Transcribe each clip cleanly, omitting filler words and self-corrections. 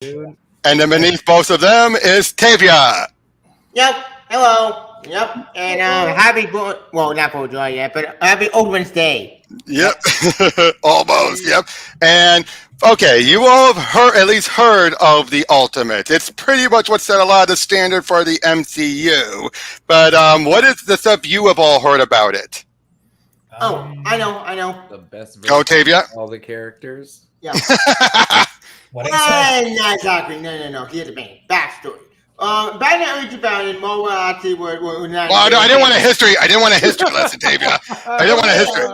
Dude. And then beneath both of them is Tavia. Yep. Hello. Yep. And happy not Joy yet, but happy Old Day. Yep. Almost. Yep. And okay, you all have at least heard of the Ultimate. It's pretty much what set a lot of the standard for the MCU. But what is the stuff you have all heard about it? I know. The best Go, Tavia. All the characters. Yeah. What do you say? Not exactly. No. Here's the main backstory. Back in Earth Rebellion, Mo actually were not. Well, no, I didn't want a history. I didn't want a history lesson, Tavia. I didn't want a history.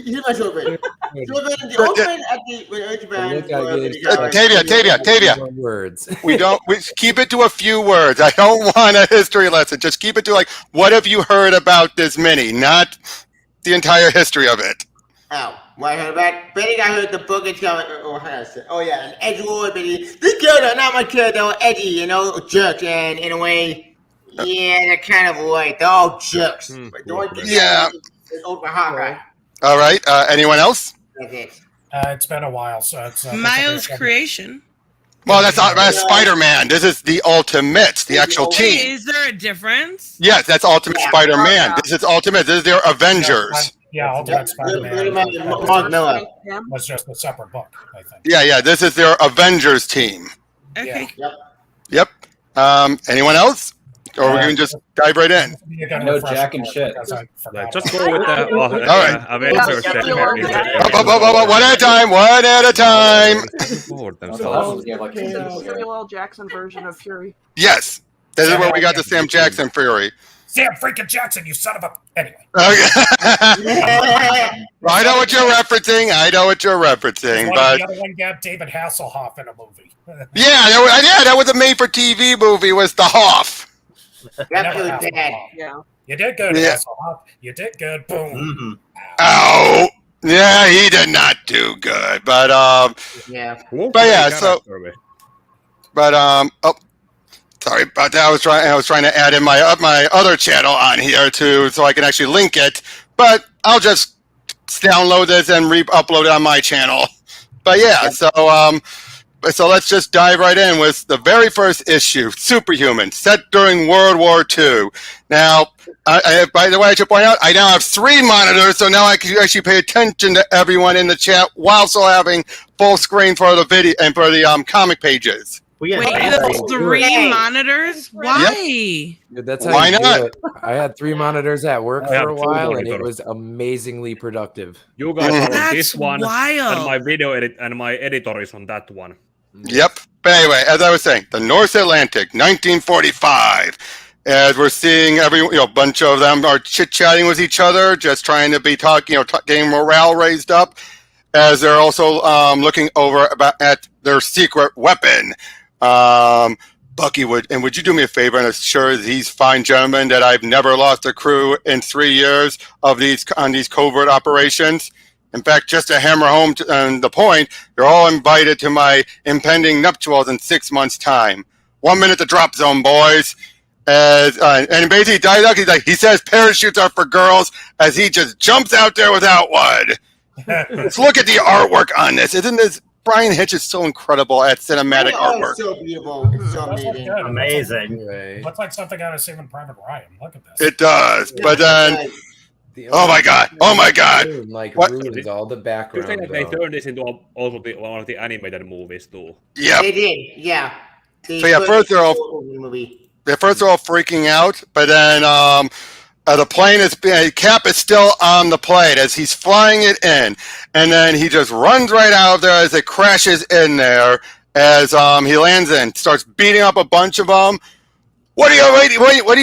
Here's my short version. The Ultimate at the Earth Rebellion. Tavia. Words. We keep it to a few words. I don't want a history lesson. Just keep it to like, what have you heard about this mini? Not the entire history of it. Oh, what I heard about? Betty, I heard the book is coming. Oh yeah, an edgelord, Betty. This character, not my character, edgy, jerk, and in a way, yeah, they're kind of like they're all jerks. But yeah. It's open Hawkeye. All right. Anyone else? That's it. It's been a while, so it's Miles' creation. Well, that's Spider-Man. This is the Ultimate, the actual team. Wait, is there a difference? Yes, that's Ultimate Spider-Man. This is Ultimate. This is their Avengers. Yeah, Ultimate Spider-Man. Mark Miller was just a separate book, I think. Yeah. This is their Avengers team. Okay. Yep. Anyone else? Or we can just dive right in. No jack and shit. Yeah, just go with that. All right. Avengers. One at a time. Samuel L. Jackson version of Fury. Yes. This is where we got the Sam Jackson Fury. Sam freaking Jackson, you son of a... Anyway. Okay. I know what you're referencing. But The other one got David Hasselhoff in a movie. that was a made-for-TV movie, was The Hoff. Yeah. You did good, Hasselhoff. You did good. Boom. Mm-hmm. Oh. Yeah, he did not do good. But, sorry about that. I was trying to add in my other channel on here too, so I can actually link it. But I'll just download this and re-upload it on my channel. But yeah, so let's just dive right in with the very first issue, Superhuman, set during World War II. Now, by the way, I should point out, I now have 3 monitors, so now I can actually pay attention to everyone in the chat while still having full screen for the video and for the comic pages. Wait, you have 3 monitors? Why? Dude, that's Why not? I had 3 monitors at work for a while, and it was amazingly productive. You guys are on That's this one, wild. and my video edit and my editor is on that one. Yep. But anyway, as I was saying, the North Atlantic, 1945. As we're seeing a bunch of them are chit-chatting with each other, just trying to be talking, getting morale raised up, as they're also looking over at their secret weapon. Bucky, would you do me a favor and assure these fine gentlemen that I've never lost a crew in 3 years on these covert operations? In fact, just to hammer home the point, you're all invited to my impending nuptials in 6 months' time. 1 minute to drop zone, boys. And basically, dialogue, he says parachutes are for girls as he just jumps out there without one. Let's look at the artwork on this. Isn't this Brian Hitch is so incredible at cinematic artwork. It's so beautiful. It's so amazing. Looks like something out of Saving Private Ryan. Look at this. It does. But then, oh my god. Ruins all the background. You think that they turned this into also one of the animated movies too? Yeah. They did, yeah. First they're all freaking out, but then the plane Cap is still on the plane as he's flying it in, and then he just runs right out of there as it crashes in there. As he lands in, starts beating up a bunch of them. What are you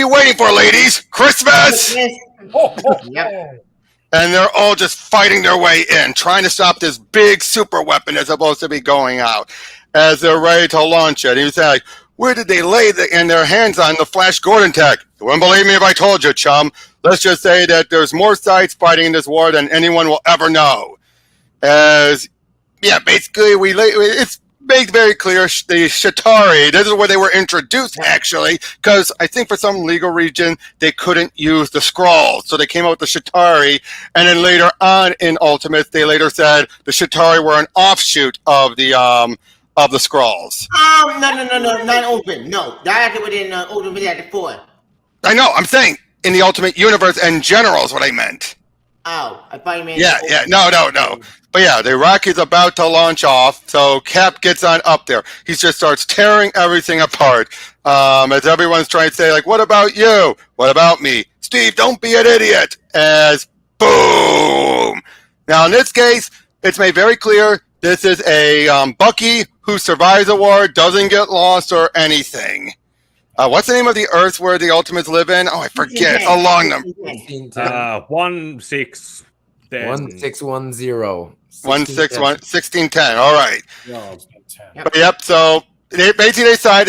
waiting for, ladies? Christmas! Yep. And they're all just fighting their way in, trying to stop this big super weapon that's supposed to be going out. As they're ready to launch it, he's like, where did they lay their hands on the Flash Gordon tech? You wouldn't believe me if I told you, chum. Let's just say that there's more sides fighting in this war than anyone will ever know. Basically, it's made very clear the Shatari, this is where they were introduced, actually, because I think for some legal region, they couldn't use the Skrulls, so they came out with the Shatari, and then later on in Ultimates, they later said the Shatari were an offshoot of the of the Skrulls. No, not open. No, that happened within Ultimate Fantastic Four. I know. I'm saying in the Ultimate Universe in general is what I meant. Oh, I thought you meant. Yeah. No. But yeah, the Rocky's about to launch off, so Cap gets on up there. He just starts tearing everything apart. As everyone's trying to say, like, what about you? What about me? Steve, don't be an idiot. As boom. Now, in this case, it's made very clear this is a Bucky who survives the war, doesn't get lost or anything. What's the name of the Earth where the Ultimates live in? Oh, I forget. It's a long number. 1610. 1610. 1610. All right. Yeah, it's been 10. But yep, so they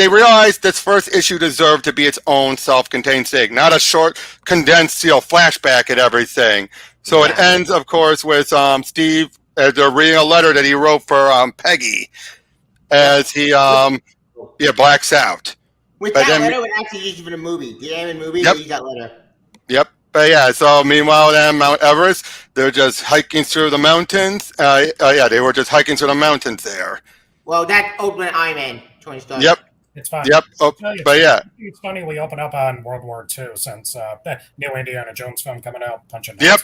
realized this first issue deserved to be its own self-contained thing, not a short, condensed, flashback at everything. So it ends, of course, with Steve they're reading a letter that he wrote for Peggy as he blacks out. Which that letter would actually use for the movie. The animated movie, they use that letter. Yep. But yeah, so meanwhile, then Mount Everest, they're just hiking through the mountains. They were just hiking through the mountains there. Well, that opened Iron Man 20 stars. Yep. It's fine. Yep. It's funny we open up on World War II since the new Indiana Jones film coming out, punching. Yep.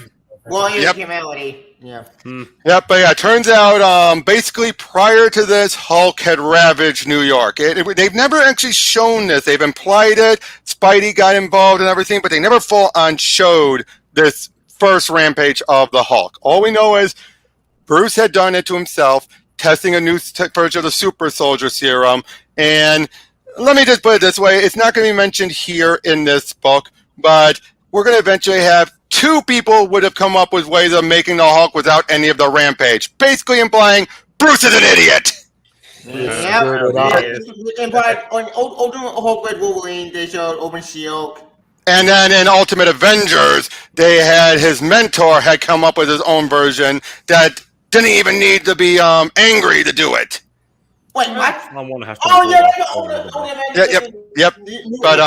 Well, it came out already. Yeah. Yep, but yeah, it turns out basically prior to this, Hulk had ravaged New York. They've never actually shown this. They've implied it. Spidey got involved and everything, but they never full on showed this first rampage of the Hulk. All we know is Bruce had done it to himself, testing a new version of the super soldier serum. And let me just put it this way. It's not going to be mentioned here in this book, but we're going to eventually have two people would have come up with ways of making the Hulk without any of the rampage. Basically implying Bruce is an idiot. Implied on Ultimate Hulk with Wolverine, they showed Open Shield. And then in Ultimate Avengers, they had his mentor had come up with his own version that didn't even need to be angry to do it. Wait, what? Someone has to Yep. But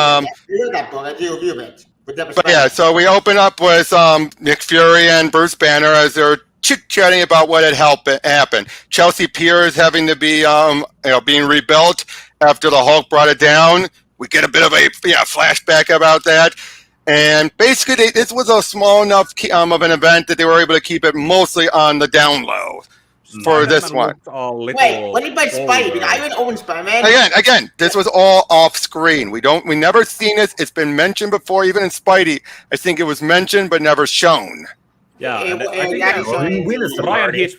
But yeah, so we open up with Nick Fury and Bruce Banner as they're chit-chatting about what had happened. Chelsea Piers having to be, being rebuilt after the Hulk brought it down. We get a bit of a flashback about that. And basically, this was a small enough of an event that they were able to keep it mostly on the down low for this one. Wait, what did Spidey? Did I even own Spider-Man? Again, this was all off screen. We never seen this. It's been mentioned before, even in Spidey. I think it was mentioned but never shown. Yeah, Brian Hitch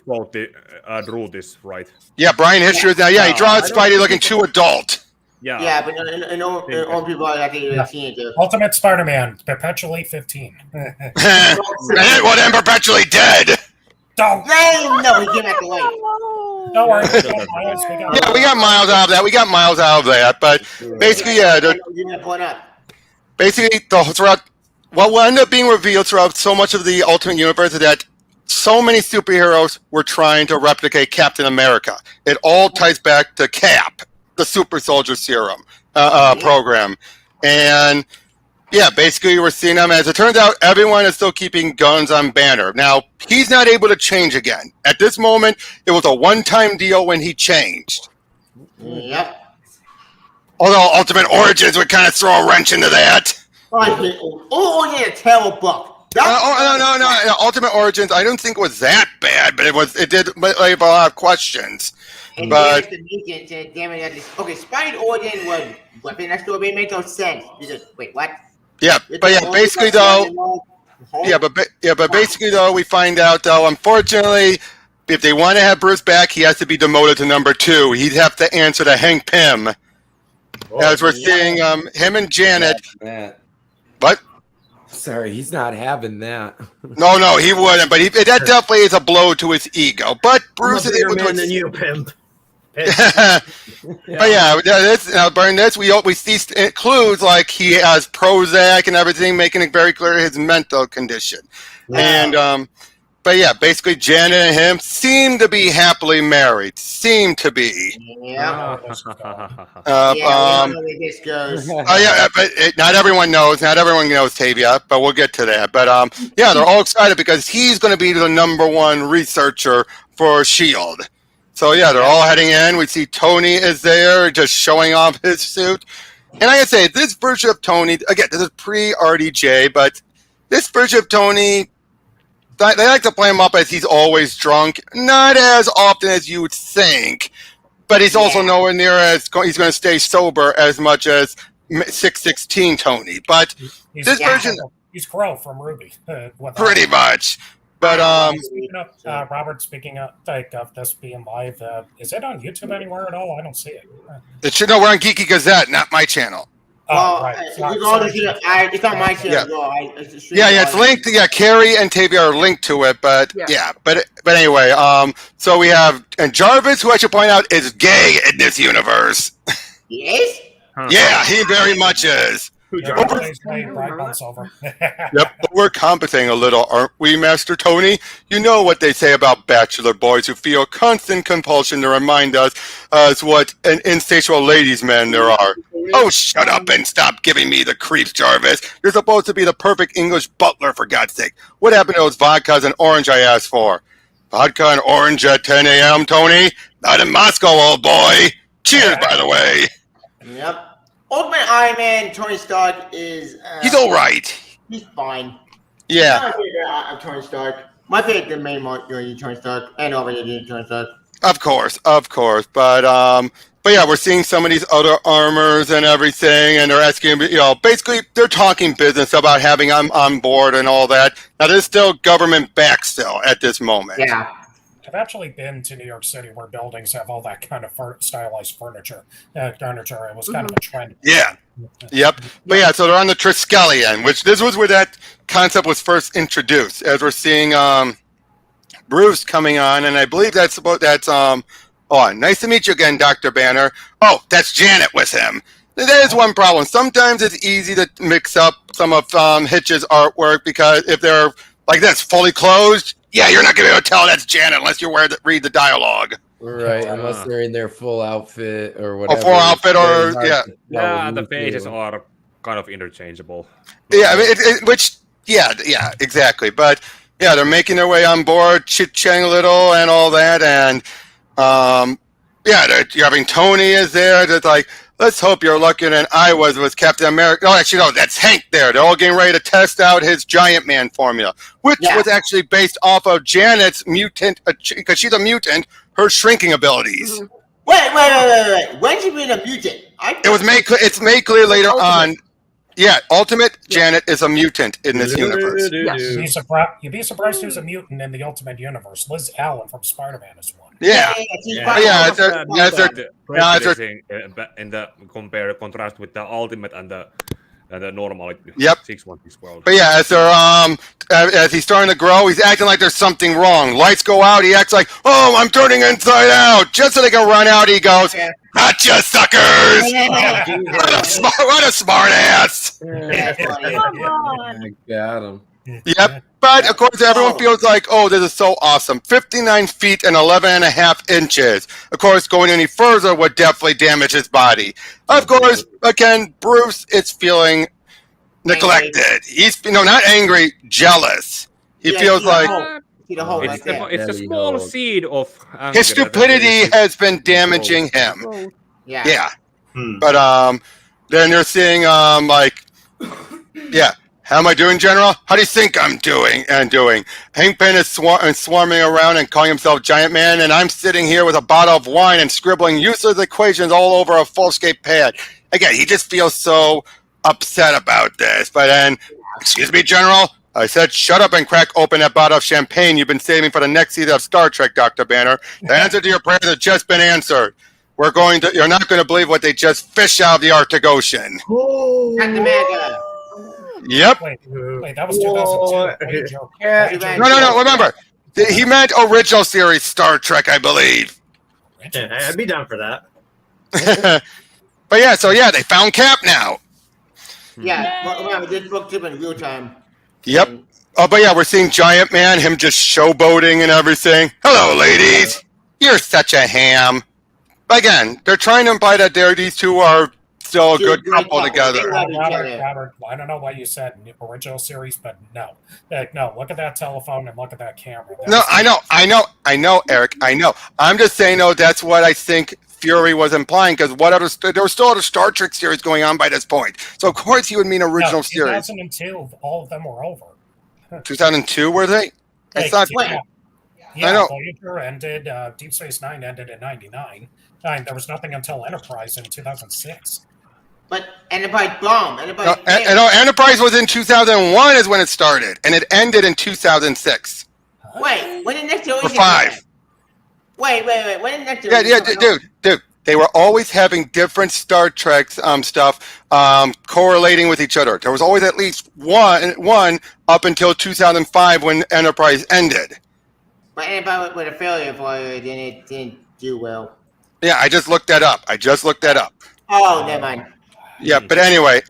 drew this, right? Yeah, Brian Hitch drew that. Yeah, he draws Spidey looking too adult. Yeah, but all people I think you've seen it too. Ultimate Spider-Man, perpetually 15. And it wasn't perpetually dead. No, he came back to life. Don't worry. We got miles out of that. But basically, throughout what will end up being revealed throughout so much of the Ultimate Universe is that so many superheroes were trying to replicate Captain America. It all ties back to Cap, the Super Soldier Serum program. And yeah, basically we're seeing them. As it turns out, everyone is still keeping guns on Banner. Now, he's not able to change again. At this moment, it was a one-time deal when he changed. Yep. Although Ultimate Origins would kind of throw a wrench into that. Terrible book. No. Ultimate Origins, I don't think was that bad, but it did leave a lot of questions. And but Spidey Origin was weapon that story made no sense. Wait, what? Yeah, but basically though. But basically though, we find out though, unfortunately, if they want to have Bruce back, he has to be demoted to number 2. He'd have to answer to Hank Pym. As we're seeing him and Janet. What? Sorry, he's not having that. No, he wouldn't. But that definitely is a blow to his ego. But Bruce is able to. Than you, pimp. But burn this. We see clues like he has Prozac and everything, making it very clear his mental condition. Wow. And but yeah, basically Janet and him seem to be happily married. Seem to be. Yeah. This goes. But not everyone knows. Not everyone knows Tavia, but we'll get to that. But they're all excited because he's going to be the number 1 researcher for S.H.I.E.L.D. So yeah, they're all heading in. We see Tony is there, just showing off his suit. And I gotta say, this version of Tony, again, this is pre-RDJ, but this version of Tony, they like to play him up as he's always drunk. Not as often as you would think, but he's also nowhere near as he's going to stay sober as much as 616 Tony. But this version, he's Crow from Ruby. Pretty much. But speaking of Robert, speaking of this being live, is it on YouTube anywhere at all? I don't see it. No, we're on Geeky Gazette, not my channel. Right. It's on my channel. It's linked. Yeah, Carrie and Tavia are linked to it, but but anyway, so we have and Jarvis, who I should point out is gay in this universe. Yes. Yeah, he very much is. Yep, but we're compensating a little, aren't we, Master Tony? You know what they say about bachelor boys who feel constant compulsion to remind us as what an insatiable ladies' man there are. Oh, shut up and stop giving me the creeps, Jarvis. You're supposed to be the perfect English butler, for God's sake. What happened to those vodkas and orange I asked for? Vodka and orange at 10 a.m., Tony? Not in Moscow, old boy. Cheers, by the way. Yep. Ultimate Iron Man Tony Stark is... he's all right. He's fine. Yeah. My favorite Tony Stark. My favorite, the main Tony Stark, and already Tony Stark. Of course. But yeah, we're seeing some of these other armors and everything, and they're asking, basically they're talking business about having them on board and all that. Now, there's still government back still at this moment. Yeah. I've actually been to New York City where buildings have all that kind of stylized furniture. It was kind of a trend. Yeah. Yep. But yeah, so they're on the Triskelion, which this was where that concept was first introduced. As we're seeing Bruce coming on, and I believe that's nice to meet you again, Dr. Banner. Oh, that's Janet with him. That is one problem. Sometimes it's easy to mix up some of Hitch's artwork because if they're like this, fully closed, yeah, you're not going to be able to tell that's Janet unless you read the dialogue. Right, unless they're in their full outfit or whatever. Full outfit or, yeah. Yeah, the faces are kind of interchangeable. Yeah, I mean, exactly. But, yeah, they're making their way on board, chit-chatting a little and all that. And, you're having Tony is there. That's like, let's hope you're luckier than I was with Captain America. Oh, actually, no, that's Hank there. They're all getting ready to test out his Giant Man formula, which was actually based off of Janet's mutant, because she's a mutant, her shrinking abilities. Wait. When's she been a mutant? It's made clear later on. Yeah, Ultimate Janet is a mutant in this universe. Yes. You'd be surprised who's a mutant in the Ultimate Universe. Liz Allen from Spider-Man is one. Yeah. In the contrast with the Ultimate and the normal 616 world. But yeah, as he's starting to grow, he's acting like there's something wrong. Lights go out, he acts like, oh, I'm turning inside out. Just so they can run out, he goes, gotcha, suckers! What a smart ass! I got him. Yep. But, of course, everyone feels like, oh, this is so awesome. 59 feet and 11 and a half inches. Of course, going any further would definitely damage his body. Of course, again, Bruce is feeling neglected. He's, not angry, jealous. He feels like... It's a small seed of anger. His stupidity has been damaging him. Yeah. But then you're seeing, how am I doing, General? How do you think I'm doing? Hank Pym is swarming around and calling himself Giant Man, and I'm sitting here with a bottle of wine and scribbling useless equations all over a full-scape pad. Again, he just feels so upset about this. But then, excuse me, General, I said shut up and crack open that bottle of champagne you've been saving for the next season of Star Trek, Dr. Banner. The answer to your prayers has just been answered. You're not going to believe what they just fished out of the Arctic Ocean. Captain America. Yep. Wait, that was 2002. No, remember. He meant original series Star Trek, I believe. Yeah, I'd be down for that. But they found Cap now. Yeah, this book took in real time. Yep. Oh, but we're seeing Giant Man, him just showboating and everything. Hello, ladies. You're such a ham. Again, they're trying to imply that these two are still a good couple together. Robert, I don't know what you said in the original series, but no. No, look at that telephone and look at that camera. No, I know, Eric, I know. I'm just saying, though, that's what I think Fury was implying, because there was still other Star Trek series going on by this point. So, of course, he would mean original series. 2002, all of them were over. 2002, were they? Hey, It's not. Yeah, I know. Voyager ended, Deep Space Nine ended in 99. There was nothing until Enterprise in 2006. But Enterprise bomb. Enterprise was in 2001 is when it started, and it ended in 2006. Wait, when did next For 5. Wait. When did next dude. They were always having different Star Trek stuff correlating with each other. There was always at least one up until 2005 when Enterprise ended. But Enterprise was a failure for you, then it didn't do well. Yeah, I just looked that up. Oh, never mind. Yeah, but anyway,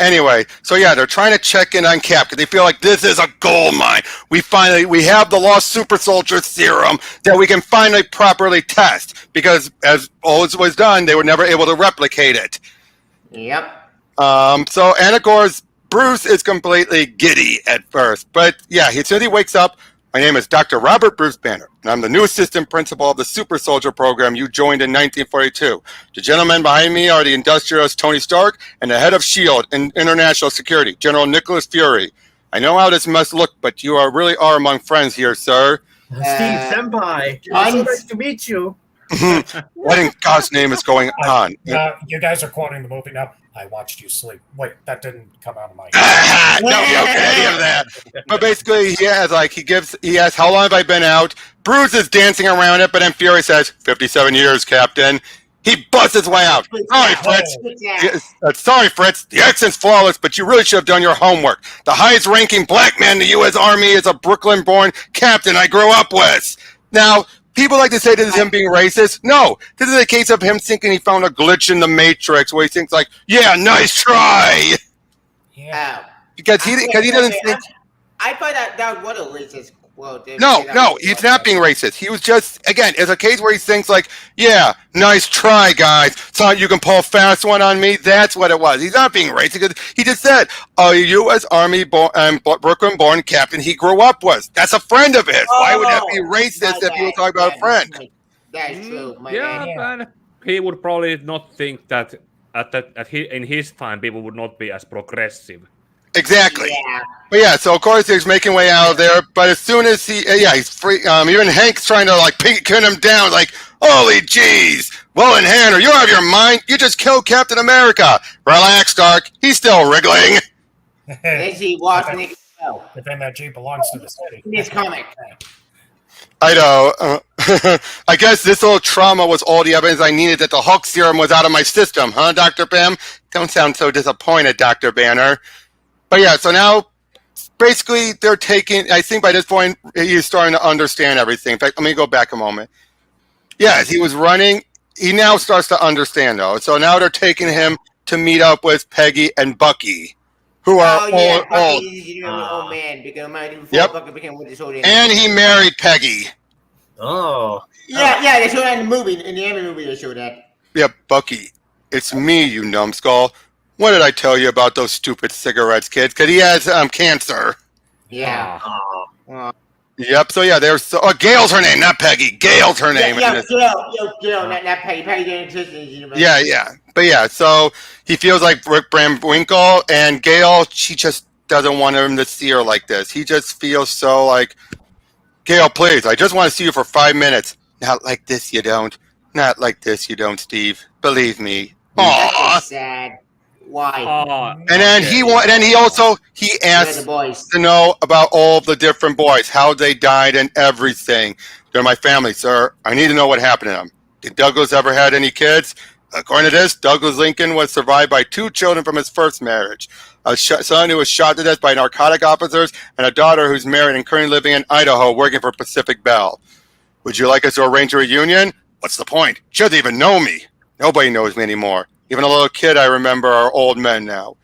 so yeah, they're trying to check in on Cap because they feel like this is a gold mine. We have the lost super soldier serum that we can finally properly test, because as always was done, they were never able to replicate it. Yep. So Anagor's Bruce is completely giddy at first, but yeah, as soon as he wakes up, my name is Dr. Robert Bruce Banner, and I'm the new assistant principal of the Super Soldier program you joined in 1942. The gentlemen behind me are the industrialist Tony Stark and the head of S.H.I.E.L.D. and International Security, General Nicholas Fury. I know how this must look, but you really are among friends here, sir. Steve Senpai, it's so nice to meet you. What in God's name is going on? You guys are quoting the movie now. I watched you sleep. Wait, that didn't come out of my No, any of that. But basically, he asks, how long have I been out? Bruce is dancing around it, but then Fury says, 57 years, Captain. He busts his way out. Sorry, Fritz. The accent's flawless, but you really should have done your homework. The highest ranking black man in the U.S. Army is a Brooklyn-born captain I grew up with. Now, people like to say this is him being racist. No, this is a case of him thinking he found a glitch in the Matrix where he thinks like, yeah, nice try. Yeah. Because he doesn't think. I thought that was a racist quote. No, he's not being racist. He was just, again, it's a case where he thinks like, yeah, nice try, guys. So you can pull a fast one on me. That's what it was. He's not being racist because he just said a U.S. Army Brooklyn-born captain he grew up with. That's a friend of his. Why would that be racist if you were talking about a friend? That's true. But he would probably not think that in his time people would not be as progressive. Exactly. Yeah. But yeah, so of course he's making way out of there. But as soon as he's free. Even Hank's trying to like pin him down, like, holy jeez, well, in hand, are you out of your mind? You just killed Captain America. Relax, Stark. He's still wriggling. Is he walking? But then that Jeep belongs to the city. This comic. I know. I guess this little trauma was all the evidence I needed that the Hulk serum was out of my system, huh, Dr. Bam? Don't sound so disappointed, Dr. Banner. But yeah, so now basically they're taking, I think by this point he's starting to understand everything. In fact, let me go back a moment. Yes, he was running. He now starts to understand though. So now they're taking him to meet up with Peggy and Bucky, who are old. Oh man, because Bucky became with this whole and he married Peggy. Oh. Yeah, they showed that in the movie. In the anime movie, they showed that. Yeah, Bucky, it's me, you numbskull. What did I tell you about those stupid cigarettes, kids? Because he has cancer. Yeah. Yep. So yeah, Gail's her name, not Peggy. Gail's her name. Gail, not Peggy. Peggy didn't exist. Yeah. But yeah, so he feels like Rick Bramwinkle, and Gail, she just doesn't want him to see her like this. He just feels so like, Gail, please, I just want to see you for 5 minutes. Not like this, you don't. Not like this, you don't, Steve. Believe me. Aww. Sad. Why? And then he asked to know about all the different boys, how they died and everything. They're my family, sir. I need to know what happened to them. Did Douglas ever had any kids? According to this, Douglas Lincoln was survived by 2 children from his first marriage. A son who was shot to death by narcotic officers, and a daughter who's married and currently living in Idaho working for Pacific Bell. Would you like us to arrange a reunion? What's the point? She doesn't even know me. Nobody knows me anymore. Even a little kid I remember are old men now.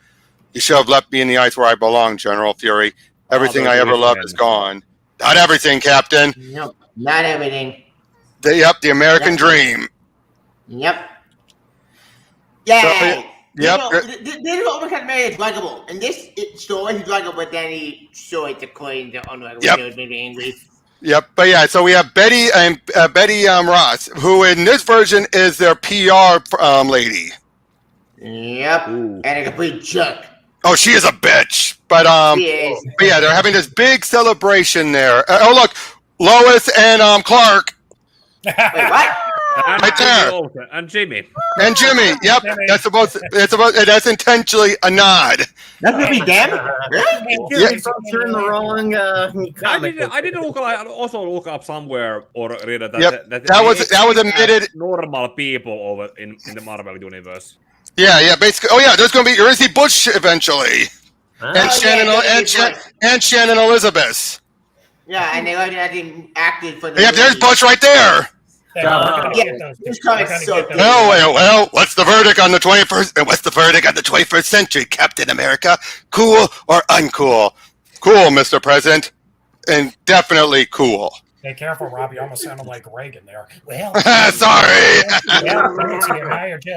You should have left me in the ice where I belong, General Fury. Everything I ever loved is gone. Not everything, Captain. Nope, not everything. The American dream. Yep. Yay! Yep. This Overcut Man is likable. In this story, he's likable, but then he showed the coin to unlikable. Yep. So it made me angry. Yep, but yeah, so we have Betty and Betty Ross, who in this version is their PR lady. Yep, and a complete jerk. Oh, she is a bitch. But yeah, they're having this big celebration there. Oh, look, Lois and Clark. Wait, what? Right there. And Jimmy. And Jimmy. Yep, that's intentionally a nod. That's gonna be them. Really? Yeah, you're in the wrong I didn't look. I also look up somewhere or read that. Yep. That was admitted. Normal people over in the Marvel universe. Yeah, basically. Oh yeah, there's gonna be Izzy Bush eventually, and Shannon Elizabeth. Yeah, and they already acted for the. Yeah, there's Bush right there. Well, what's the verdict on the 21st? What's the verdict on the 21st century, Captain America? Cool or uncool? Cool, Mr. President, and definitely cool. Hey, careful, Rob. You almost sounded like Reagan there. Well, sorry.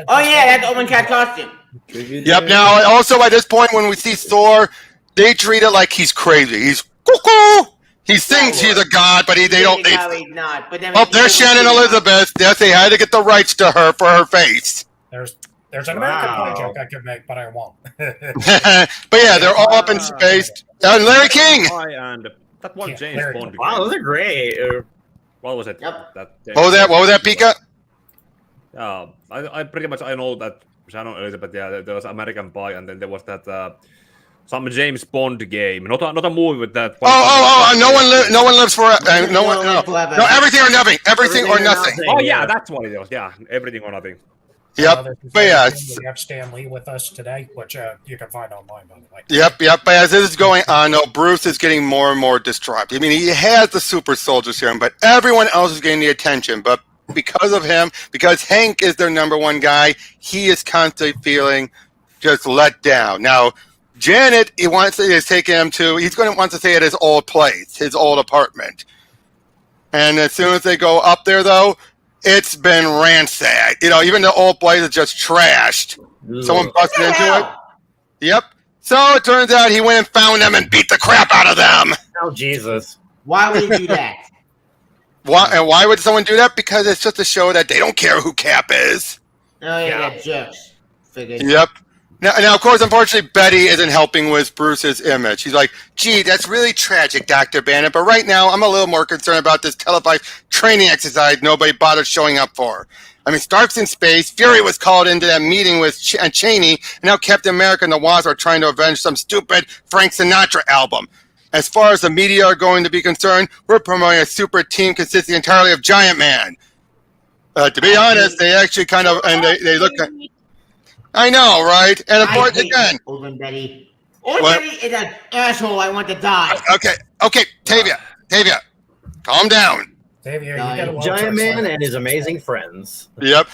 Oh yeah, that's Omen Cat costume. Yep. Now, also at this point, when we see Thor, they treat it like he's crazy. He's cuckoo. He thinks he's a god, but they don't. He's not. But then there's Shannon Elizabeth. Yes, they had to get the rights to her for her face. There's an American pie joke I could make, but I won't. But yeah, they're all up in space. Larry King. And that one James Bond. Wow, those are great. What was it? Yep. What was that, Pika? I pretty much I know that Shannon Elizabeth. Yeah, there was American Pie, and then there was that. Some James Bond game, not a movie with that. No one lives forever. No, everything or nothing. Everything or nothing. Oh yeah, that's what it was. Yeah, everything or nothing. Yep. But yeah, we have Stan Lee with us today, which you can find online, by the way. Yep. But as this is going on, Bruce is getting more and more distraught. I mean, he has the super soldier serum, but everyone else is getting the attention. But because of him, because Hank is their number one guy, he is constantly feeling just let down. Now, Janet, is taking him to. He's going to want to stay at his old place, his old apartment. And as soon as they go up there, though, it's been ransacked. Even the old place is just trashed. Someone busted into it. Yep. So it turns out he went and found them and beat the crap out of them. Oh Jesus! Why would he do that? Why would someone do that? Because it's just to show that they don't care who Cap is. Oh yeah, that jerks. Figured. Yep. Now, of course, unfortunately, Betty isn't helping with Bruce's image. She's like, gee, that's really tragic, Dr. Bannon, but right now I'm a little more concerned about this televised training exercise nobody bothered showing up for. I mean, Stark's in space, Fury was called into that meeting with Cheney, and now Captain America and the Wasp are trying to avenge some stupid Frank Sinatra album. As far as the media are going to be concerned, we're promoting a super team consisting entirely of Giant Man. To be honest, they actually kind of, and they look... I know, right? And of course, again... Old Betty. Old Betty is an asshole. I want to die. Okay, Tavia, calm down. Tavia, you got a Giant Man and his amazing friends. Yep.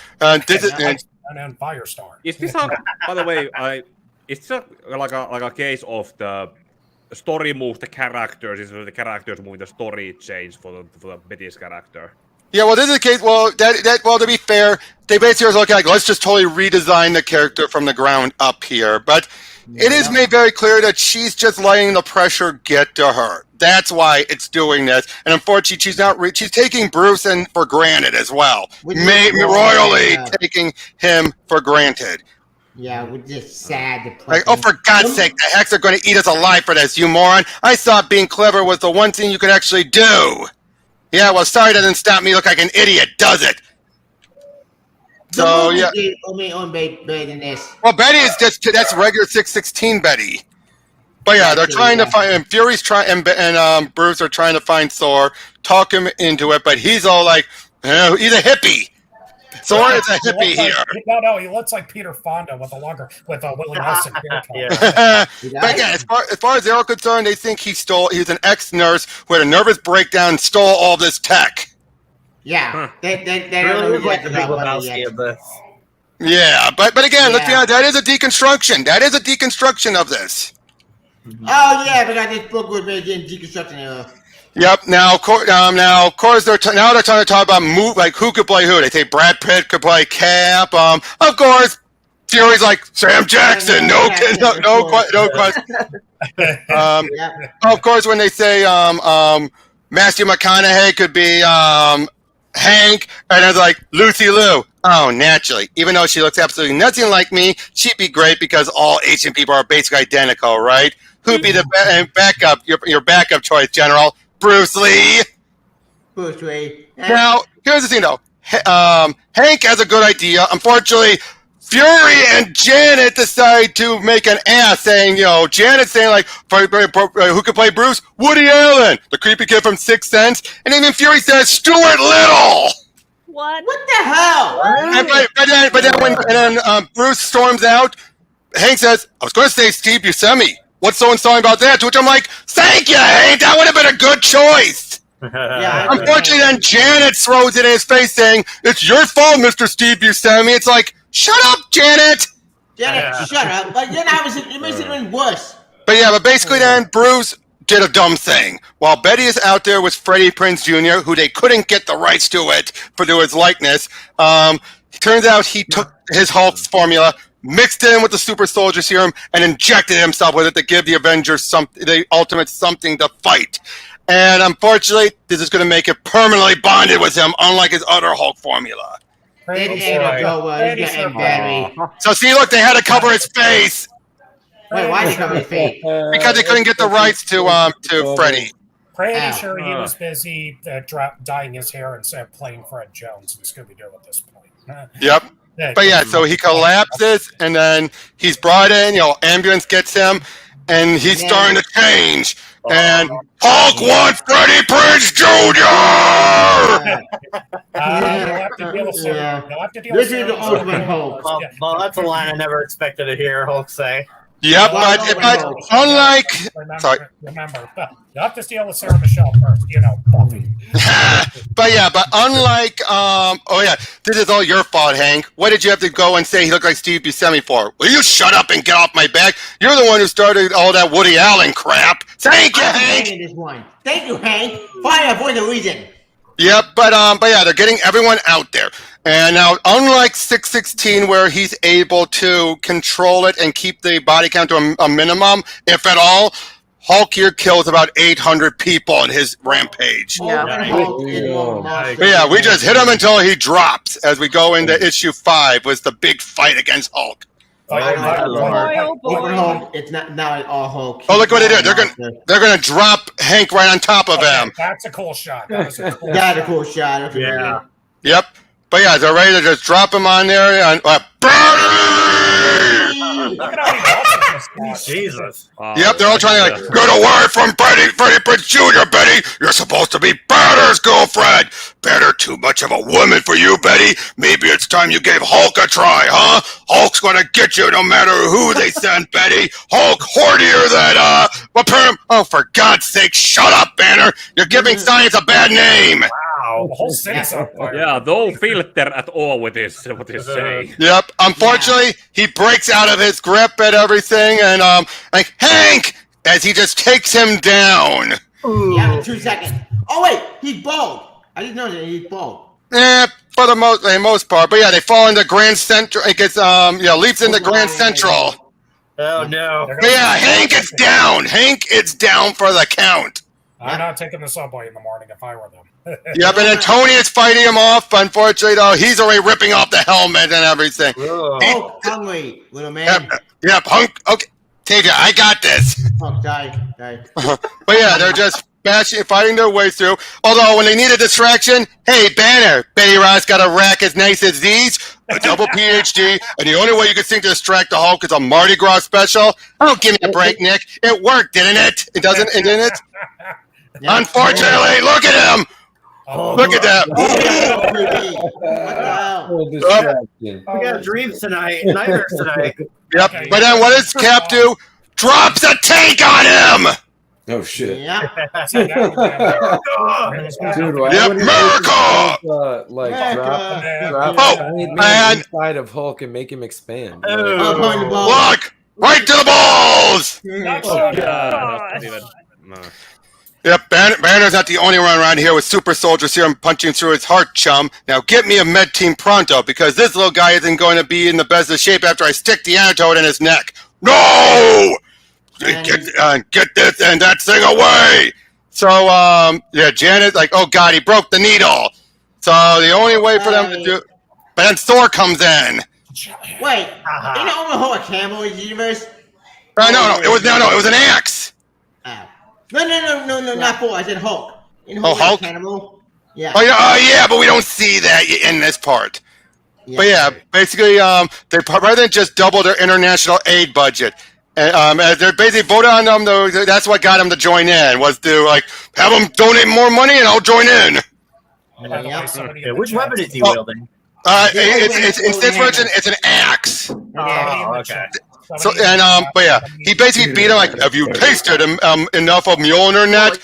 This is... And Firestar. Is this by the way, it's like a case of the story moves the characters, is the characters moving the story change for the Betty's character? Yeah, well, this is the case. Well, to be fair, they basically are looking like, let's just totally redesign the character from the ground up here. But it is made very clear that she's just letting the pressure get to her. That's why it's doing this. And unfortunately, she's taking Bruce for granted as well. Royally taking him for granted. Yeah, we're just sad. Like, oh, for God's sake, the Hex are going to eat us alive for this, you moron. I thought being clever was the one thing you could actually do. Yeah, well, sorry doesn't stop me look like an idiot, does it? So, yeah. Well, Betty is that's regular 616 Betty. But yeah, they're trying to find, and Fury's trying, and Bruce are trying to find Thor, talk him into it, but he's all like, he's a hippie. Thor is a hippie here. No, he looks like Peter Fonda with a Willie Nelson haircut. But again, as far as they're concerned, they think he's an ex-nurse who had a nervous breakdown and stole all this tech. Yeah, they don't know like the Big Lebowski of this. Yeah, but again, let's be honest, that is a deconstruction. That is a deconstruction of this. Oh yeah, because this book was made in deconstruction era. Yep. Now, of course, they're trying to talk about who could play who. They say Brad Pitt could play Cap. Of course, Fury's like, Sam Jackson, no question. Of course, when they say Matthew McConaughey could be Hank, and I was like, Lucy Liu. Oh, naturally. Even though she looks absolutely nothing like me, she'd be great because all Asian people are basically identical, right? Who'd be the backup, your backup choice, General? Bruce Lee. Bruce Lee. Now, here's the thing, though. Hank has a good idea. Unfortunately, Fury and Janet decide to make an ass, saying, Janet's saying, like, who could play Bruce? Woody Allen, the creepy kid from Sixth Sense. And even Fury says, Stuart Little! What? What the hell? But then when Bruce storms out, Hank says, I was going to say Steve Buscemi. What's so insulting about that? To which I'm like, thank you, Hank! That would have been a good choice! Unfortunately, then Janet throws it in his face, saying, it's your fault, Mr. Steve Buscemi. It's like, shut up, Janet! Janet, shut up. But then it makes it even worse. But basically then Bruce did a dumb thing. While Betty is out there with Freddie Prinze Jr., who they couldn't get the rights to it for his likeness, it turns out he took his Hulk's formula, mixed it in with the super soldier serum, and injected himself with it to give the Avengers the ultimate something to fight. And unfortunately, this is going to make it permanently bonded with him, unlike his other Hulk formula. It ain't gonna go well. He's getting battery. So see, look, they had to cover his face. Wait, why did he cover his face? Because they couldn't get the rights to Freddie. Pretty sure he was busy dyeing his hair instead of playing Fred Jones in Scooby-Doo at this point. Yep. But so he collapses, and then he's brought in, ambulance gets him, and he's starting to change. And Hulk wants Freddie Prinze Jr. They'll have to deal with This is the ultimate Hulk. Well, that's a line I never expected to hear Hulk say. Yep, but unlike... Remember, you have to deal with Sarah Michelle first, Buffy. but unlike... this is all your fault, Hank. What did you have to go and say he looked like Steve Buscemi for? Will you shut up and get off my back? You're the one who started all that Woody Allen crap. Thank you, Hank! Thank you, Hank. Fire for the reason. Yep, but they're getting everyone out there. And now, unlike 616, where he's able to control it and keep the body count to a minimum, if at all, Hulk here kills about 800 people in his rampage. Yeah, we just hit him until he drops as we go into issue 5 was the big fight against Hulk. It's not now all Hulk. Oh, look what they did! They're gonna drop Hank right on top of him. That's a cool shot. That's a cool shot. Yeah. Yep. But they're ready to just drop him on there and Look at how he does it. Jesus. Yep, they're all trying to get away from Freddie Prinze Jr., Betty. You're supposed to be Banner's girlfriend. Banner too much of a woman for you, Betty. Maybe it's time you gave Hulk a try, huh? Hulk's gonna get you no matter who they send, Betty. Hulk hornier than, oh, for God's sake, shut up, Banner. You're giving science a bad name. Wow, the whole city's up there. Yeah, no filter at all with this, what he's saying. Yep, unfortunately, he breaks out of his grip and everything, and, like, Hank, as he just takes him down. Yeah, in 2 seconds. Oh, wait, he's bald. I didn't know that he's bald. For the most part. But they fall into Grand Central. It gets, leaps into Grand Central. Oh, no. But Hank is down. Hank is down for the count. I'm not taking the subway in the morning if I were them. Yep, and then Tony is fighting him off. Unfortunately, though, he's already ripping off the helmet and everything. Oh, hungry, little man. Yep, Hunk. Okay, Tavia, I got this. Oh, die. But they're just fighting their way through. Although, when they need a distraction, hey, Banner, Betty Ross got a rack as nice as these, a double PhD, and the only way you can think to distract the Hulk is a Mardi Gras special. Oh, give me a break, Nick. It worked, didn't it? Didn't it? Yeah. Unfortunately, look at him. Look at that. We got dreams tonight, nightmares tonight. Yep, but then what does Cap do? Drops a tank on him! Oh, shit. Yeah. Dude, America! Drop inside of Hulk and make him expand. Look! Right to the balls! Oh, God. Yep, Banner's not the only one around here with super soldier serum punching through his heart, chum. Now get me a med team pronto, because this little guy isn't going to be in the best of shape after I stick the antidote in his neck. No! Get this and that thing away! So, yeah, Janet's like, oh god, he broke the needle. So the only way for them to do... But then Thor comes in. Wait, you know the whole camel universe? No, it was an axe. Oh. No, not Thor. I said Hulk. In Hulk? Cannibal? Yeah. Oh yeah, but we don't see that in this part. Yeah. But yeah, basically, they rather than just double their international aid budget, and as they're basically voted on them, that's what got them to join in, was to like have them donate more money, and I'll join in. Yeah, which weapon is he wielding? It's this version. It's an axe. Oh, okay. So but yeah, he basically beat him like, have you tasted enough of Mjolnir net?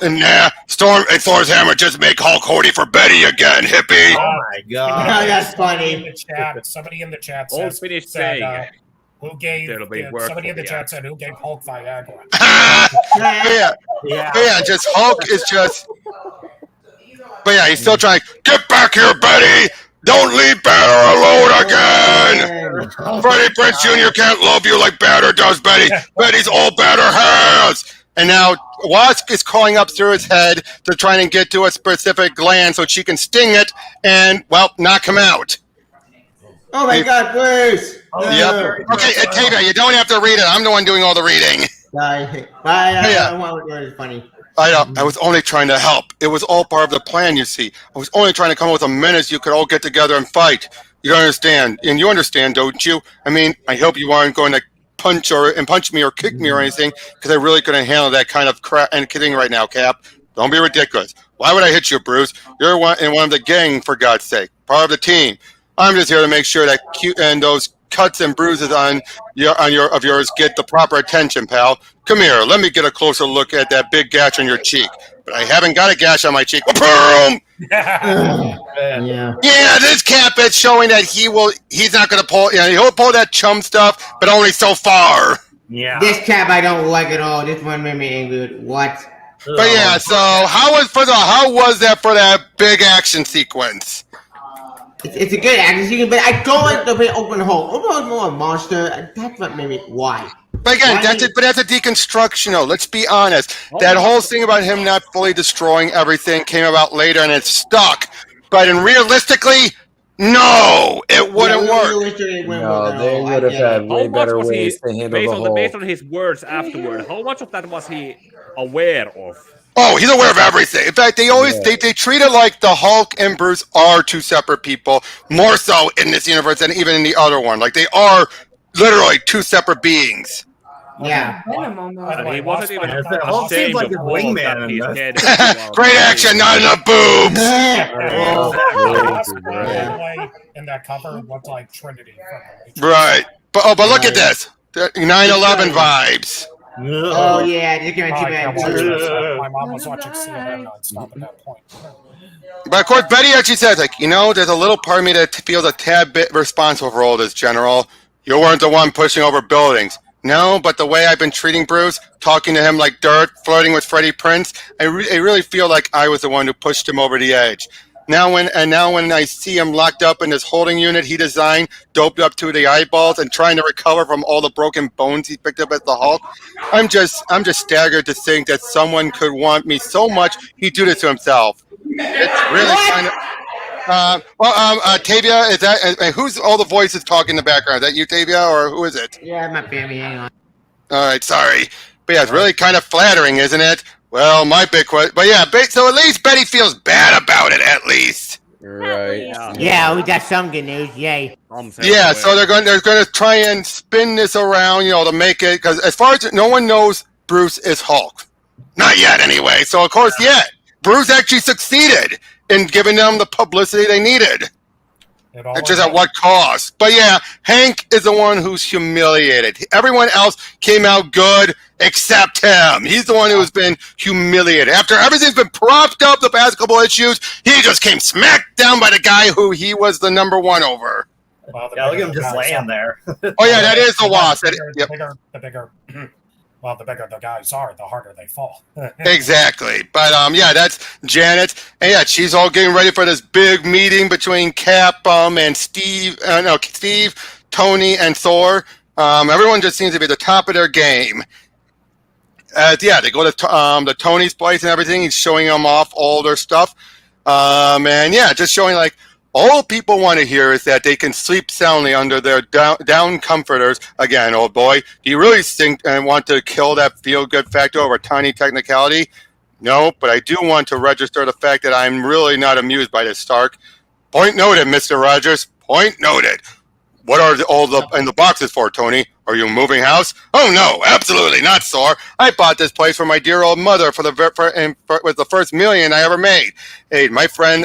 Nah. Storm and Thor's hammer just make Hulk Hoardy for Betty again, hippie. Oh my god, that's funny. Somebody in the chat All said, finished saying. who gave somebody in the chat said who gave Hulk Viagra. yeah, just Hulk is just. But yeah, he's still trying. Get back here, Betty! Don't leave Banner alone again! Freddie Prinze Jr. can't love you like Banner does, Betty. Betty's all Banner has! And now Wasp is calling up through his head to try and get to a specific gland so she can sting it and, well, knock him out. Oh my god, Bruce! Yep. Okay, Tavia, you don't have to read it. I'm the one doing all the reading. It's funny. I was only trying to help. It was all part of the plan, you see. I was only trying to come up with a menace you could all get together and fight. You don't understand. And you understand, don't you? I mean, I hope you aren't going to punch me or kick me or anything, because I really couldn't handle that kind of crap and kidding right now, Cap. Don't be ridiculous. Why would I hit you, Bruce? You're one of the gang, for God's sake. Part of the team. I'm just here to make sure that those cuts and bruises on yours get the proper attention, pal. Come here, let me get a closer look at that big gash on your cheek. But I haven't got a gash on my cheek. Boom! Yeah, this Cap is showing that he's not going to pull, he'll pull that chum stuff, but only so far. Yeah. This Cap I don't like at all. This one made me angry. What? But yeah, so how was that for that big action sequence? It's a good action sequence, but I don't like the way Open Hulk. Open Hulk's more a monster. That's what made me. Why? But again, that's a deconstruction, though. Let's be honest. That whole thing about him not fully destroying everything came about later, and it's stuck. But realistically, no, it wouldn't work. No, they would have had way better ways to handle the whole. Based on his words afterward, how much of that was he aware of? Oh, he's aware of everything. In fact, they treat it like the Hulk and Bruce are two separate people, more so in this universe than even in the other one. Like, they are literally two separate beings. Yeah. He wasn't even Hulk seems like a wingman. Great action, not enough boobs. In that cover looked like Trinity. Right. But look at this. 9/11 vibes. Oh yeah, you can my mom was watching CNN nonstop at that point. But of course, Betty actually says, like, there's a little part of me that feels a tad bit responsible for all this, General. You weren't the one pushing over buildings. No, but the way I've been treating Bruce, talking to him like dirt, flirting with Freddie Prinze, I really feel like I was the one who pushed him over the edge. Now when I see him locked up in this holding unit he designed, doped up to the eyeballs, and trying to recover from all the broken bones he picked up as the Hulk, I'm just staggered to think that someone could want me so much he'd do this to himself. It's really kind of. Tavia, is that who's all the voices talking in the background? Is that you, Tavia, or who is it? Yeah, my family. Hang on. All right, sorry, but yeah, it's really kind of flattering, isn't it? Well, my big question, but yeah, so at least Betty feels bad about it, at least. Right. Yeah, we got some good news. Yay. Yeah, so they're going to try and spin this around, to make it, because as far as no one knows, Bruce is Hulk. Not yet, anyway. So of course, Bruce actually succeeded in giving them the publicity they needed. It's just at what cost? But yeah, Hank is the one who's humiliated. Everyone else came out good except him. He's the one who's been humiliated. After everything's been propped up the past couple issues, he just came smacked down by the guy who he was the number one over. Well, look at him just laying there. Oh yeah, that is the Wasp. The Well, the bigger the guys are, the harder they fall. Exactly. But yeah, that's Janet. And yeah, she's all getting ready for this big meeting between Cap and Steve, Tony, and Thor. Everyone just seems to be at the top of their game. Yeah, they go to Tony's place and everything. He's showing them off all their stuff. And yeah, just showing like all people want to hear is that they can sleep soundly under their down comforters. Again, old boy, do you really think and want to kill that feel-good factor over a tiny technicality? No, but I do want to register the fact that I'm really not amused by this, Stark. Point noted, Mr. Rogers. Point noted. What are all in the boxes for, Tony? Are you moving house? Oh no, absolutely not, Thor. I bought this place for my dear old mother with the first million I ever made. Hey, my friend,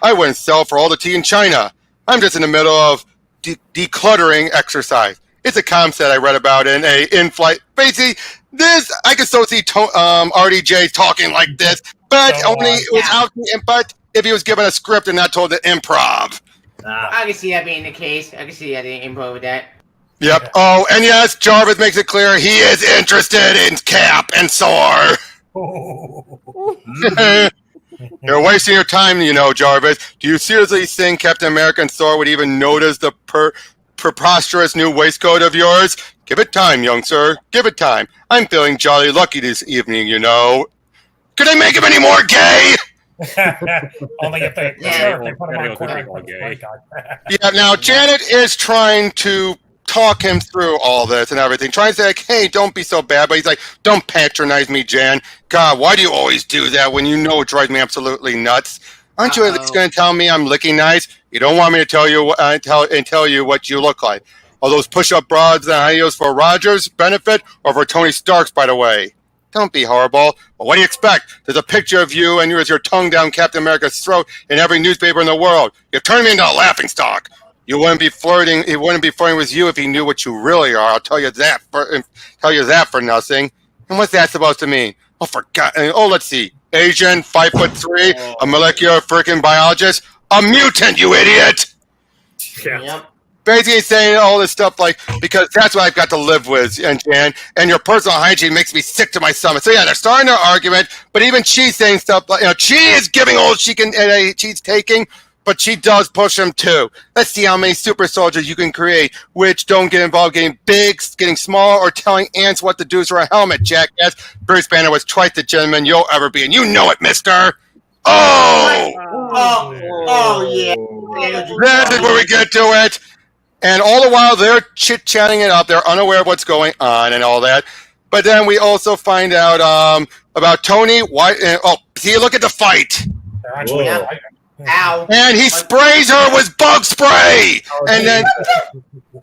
I wouldn't sell for all the tea in China. I'm just in the middle of decluttering exercise. It's a concept I read about in a in-flight. Basically, this I can still see RDJ talking like this, but only without the input if he was given a script and not told to improv. I can see that being the case. I can see that being improv with that. Yep. Oh, and yes, Jarvis makes it clear he is interested in Cap and Thor. You're wasting your time, Jarvis. Do you seriously think Captain America and Thor would even notice the preposterous new waistcoat of yours? Give it time, young sir. Give it time. I'm feeling jolly lucky this evening, Could I make him any more gay? Only if they put him on quarantine. Yeah, now Janet is trying to talk him through all this and everything, trying to say, like, hey, don't be so bad. But he's like, don't patronize me, Jan. God, why do you always do that when you know it drives me absolutely nuts? Aren't you at least going to tell me I'm looking nice? You don't want me to tell you tell you what you look like. Are those push-up bras and high heels for Rogers' benefit or for Tony Stark's, by the way? Don't be horrible. Well, what do you expect? There's a picture of you and with your tongue down Captain America's throat in every newspaper in the world. You've turned me into a laughingstock. You wouldn't be flirting. He wouldn't be flirting with you if he knew what you really are. I'll tell you that for nothing. And what's that supposed to mean? Oh, let's see. Asian, 5'3", a molecular freaking biologist, a mutant. You idiot. Yep. Basically saying all this stuff like, because that's what I've got to live with, and Jan, and your personal hygiene makes me sick to my stomach. So yeah, they're starting their argument, but even she's saying stuff like, she is giving all she can, she's taking, but she does push him too. Let's see how many super soldiers you can create, which don't get involved getting big, getting small, or telling ants what to do for a helmet, jackass. Bruce Banner was twice the gentleman you'll ever be, and you know it, mister. Oh, yeah. This is where we get to it. And all the while, they're chit-chatting it up. They're unaware of what's going on and all that. But then we also find out about Tony. See, look at the fight. Ow. And he sprays her with bug spray. And then...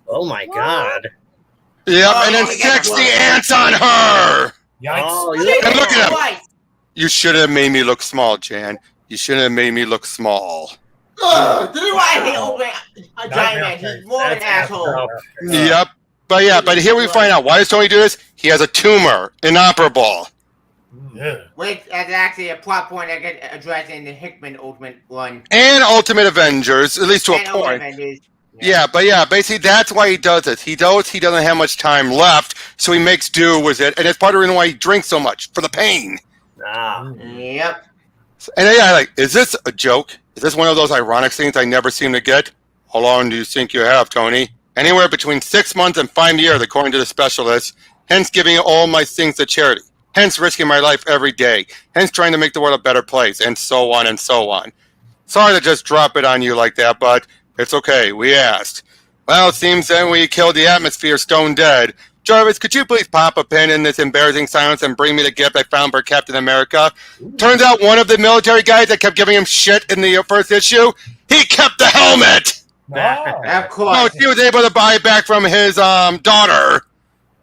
Oh, my God. Yep, and then sexy ants on her. Oh, and look at him. You should have made me look small, Jan. You shouldn't have made me look small. This is why I hate a giant man. He's more of an asshole. Yep. But here we find out. Why does Tony do this? He has a tumor, inoperable. Yeah. Which is actually a plot point that gets addressed in the Hickman Ultimate one. And Ultimate Avengers, at least to a point. Yeah, basically that's why he does it. He doesn't have much time left, so he makes do with it. And it's part of the reason why he drinks so much, for the pain. Yep. And yeah, is this a joke? Is this one of those ironic things I never seem to get? How long do you think you have, Tony? Anywhere between 6 months and 5 years, according to the specialists. Hence giving all my things to charity. Hence risking my life every day. Hence trying to make the world a better place, and so on and so on. Sorry to just drop it on you like that, but it's okay. We asked. Well, it seems that we killed the atmosphere stone dead. Jarvis, could you please pop a pin in this embarrassing silence and bring me the gift I found for Captain America? Turns out one of the military guys that kept giving him shit in the first issue, he kept the helmet! Of course. Oh, he was able to buy it back from his daughter.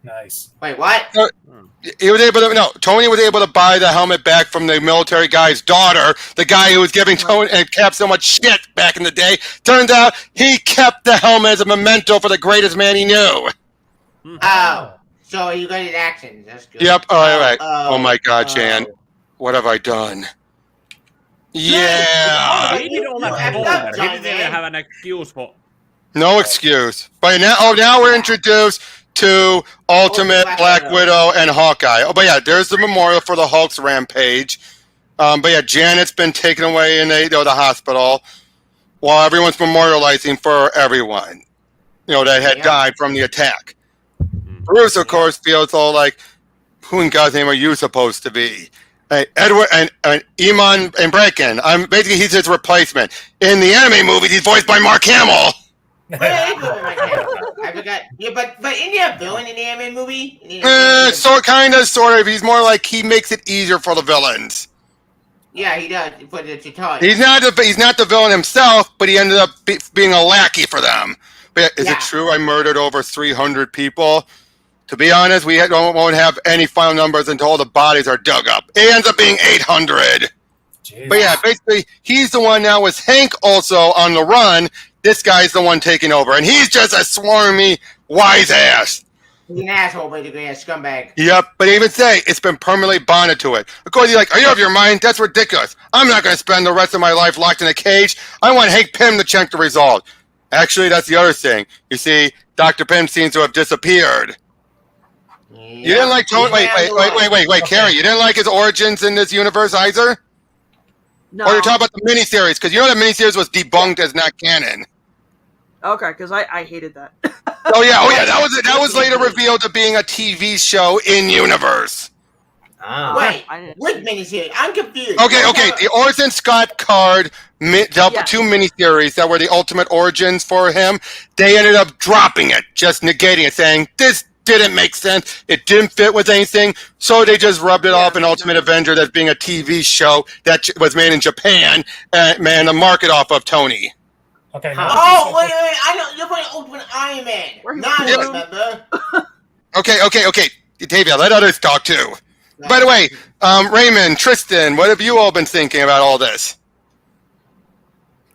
Nice. Wait, what? Tony was able to buy the helmet back from the military guy's daughter, the guy who was giving Tony and Cap so much shit back in the day. Turns out he kept the helmet as a memento for the greatest man he knew. Oh, so you got his actions. That's good. Yep. All right. Oh my God, Jan, what have I done? Yeah. He did all that before. He didn't even have an excuse for. No excuse. But now we're introduced to Ultimate, Black Widow, and Hawkeye. Oh, but yeah, there's the memorial for the Hulk's rampage. But yeah, Janet's been taken away in the hospital while everyone's memorializing for everyone, that had died from the attack. Bruce, of course, feels all like, who in God's name are you supposed to be? Edward and Iman and Brecken. Basically, he's his replacement. In the anime movie, he's voiced by Mark Hamill. I forgot. Yeah, but isn't he a villain in the anime movie? Sort of. He's more like he makes it easier for the villains. Yeah, he does. But it's a toy. He's not the villain himself, but he ended up being a lackey for them. But is it true I murdered over 300 people? To be honest, we won't have any final numbers until all the bodies are dug up. It ends up being 800. Jeez. But yeah, basically, he's the one now with Hank also on the run. This guy's the one taking over, and he's just a swarmy, wise ass. He's an asshole, basically, a scumbag. Yep, but they even say it's been permanently bonded to it. Of course, you're like, are you out of your mind? That's ridiculous. I'm not going to spend the rest of my life locked in a cage. I want Hank Pym to check the result. Actually, that's the other thing. You see, Dr. Pym seems to have disappeared. Yeah. You didn't like Tony? Wait, Carrie, you didn't like his origins in this universe either? No. Or you're talking about the miniseries, because you know that miniseries was debunked as not canon. Okay, because I hated that. Oh yeah, that was later revealed to being a TV show in universe. Wait, what miniseries? I'm confused. Okay. The Orson Scott Card dealt with two miniseries that were the ultimate origins for him. They ended up dropping it, just negating it, saying this didn't make sense. It didn't fit with anything, so they just rubbed it off in Ultimate Avenger as being a TV show that was made in Japan and made a market off of Tony. Okay. Wait! I know you're playing Ultimate Iron Man. Remember? Okay. Davey, let others talk too. By the way, Raymond, Tristan, what have you all been thinking about all this?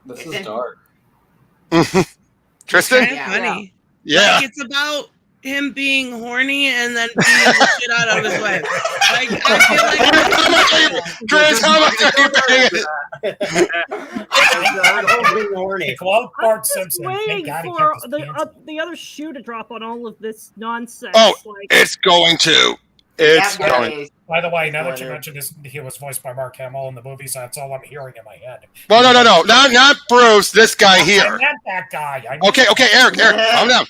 This is dark. Tristan? Funny. Yeah. Like, it's about him being horny and then beating the shit out of his wife. Like, I feel like Chris, how much are you paying it? Bart Simpson. Waiting for the other shoe to drop on all of this nonsense. Oh, it's going to. It's going. By the way, now that you mentioned this, he was voiced by Mark Hamill in the movies. That's all I'm hearing in my head. Well, no, not Bruce. This guy here. I meant that guy. Okay, Eric, calm down,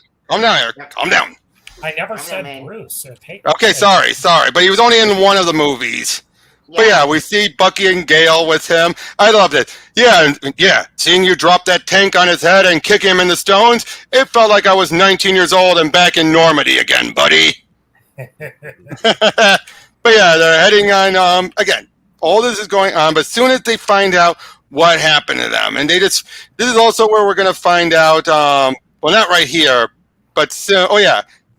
Eric, calm down. I never said Bruce. Okay, sorry, but he was only in one of the movies. Yeah. But yeah, we see Bucky and Gale with him. I loved it. Yeah, seeing you drop that tank on his head and kick him in the stones, it felt like I was 19 years old and back in Normandy again, buddy. But yeah, they're heading on, again, all this is going on, but as soon as they find out what happened to them, and this is also where we're going to find out, well, not right here, but soon,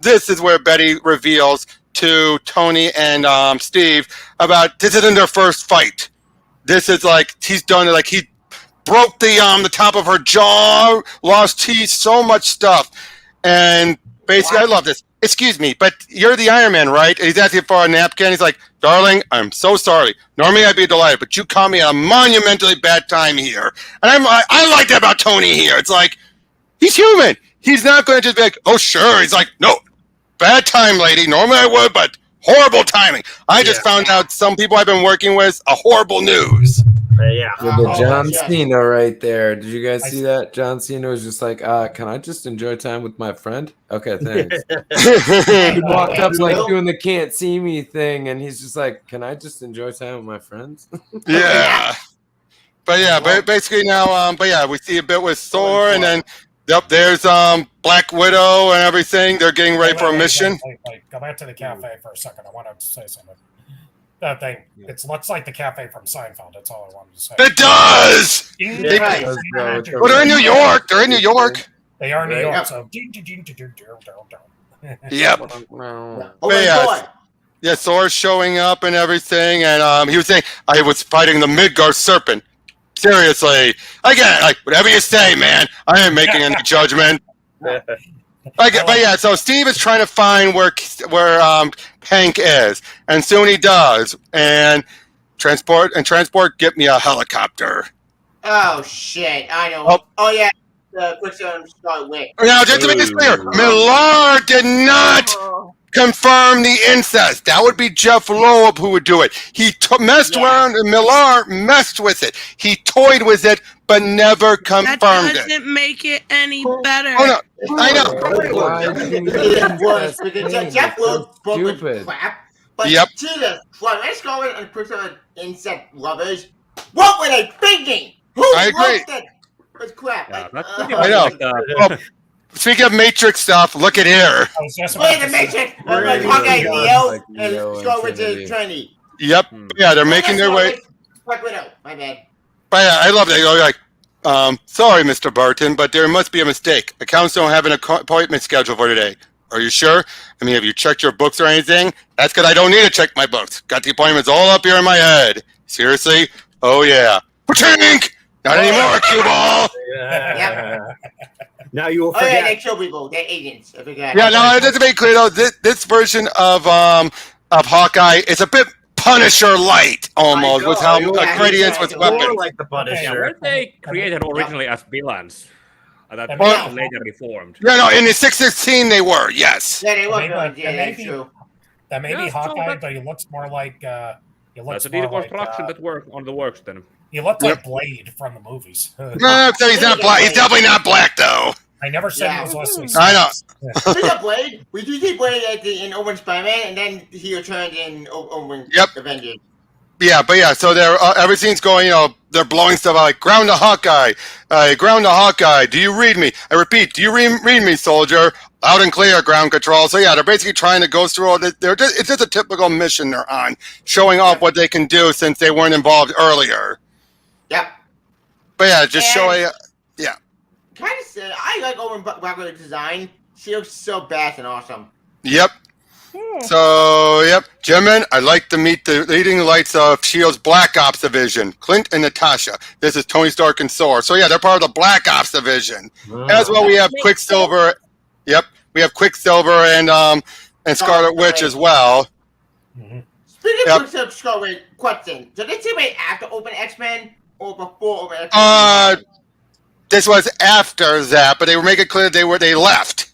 this is where Betty reveals to Tony and Steve about this isn't their first fight. This is like, he's done it, like he broke the top of her jaw, lost teeth, so much stuff. And basically, I love this. Excuse me, but you're the Iron Man, right? And he's asking for a napkin. He's like, darling, I'm so sorry. Normally I'd be delighted, but you caught me at a monumentally bad time here. And I like that about Tony here. It's like, he's human. He's not going to just be like, oh, sure. He's like, no, bad time, lady. Normally I would, but horrible timing. I just found out some people I've been working with a horrible news. The John Cena right there. Did you guys see that? John Cena was just like, can I just enjoy time with my friend? Okay, thanks. He walked up like doing the can't see me thing, and he's just like, can I just enjoy time with my friends? Yeah. But basically now, we see a bit with Thor, and then there's Black Widow and everything. They're getting ready for a mission. Wait. Go back to the cafe for a second. I want to say something. That thing, it looks like the cafe from Seinfeld. That's all I wanted to say. It does! Well, they're in New York. They are in New York, so... Yep. Yeah, Thor's showing up and everything, and he was saying, I was fighting the Midgard serpent. Seriously. Again, like, whatever you say, man. I ain't making any judgment. So Steve is trying to find where Hank is, and soon he does. And transport, get me a helicopter. Oh shit! I know. Oh yeah, Quicksilver start with. Now, just to make this clear, Millar did not confirm the incest. That would be Jeff Loeb who would do it. He messed around, and Millar messed with it. He toyed with it, but never confirmed That it. doesn't make it any better. Oh, no. I know. Jeff Loeb spoke with Stupid. crap. But Yep. Jesus, well, let's go and Quicksilver insect lovers. What were they thinking? Who I agree. wrote that? It's crap. Yeah, Like, that's uh, pretty I know. much like, Speaking of Matrix stuff, look at here. I was just Look about at to the say- Matrix. Right. Like Hawkeye, Neo, Like and Neo Scarlet and Witch and Trinity. Trinity. Yep. Yeah, they're making their way. Black Widow. My bad. But yeah, I love that. You're like, sorry, Mr. Barton, but there must be a mistake. Accounts don't have an appointment scheduled for today. Are you sure? I mean, have you checked your books or anything? That's because I don't need to check my books. Got the appointments all up here in my head. Seriously? Oh, yeah. Pachink! Not anymore, cue ball! Now you will Oh yeah, forget. they kill people. They're agents. I forgot. Yeah, no, just to be clear, though, this version of Hawkeye is a bit Punisher light, almost, with how great he is with More weapons. like the yeah, Punisher. weren't they created originally as villains? That Yeah. were later reformed. Yeah, no, in the 616 they were, yes. Yeah, they were Maybe- villains. Yeah, that's maybe- true. That may Yeah, be so Hawkeye, that- but he looks more like he looks That's a more like deconstruction that worked on the works then. he looked like Blade from the movies. No, so he's not black. He's definitely not black, though. I never said Yeah. he was Wesley I know. Snipes. Speaking of Blade, we do see Blade in Owen Spider-Man, and then he returned in Owen Avengers. Yeah, but yeah, so they're everything's going. They're blowing stuff out like ground to Hawkeye, ground to Hawkeye. Do you read me? I repeat, do you read me, soldier? Loud and clear, ground control. So yeah, they're basically trying to go through all this. It's just a typical mission they're on, showing off what they can do since they weren't involved earlier. Yep. But yeah, just showing. Kind of say I like Owen Backward's design. She looks so bad and awesome. Yep. So, yep. Gentlemen, I'd like to meet the leading lights of S.H.I.E.L.D.'s Black Ops Division, Clint and Natasha. This is Tony Stark and SOAR. So, yeah, they're part of the Black Ops Division. As well, we have Quicksilver. Yep. We have Quicksilver and Scarlet Witch as well. Mhm. Speaking of Quicksilver, Scarlet, question. So this came out after Open X-Men or before Open X-Men? This was after that, but they were making clear they left.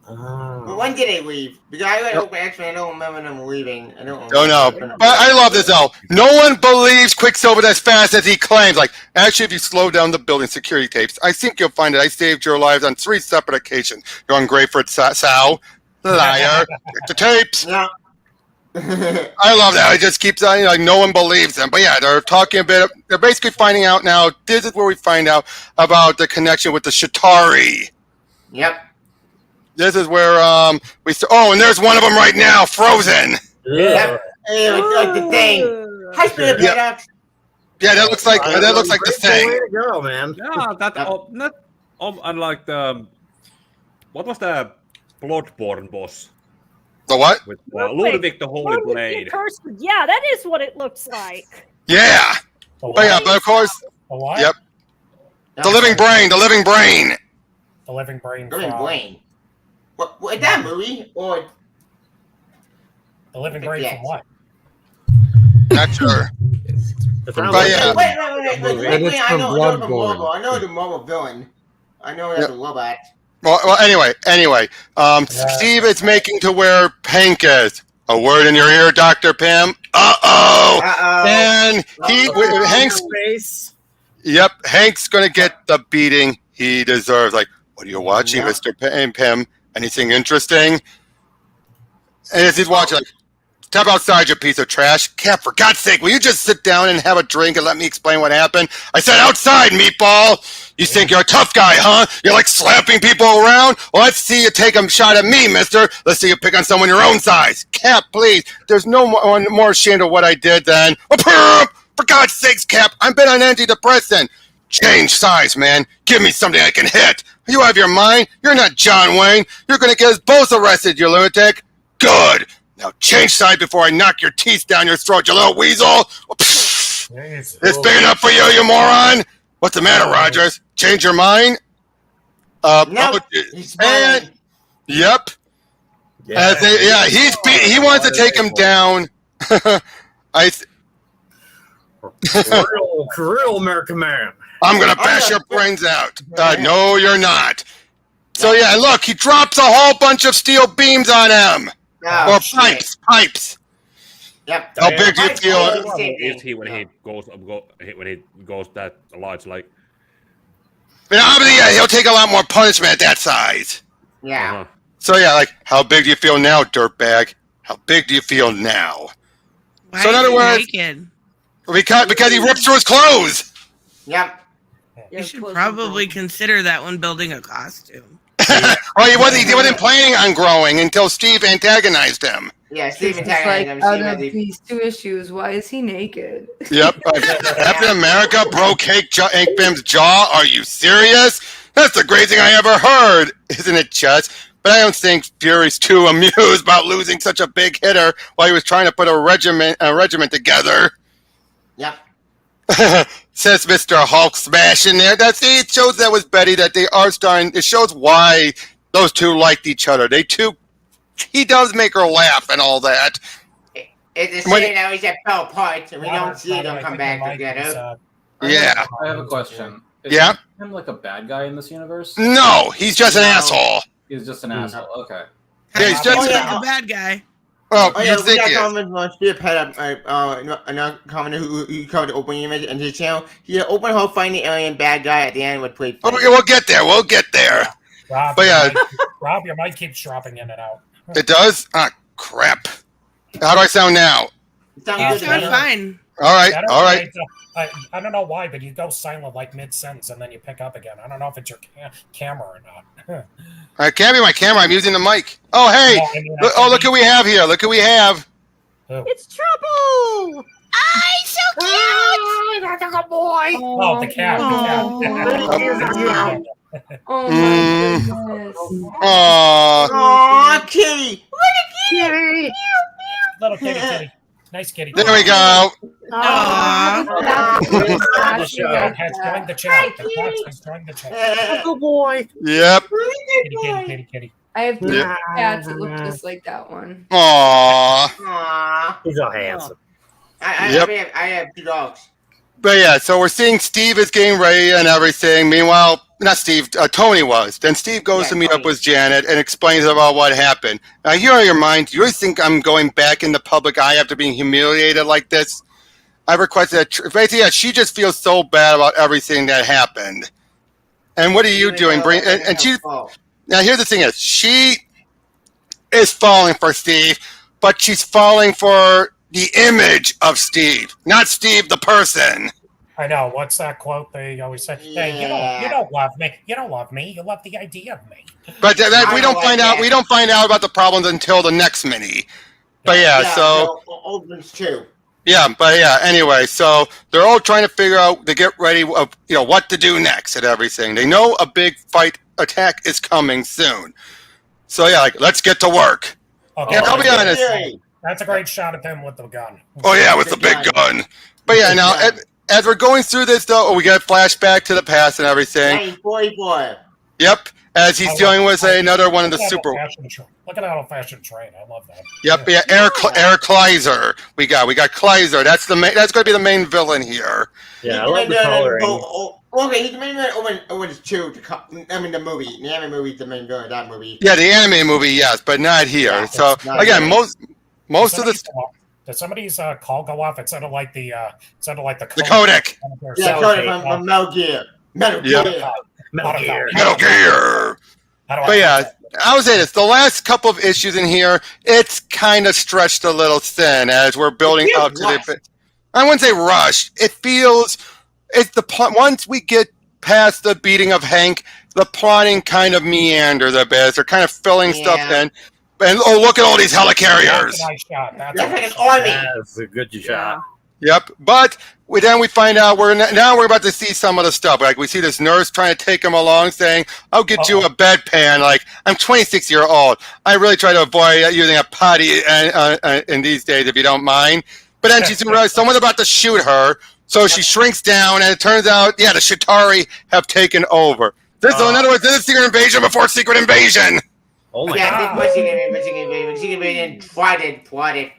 But when did they leave? Because I read Open X-Men, I don't remember them leaving. I don't know. remember. But I love this, though. No one believes Quicksilver as fast as he claims. Like, actually, if you slow down the building security tapes, I think you'll find that I saved your lives on 3 separate occasions. You're ungrateful, Sal. Liar. Check the tapes. Yeah. I love that. I just keep saying, like, no one believes them. But yeah, they're talking a bit. They're basically finding out now. This is where we find out about the connection with the Chitauri. Yep. This is where we. And there's one of them right now, frozen. Yep. Like the thing. High speed paradox. Yeah, that looks like the thing. Way to go, man. Yeah, that not unlike the what was the Bloodborne boss The what? with Ludwig the Holy Ludwig the Blade? Accursed. Yeah, that is what it looks like. Yeah. The But yeah, what? but of course, The what? yep. The living brain. The living brain Living from brain. What that movie or the living brain Yes. from what? Not sure. But yeah. wait. And it's I from know the Bloodborne. Marvel. I know the Marvel villain. I know that's a robot. Well, anyway. Steve is making to where Hank is. A word in your ear, Dr. Pym. Uh-oh. And Hank's face. Yep, Hank's gonna get the beating he deserves. Like, what are you watching, Mr. Pym? Anything interesting? And as he's watching, like, step outside, you piece of trash. Cap, for God's sake, will you just sit down and have a drink and let me explain what happened? I said outside, meatball. You think you're a tough guy, huh? You're like slapping people around? Well, let's see you take a shot at me, mister. Let's see you pick on someone your own size. Cap, please. There's no more ashamed of what I did than... For God's sakes, Cap, I've been on antidepressant. Change size, man. Give me something I can hit. You have your mind. You're not John Wayne. You're going to get us both arrested, you lunatic. Good. Now change side before I knock your teeth down your throat, you little weasel. It's big enough for you, you moron. What's the matter, Rogers? Change your mind? No, he's smiling. Yep. He wants to take him down. Real American man. I'm gonna bash your brains out. No, you're not. So yeah, and look, he drops a whole bunch of steel beams on him. Oh, Or shit. pipes. Yep. How big do you feel? Is he when he goes that large? Like, But obviously, yeah, he'll take a lot more punishment at that size. Yeah. So yeah, like, how big do you feel now, dirtbag? How big do you feel now? Why So in is other he words, naked? because he rips through his clothes. Yep. You should probably consider that when building a costume. Well, he wasn't planning on growing until Steve antagonized him. Yeah, Steve It's like, antagonized him. out Steve of these 2 issues, why is he naked? Yep. Captain America broke Hank Pym's jaw. Are you serious? That's the greatest thing I ever heard, isn't it, Chess? But I don't think Fury's too amused about losing such a big hitter while he was trying to put a regiment together. Yep. Says Mr. Hulk Smash in there. It shows that was Betty that they are starting. It shows why those two liked each other. He does make her laugh and all that. It's a shame that we just fell apart and we don't see them come back together. Yeah. I have a question. Is him like a bad guy in this universe? No, he's just an asshole. He's just an asshole. Okay. Yeah, he's just a bad guy. Well, yeah, you think we he got is. comments on Steve had another comment who covered the opening image and his channel. He had open hole find the alien bad guy at the end would play. We'll get there. We'll get there. Rob, But yeah, Rob, your mic keeps dropping in and out. it does. Ah, crap. How do I sound now? You sound fine. All right. All right. I don't know why, but you go silent like mid-sentence and then you pick up again. I don't know if it's your camera or not. It can't be my camera. I'm using the mic. Oh, hey. No, I mean, Look who we have here. Look who we have. It's Trouble! I'm so cute! That's a good boy! Oh, the cat. Oh my goodness. Aww. Aw, kitty! Kitty! Little kitty. Nice kitty. There we go. The chat has joined the chat. The cat has joined the chat. Good boy! Yep. Kitty. I have 2 Yeah. cats that look just like that one. Aww. Aww. He's so handsome. I have 2 dogs. But yeah, so we're seeing Steve is getting ready and everything. Meanwhile, not Steve, Tony was. Then Steve goes to meet up with Janet and explains about what happened. Now, here on your mind, do you really think I'm going back in the public eye after being humiliated like this? I requested that. Basically, yeah, she just feels so bad about everything that happened. And what are you doing? And she. Now, here's the thing: is she is falling for Steve, but she's falling for the image of Steve, not Steve the person. I know. What's that quote they always say? Hey, you don't love me. You don't love me. You love the idea of me. But we don't find out. We don't find out about the problems until the next mini. But so opens too. Yeah, but yeah. Anyway, so they're all trying to figure out to get ready. What to do next and everything. They know a big fight attack is coming soon. So yeah, let's get to work. Okay, Yeah, I'll be honest. That's a great shot of them with the gun. Oh yeah, with the big gun. But yeah, now as we're going through this though, we get a flashback to the past and everything. 1944. Yep, as he's dealing with another one of the super. Look at that old-fashioned train. I love that. Yep, yeah, Eric Kleiser. We got Kleiser. That's the main. That's going to be the main villain here. Yeah, I love the coloring. Okay, he's the main villain. Owen 2. I mean, the movie. The anime movie is the main villain of that movie. Yeah, the anime movie, yes, but not here. Yeah, so again, most of the. Did somebody's call go off? It sounded like the codec. Yeah, codec from Metal Gear. Metal Gear. Metal Gear. But yeah, I would say this: the last couple of issues in here, it's kind of stretched a little thin as we're building up to the. I wouldn't say rushed. It feels once we get past the beating of Hank, the plotting kind of meanders a bit. They're kind of filling stuff in. And look at all these helicarriers. That's a nice shot. That's like an army. That's a good shot. Yep, but then we find out we're about to see some of the stuff. Like we see this nurse trying to take him along, saying, "I'll get you a bedpan." Like I'm 26 years old. I really try to avoid using a potty in these days, if you don't mind. But then she's realized someone's about to shoot her, so she shrinks down, and it turns out, the Chitauri have taken over. In other words, this is Secret Invasion before Secret Invasion. Oh my god! Secret Invasion tried it,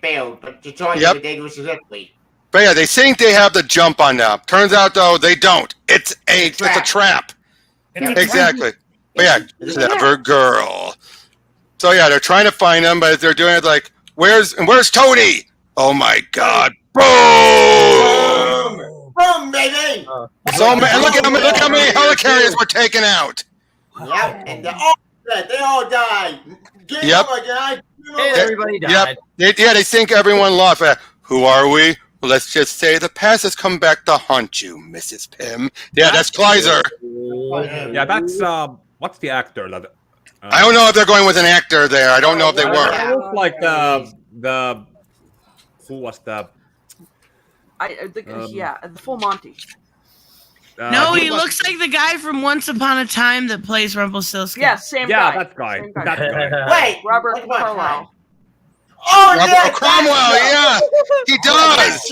failed, but Chitauri did dangerously quickly. But yeah, they think they have the jump on them. Turns out though they don't. It's a trap. Exactly. But yeah, clever girl. So yeah, they're trying to find them, but they're doing it like, where's Tony? Oh my God! Boom! Boom, baby! So man, look how many helicarriers were taken out. Yep, and they're all dead. They all died. Game over, guys. Everybody died. Yep. They think everyone lost. Who are we? Well, let's just say the past has come back to haunt you, Mrs. Pym. Yeah, that's Kleiser. Yeah, that's what's the actor that? I don't know if they're going with an actor there. I don't know if they were. It looks like the who was the? The full Monty. No, he looks like the guy from Once Upon a Time that plays Rumpelstiltskin. Yeah, same guy. That guy. Same guy. That guy. Wait, Robert Carlyle. Oh, yeah, Cromwell, yeah, he does.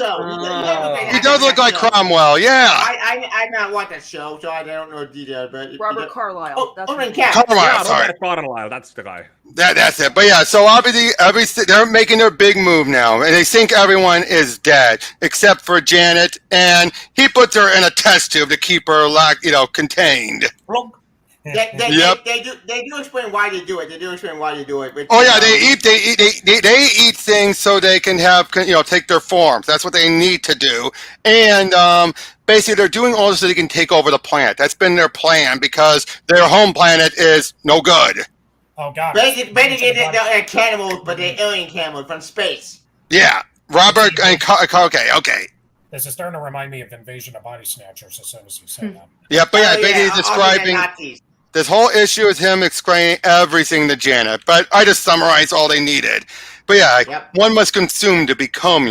He does look like Cromwell, yeah. I not watched that show, so I don't know the details. But Robert Carlyle. Oh, That's Carlyle, sorry. Carlyle, that's the guy. That's it. But yeah, so obviously they're making their big move now, and they think everyone is dead except for Janet, and he puts her in a test tube to keep her contained. They do explain why they do it. They do explain why they do it. But, Oh yeah, they eat things so they can have take their forms. That's what they need to do, and basically they're doing all this so they can take over the planet. That's been their plan because their home planet is no good. Oh god. Basically, they're cannibals, but they're alien cannibals from space. Yeah, Robert and okay. This is starting to remind me of Invasion of Body Snatchers as soon as you say that. Yeah, but yeah, basically describing. This whole issue is him explaining everything to Janet, but I just summarized all they needed. But yeah, one must consume to become,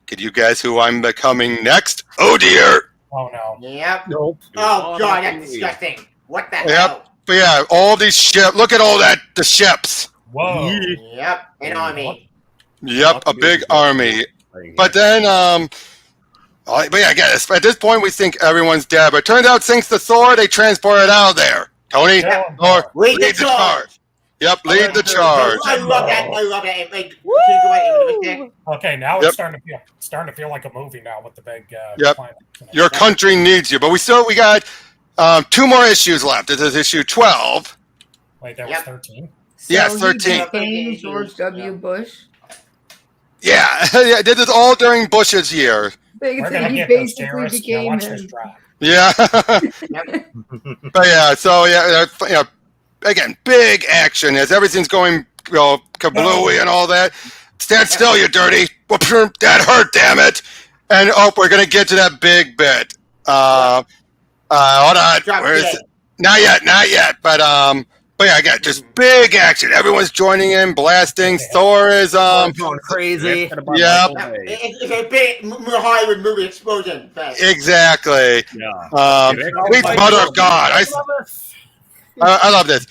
Could you guess who I'm becoming next? Oh dear! Oh no. Yep. Nope. Oh god, that's disgusting. What the hell? Yep. But yeah, all these ships. Look at all the ships. Whoa. Yep, an army. Yep, a big army. But then, but yeah, I guess at this point we think everyone's dead. But it turns out, thanks to Thor, they transport it out of there. Tony, Thor, lead the charge. Yep, lead the charge. I love that. Like, okay, now it's starting to feel like a movie now with the big. Yep. Your country needs you, but we got 2 more issues left. This is issue 12. Wait, that was 13. Yes, 13. Became George W. Bush. Yeah, yeah. This is all during Bush's year. He basically became him. Yeah. But yeah, so again, big action as everything's going kablooey and all that. Stand still, you dirty. That hurt, damn it. And we're gonna get to that big bit. Hold on. Where is it? Not yet. But yeah, again, just big action. Everyone's joining in, blasting. Thor is going crazy. Yep. It's a big Hollywood movie explosion. Exactly. Yeah. Sweet mother of God. I love this.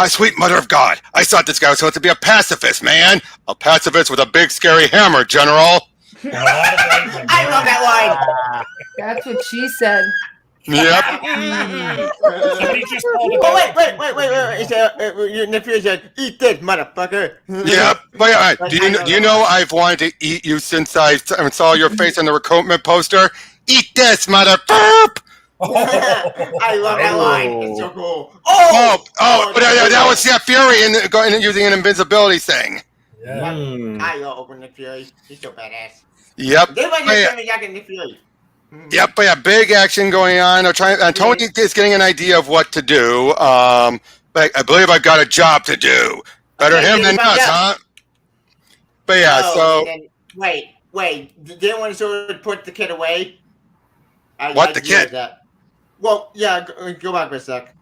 Sweet mother of God. I thought this guy was supposed to be a pacifist, man. A pacifist with a big scary hammer, General. I love that line. That's what she said. Yep. Wait. Your nephew said, "Eat this, motherfucker." Yep. But yeah, do you know I've wanted to eat you since I saw your face on the recruitment poster? Eat this, motherfucker. I love that line. It's so cool. But that was Fury and using an invincibility thing. Yeah. I love Nick Fury. He's so badass. Yep. They might just Nick Fury. Yep, but yeah, big action going on. Tony is getting an idea of what to do. But I believe I've got a job to do. Better him than us, huh? But yeah, wait. Didn't want to sort of put the kid away? The kid? Well, yeah, go back for a sec.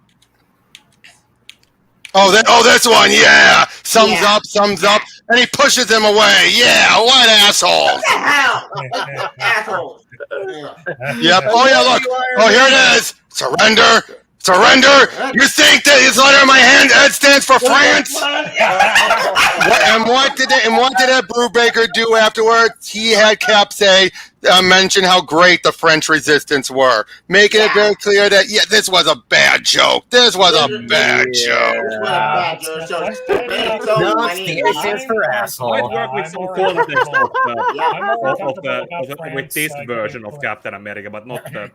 This one, yeah. Thumbs up. And he pushes him away. Yeah, what asshole. What the hell? Assholes. Yep. Oh, yeah, look. Oh, here it is. Surrender. You think that this letter in my hand, Ed, stands for France? And what did that Brubaker do afterwards? He had Cap say, mention how great the French resistance were, making it very clear that this was a bad joke. This was a bad joke. The A stands for asshole. I'd work with some context with this version of Captain America, but not the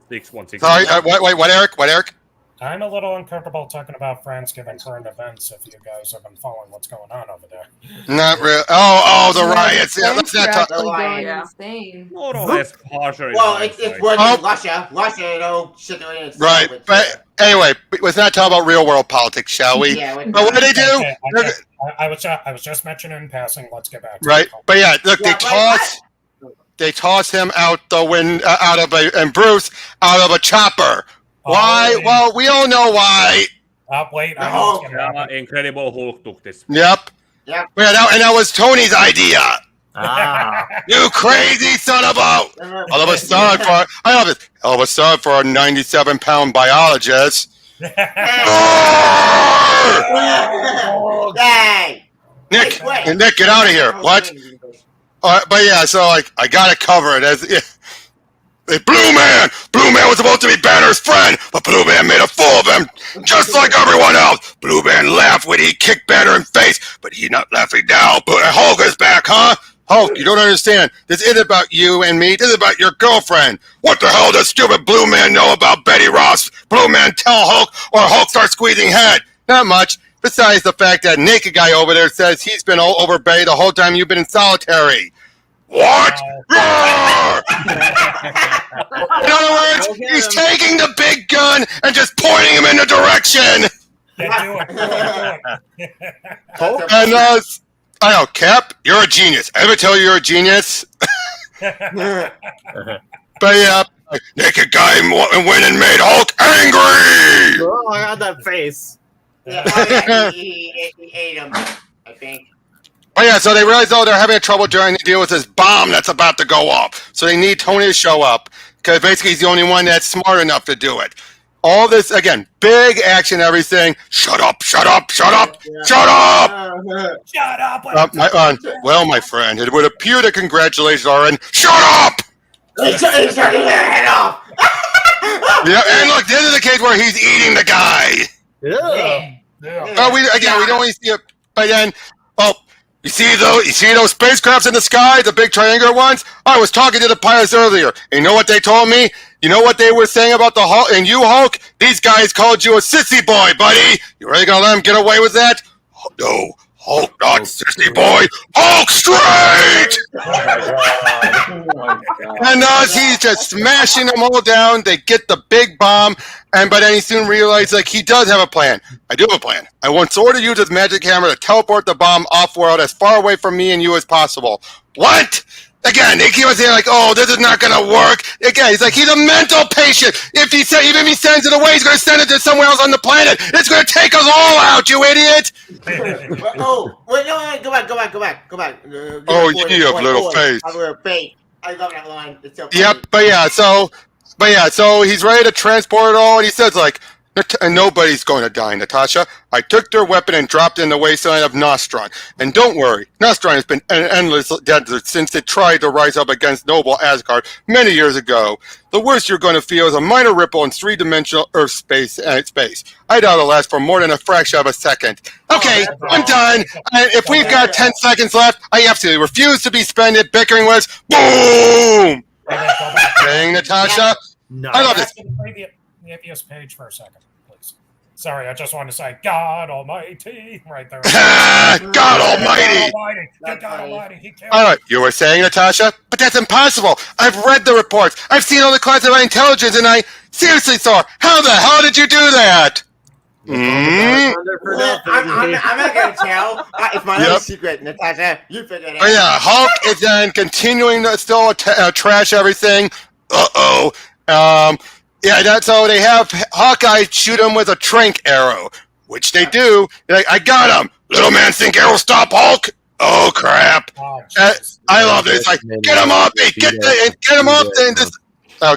616. Sorry, what, Eric? What, Eric? I'm a little uncomfortable talking about France given current events if you guys have been following what's going on over there. Not really. Oh, the riots. Yeah, let's not talk. Going insane. More or less harsher. Well, it's worse than Russia. Russia, Right, but anyway, let's not talk about real world politics, shall we? Yeah, but what do they do? I was just mentioning in passing. Let's get back to right, but yeah, look, they toss him out the and Bruce out of a chopper. Why? Well, we all know why. Wait. Incredible Hulk took this. Yep. Yeah, and that was Tony's idea. You crazy son of a! All of a sudden, I love it. All of a sudden, for a 97-pound biologist. Nick, get out of here! What? But yeah, so like I gotta cover it as. Blue Man was supposed to be Banner's friend, but Blue Man made a fool of him, just like everyone else. Blue Man laughed when he kicked Banner in face, but he's not laughing now. But Hulk is back, huh? Hulk, you don't understand. This isn't about you and me. This is about your girlfriend. What the hell does stupid Blue Man know about Betty Ross? Blue Man tell Hulk, or Hulk starts squeezing head. Not much. Besides the fact that naked guy over there says he's been all over Betty the whole time you've been in solitary. What? In other words, he's taking the big gun and just pointing him in the direction. And I know, Cap, you're a genius. Ever tell you you're a genius? But yeah, naked guy went and made Hulk angry. Oh, I got that face. He ate him, I think. Oh yeah, so they realize they're having trouble during the deal with this bomb that's about to go off. So they need Tony to show up because basically he's the only one that's smart enough to do it. All this again, big action, everything. Shut up! Shut up! Shut up! Shut up! Shut up! Well, my friend, it would appear that congratulations are in. Shut up! He's turning your head off. Yeah, and look, this is the case where he's eating the guy. We don't want to see it, but then, you see those spacecrafts in the sky, the big triangular ones? I was talking to the pilots earlier, and you know what they told me? You know what they were saying about the Hulk? And you, Hulk? These guys called you a sissy boy, buddy. You really gonna let them get away with that? No, Hulk, not sissy boy. Hulk straight! And he's just smashing them all down. They get the big bomb, but then he soon realizes like he does have a plan. I do have a plan. I want Sword to use his magic hammer to teleport the bomb off-world as far away from me and you as possible. What? Again, they keep on saying like, "Oh, this is not gonna work." Again, he's like, he's a mental patient. Even if he sends it away, he's gonna send it to somewhere else on the planet. It's gonna take us all out, you idiot! Wait, no, go back. You have little face. I love that line. It's so funny. Yep, but yeah, so he's ready to transport it all, and he says like, nobody's going to die, Natasha. I took their weapon and dropped it in the wasteland of Nostron. And don't worry, Nostron has been an endless desert since it tried to rise up against noble Asgard many years ago. The worst you're going to feel is a minor ripple in three-dimensional Earth space. I doubt it'll last for more than a fraction of a second. Okay, I'm done. If we've got 10 seconds left, I absolutely refuse to be spent bickering with. Boom! Dang, Natasha. No. I love this. Previous page for a second, please. Sorry, I just want to say God Almighty right there. God Almighty! God Almighty! He killed All right, you were saying, Natasha, but that's impossible. I've read the reports. I've seen all the classified intelligence, and I seriously, sir, how the hell did you do that? I'm not gonna tell. It's my little secret, Natasha. You figure it out. Oh yeah, Hulk is then continuing to still trash everything. Yeah, that's how they have Hawkeye shoot him with a trank arrow, which they do. They're like, I got him. Little man think arrow stop Hulk? Oh crap! I love this. Like, get him up! Hey, get him up! And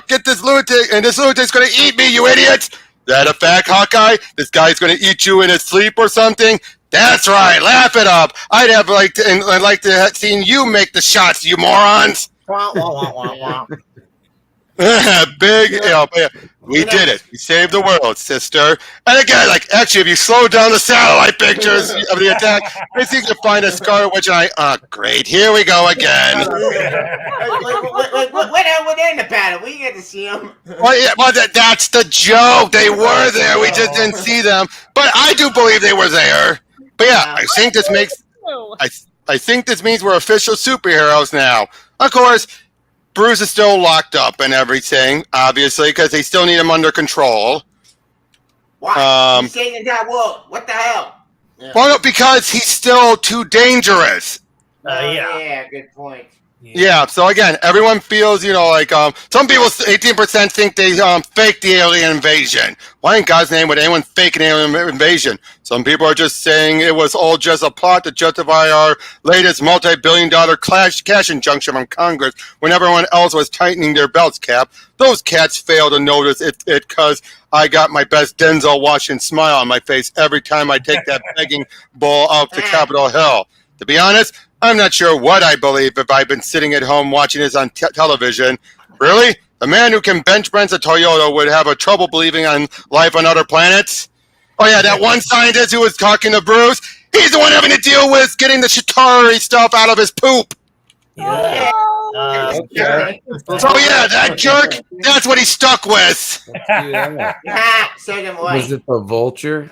get this lunatic, and this lunatic's gonna eat me, you idiots! Is that a fact, Hawkeye? This guy's gonna eat you in his sleep or something? That's right. Laugh it up. I'd like to have seen you make the shots, you morons. Wah, wah, wah, wah, wah. Big, we did it. We saved the world, sister. And again, actually, if you slow down the satellite pictures of the attack, I think you'll find a Scarlet Witch. And great, here we go again. When they're in the battle, we get to see them. Well, that's the joke. They were there. We just didn't see them. But I do believe they were there. But yeah, I think this makes. I think this means we're official superheroes now. Of course. Bruce is still locked up and everything, obviously, because they still need him under control. Why? He's saving that world. What the hell? Yeah. Well, no, because he's still too dangerous. Yeah, good point. Yeah, so again, everyone feels, some people, 18% think they faked the alien invasion. Why in God's name would anyone fake an alien invasion? Some people are just saying it was all just a plot to justify our latest multi-billion-dollar cash injunction from Congress when everyone else was tightening their belts, Cap. Those cats fail to notice it because I got my best Denzel Washington smile on my face every time I take that begging bowl up to Capitol Hill. To be honest, I'm not sure what I believe if I've been sitting at home watching this on television. Really? The man who can bench press a Toyota would have a trouble believing on life on other planets? Oh yeah, that one scientist who was talking to Bruce, he's the one having to deal with getting the Chitauri stuff out of his poop. Yeah. Okay. So yeah, that jerk, that's what he's stuck with. Second one. Was it the vulture?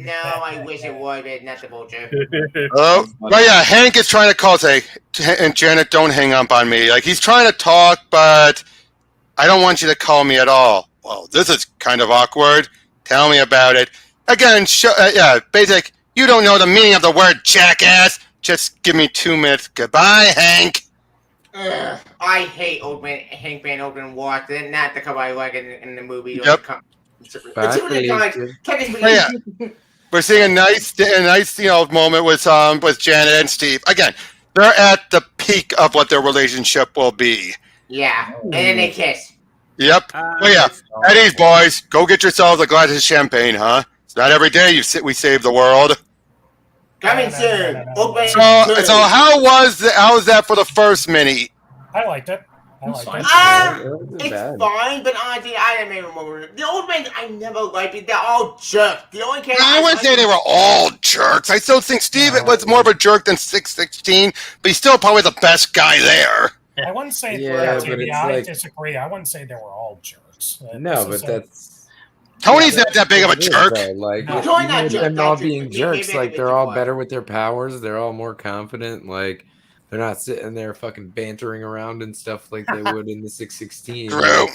No, I wish it was, but not the vulture. Oh, but yeah, Hank is trying to call, and Janet, don't hang up on me. He's trying to talk, but I don't want you to call me at all. Well, this is kind of awkward. Tell me about it. Again, basic, you don't know the meaning of the word jackass. Just give me 2 minutes. Goodbye, Hank. I hate Hank Van Open Walk. They're not the couple I like in the movie. Yep. We're seeing a nice, moment with Janet and Steve. Again, they're at the peak of what their relationship will be. Yeah, and then they kiss. Yep. Eddie's boys, go get yourselves a glass of champagne, huh? It's not every day we save the world. Coming soon. So how was that for the first mini? I liked it. It's fine, but honestly, I didn't remember. The old men, I never liked it. They're all jerks. The only character I wouldn't say they were all jerks. I still think Steve was more of a jerk than 616, but he's still probably the best guy there. I wouldn't say I disagree. I wouldn't say they were all jerks. Tony's not that big of a jerk. They're all being jerks. They're all better with their powers. They're all more confident. They're not sitting there fucking bantering around and stuff like they would in the 616. True.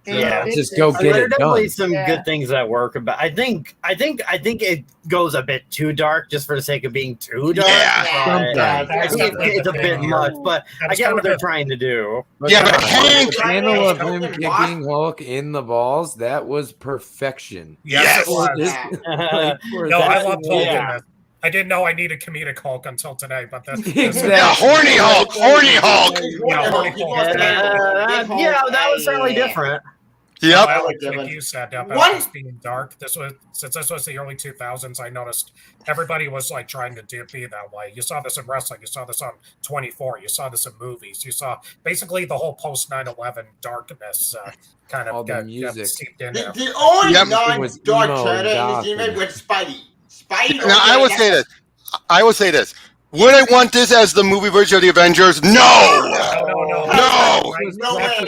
Yeah, just go get it done. There are definitely some good things that work, but I think it goes a bit too dark just for the sake of being too dark. Yeah, I think it's a bit much, but I get what they're trying to do. But Hank, the panel of him kicking Hulk in the balls, that was perfection. Yes, it was. No, I love Hulk. I didn't know I needed comedic Hulk until today, but that's horny Hulk. Yeah, that was certainly different. Yep. I like what you said about this being dark. Since this was the early 2000s, I noticed everybody was trying to be that way. You saw this in wrestling. You saw this on 24. You saw this in movies. You saw basically the whole post 9/11 darkness kind of got seeped in there. The only non-dark character in this event was Spidey. Now, I will say this. Would I want this as the movie version of the Avengers? No! Wait, one at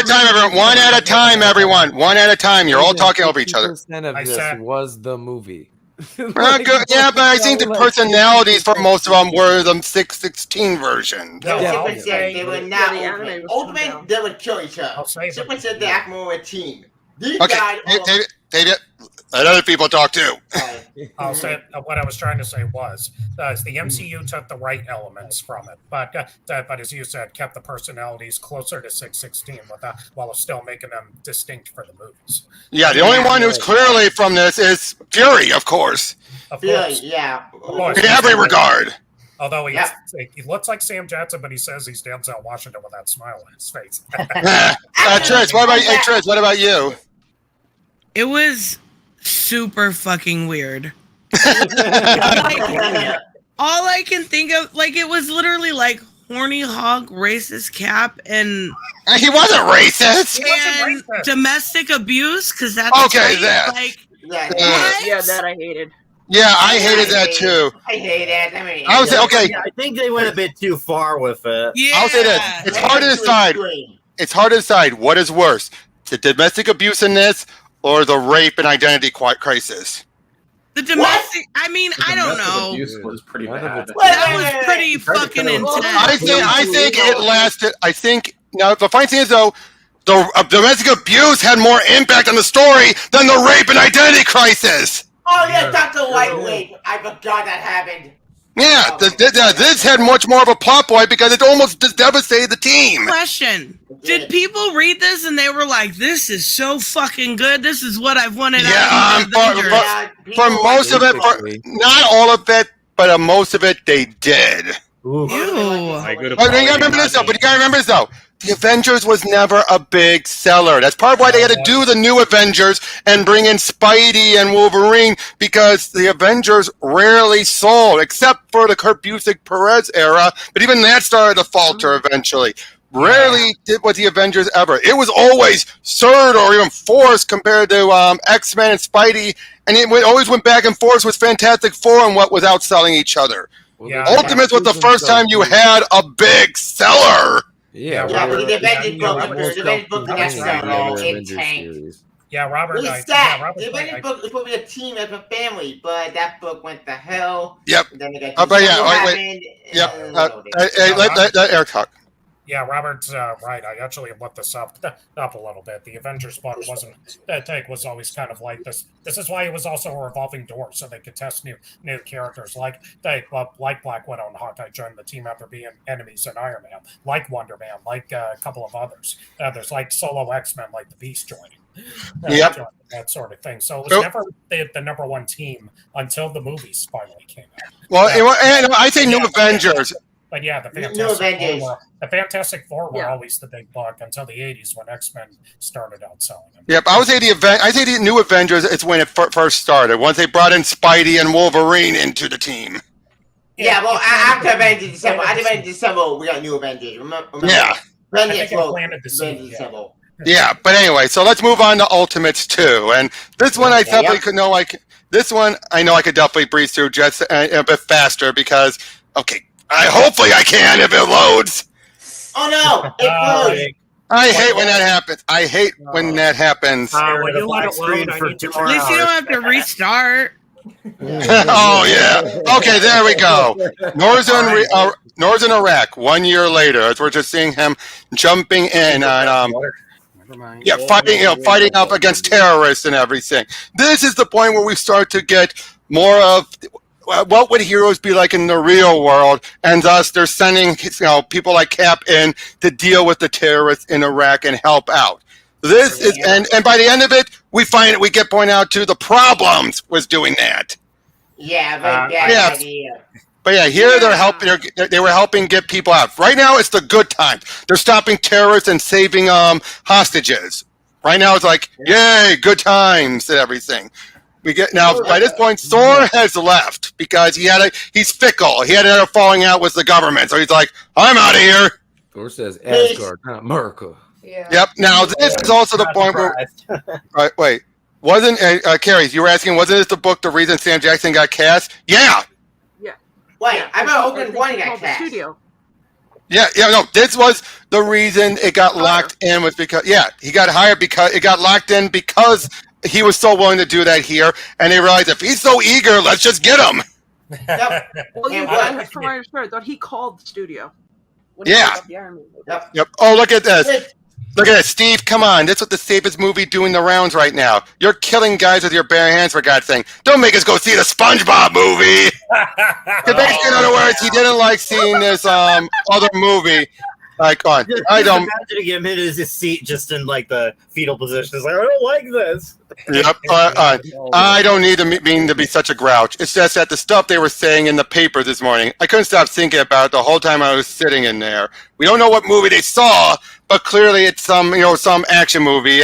a time, everyone. One at a time, everyone. One at a time. You're all talking over each other. 50% of this was the movie. Yeah, but I think the personalities for most of them were the 616 version. No, they were not Ultimate. They would kill each other. Super said they act more a team. David, let other people talk too. I'll say what I was trying to say was the MCU took the right elements from it, but as you said, kept the personalities closer to 616 while still making them distinct for the movies. Yeah, the only one who's clearly from this is Fury, of course. Fury, yeah. In every regard. Although he looks like Sam Jackson, but he says he's Denzel Washington with that smile on his face. Trish, what about you? It was super fucking weird. All I can think of, like, it was literally like horny hog, racist cap, and he wasn't racist. And domestic abuse, because that's okay. right. That Like, yeah, that I hated. Yeah, I hated that too. I hate it. I mean, I would say okay. Yeah, I think they went a bit too far with it. Yeah. I'll say this: it's hard to decide. It's hard to decide what is worse: the domestic abuse in this, or the rape and identity crisis. The domestic. I mean, I don't know. Abuse was pretty bad. That was pretty fucking intense. I think it lasted. I think now the funny thing is though, the domestic abuse had more impact on the story than the rape and identity crisis. Oh yeah, Dr. Lightweight. I forgot that happened. Yeah, this had much more of a plot point because it almost devastated the team. Question: did people read this and they were like, "This is so fucking good. This is what I've wanted." Yeah, for most of it, not all of it, but most of it, they did. Ew. But you gotta remember this though. The Avengers was never a big seller. That's part of why they had to do the new Avengers and bring in Spidey and Wolverine, because the Avengers rarely sold, except for the Kurt Busiek-Perez era. But even that started to falter eventually. Rarely did what the Avengers ever. It was always third or even fourth compared to X-Men and Spidey, and it always went back and forth with Fantastic Four and what was outselling each other. Ultimate was the first time you had a big seller. Yeah, but the Avengers book that's intense. Yeah, Robert. The Avengers book was supposed to be a team as a family, but that book went to hell. Yep. And then they got let Eric talk. Yeah, Robert's right. I actually looked this up a little bit. The Avengers book wasn't. That take was always kind of like this. This is why it was also a revolving door, so they could test new characters like Black Widow and Hawkeye joined the team after being enemies in Iron Man, like Wonder Man, like a couple of others. There's like solo X-Men, like the Beast joining. That sort of thing. So it was never the number one team until the movies finally came out. Well, and I say New Avengers. But yeah, the Fantastic Four were always the big book until the 80s when X-Men started outselling them. Yep, I would say the New Avengers is when it first started. Once they brought in Spidey and Wolverine into the team. Yeah, well, after Avengers December, we got New Avengers. Remember? Yeah. Yeah, but anyway, so let's move on to Ultimates 2. And this one I definitely could know. This one I know I could definitely breeze through just a bit faster because hopefully I can if it loads. Oh no, it loads. I hate when that happens. I hate when that happens. When you let it load, at least you don't have to restart. Oh yeah. Okay, there we go. Northern Iraq. 1 year later, as we're just seeing him jumping in on fighting up against terrorists and everything. This is the point where we start to get more of what would heroes be like in the real world, and thus they're sending people like Cap in to deal with the terrorists in Iraq and help out. This is and by the end of it, we get pointed out to the problems with doing that. Yeah, very bad idea. But yeah, here they're helping. They were helping get people out. Right now, it's the good times. They're stopping terrorists and saving hostages. Right now, it's like yay, good times and everything. We get now by this point, Thor has left because he's fickle. He had a falling out with the government, so he's like, I'm out of here. Thor says Asgard, not America. Yeah. Yep. Now this is also the point where. Wait. Wasn't Carrie? You were asking, wasn't this the book the reason Sam Jackson got cast? Yeah. Yeah. Wait, I thought Oakland One got cast. Yeah. No. This was the reason it got locked in was because he got hired because it got locked in because he was so willing to do that here, and they realized if he's so eager, let's just get him. Yep. Well, from what I understood, I thought he called the studio. Yeah. Yep. Oh, look at this. Look at this, Steve. Come on, this is the safest movie doing the rounds right now. You're killing guys with your bare hands, for God's sake. Don't make us go see the SpongeBob movie. Basically, in other words, he didn't like seeing this other movie. Like, I don't imagine him in his seat, just in like the fetal position. It's like I don't like this. Yep. I don't need to be such a grouch. It's just that the stuff they were saying in the paper this morning, I couldn't stop thinking about it the whole time I was sitting in there. We don't know what movie they saw, but clearly it's some action movie.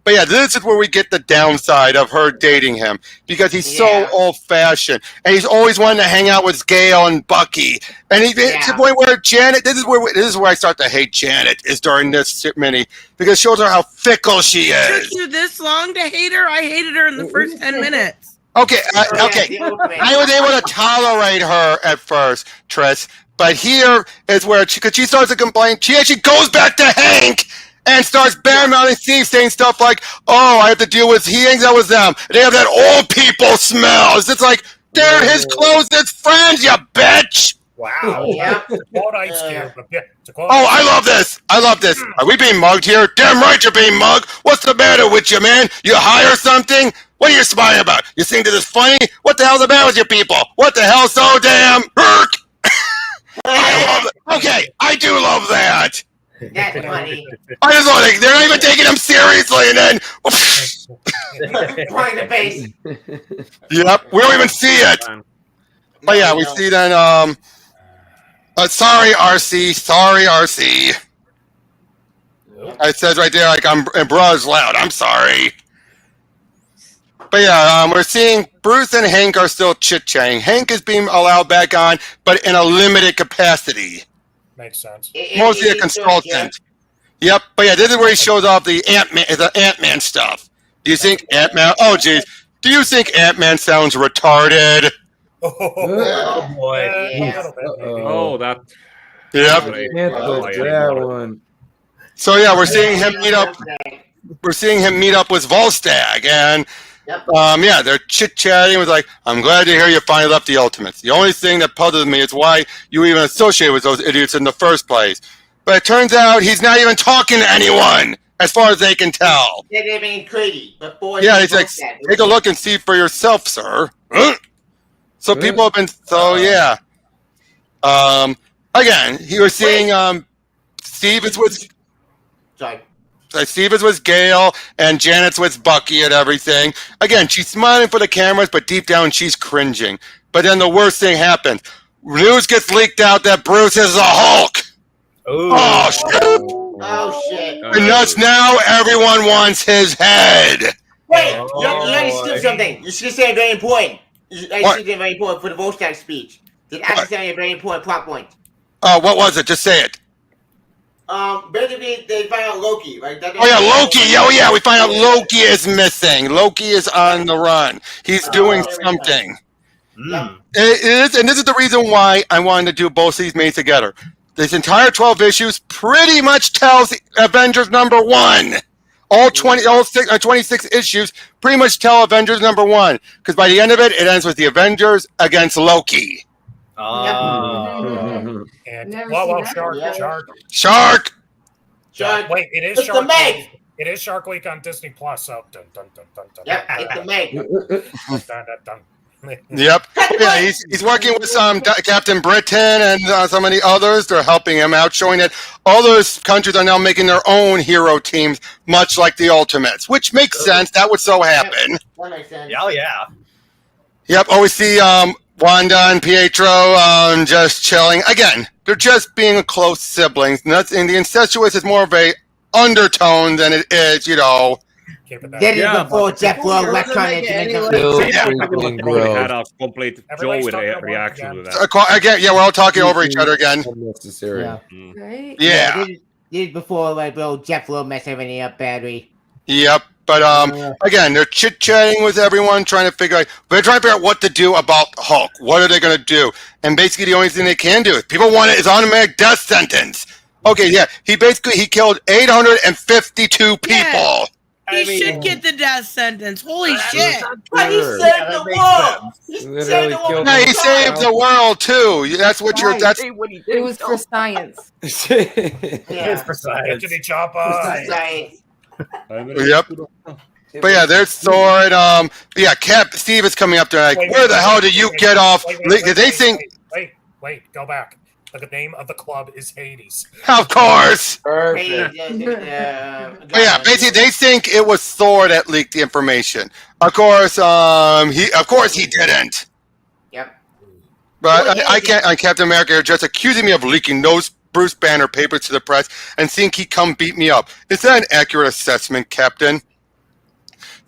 But yeah, this is where we get the downside of her dating him because he's so old-fashioned and he's always wanting to hang out with Gail and Bucky. And to the point where Janet, this is where I start to hate Janet is during this mini because it shows her how fickle she is. It took you this long to hate her? I hated her in the first 10 minutes. Okay, I was able to tolerate her at first, Triss, but here is where she starts to complain. She actually goes back to Hank and starts badmouthing Steve, saying stuff like, "Oh, I have to deal with he hangs out with them. They have that old people smell." It's like they're his closest friends, you bitch. Wow. Yeah. Oh, I love this. Are we being mugged here? Damn right you're being mugged. What's the matter with you, man? You hire something? What are you smiling about? You think this is funny? What the hell's the matter with you people? What the hell so damn hurt? I love it. Okay, I do love that. That's funny. I just love it. They're not even taking him seriously, and then Point the base. yep, we don't even see it. But yeah, we see then. Sorry, RC. Sorry, RC. It says right there, like and bruh's loud. I'm sorry. But yeah, we're seeing Bruce and Hank are still chit-chatting. Hank is being allowed back on, but in a limited capacity. Makes sense. Mostly a consultant. Yep, but yeah, this is where he shows off the Ant-Man stuff. Do you think Ant-Man? Oh, geez. Do you think Ant-Man sounds retarded? Oh boy. Oh, that. Yep. That one. So yeah, we're seeing him meet up. We're seeing him meet up with Volstagg, and yeah, they're chit-chatting. With like, I'm glad to hear you finally left the Ultimates. The only thing that puzzles me is why you even associate with those idiots in the first place. But it turns out he's not even talking to anyone, as far as they can tell. They're being greedy. Yeah, he's like, take a look and see for yourself, sir. So people have been, so yeah. Again, he was seeing Steve is with. Sorry. Steve is with Gail and Janet's with Bucky and everything. Again, she's smiling for the cameras, but deep down she's cringing. But then the worst thing happens. News gets leaked out that Bruce is a Hulk. Ooh. Oh, shit. Oh, shit. And thus now everyone wants his head. Wait, you have to skip something. You should say very important. I should say very important for the Volstagg speech. Did actually say a very important plot point. What was it? Just say it. Basically, they find out Loki, right? Oh yeah, Loki. Oh yeah, we find out Loki is missing. Loki is on the run. He's doing something. It is, and this is the reason why I wanted to do both of these made together. This entire 12 issues pretty much tells Avengers #1. All 26 issues pretty much tell Avengers #1. Because by the end of it, it ends with the Avengers against Loki. And Shark. Wait, it is Shark Week. It is Shark Week on Disney Plus. So dun, dun, dun, dun, dun, yep, it's the Meg. dun, dun, dun. Yep. Yeah, he's working with Captain Britain and so many others. They're helping him out, showing that all those countries are now making their own hero teams, much like the Ultimates, which makes sense. That would so happen. That makes sense. Oh yeah. Yep. Oh, we see Wanda and Pietro just chilling. Again, they're just being close siblings. And the incestuous is more of a undertone than it is, you know. Did it before Jeff Lowe retconned it. Had a complete Joey reaction to that. Again, yeah, we're all talking over each other again. Unnecessary. Right? Yeah. Did it before, like, bro, Jeff Lowe messed everything up badly. Yep. But again, they're chit-chatting with everyone, trying to figure out what to do about Hulk. What are they going to do? And basically, the only thing they can do is people want it is automatic death sentence. Okay, yeah, he killed 852 people. Yeah. He should get the death sentence. Holy shit! But he saved the world. He saved the world too. That's what you're. That's it was for science. It's for science. Science. Yep. But yeah, there's Thor and yeah, Steve is coming up there like, where the hell did you get off? Did they think? Wait, go back. The name of the club is Hades. Of course. Perfect. But yeah, basically they think it was Thor that leaked the information. Of course, he didn't. Yep. But I can't. Captain America are just accusing me of leaking those Bruce Banner papers to the press and think he come beat me up. Is that an accurate assessment, Captain?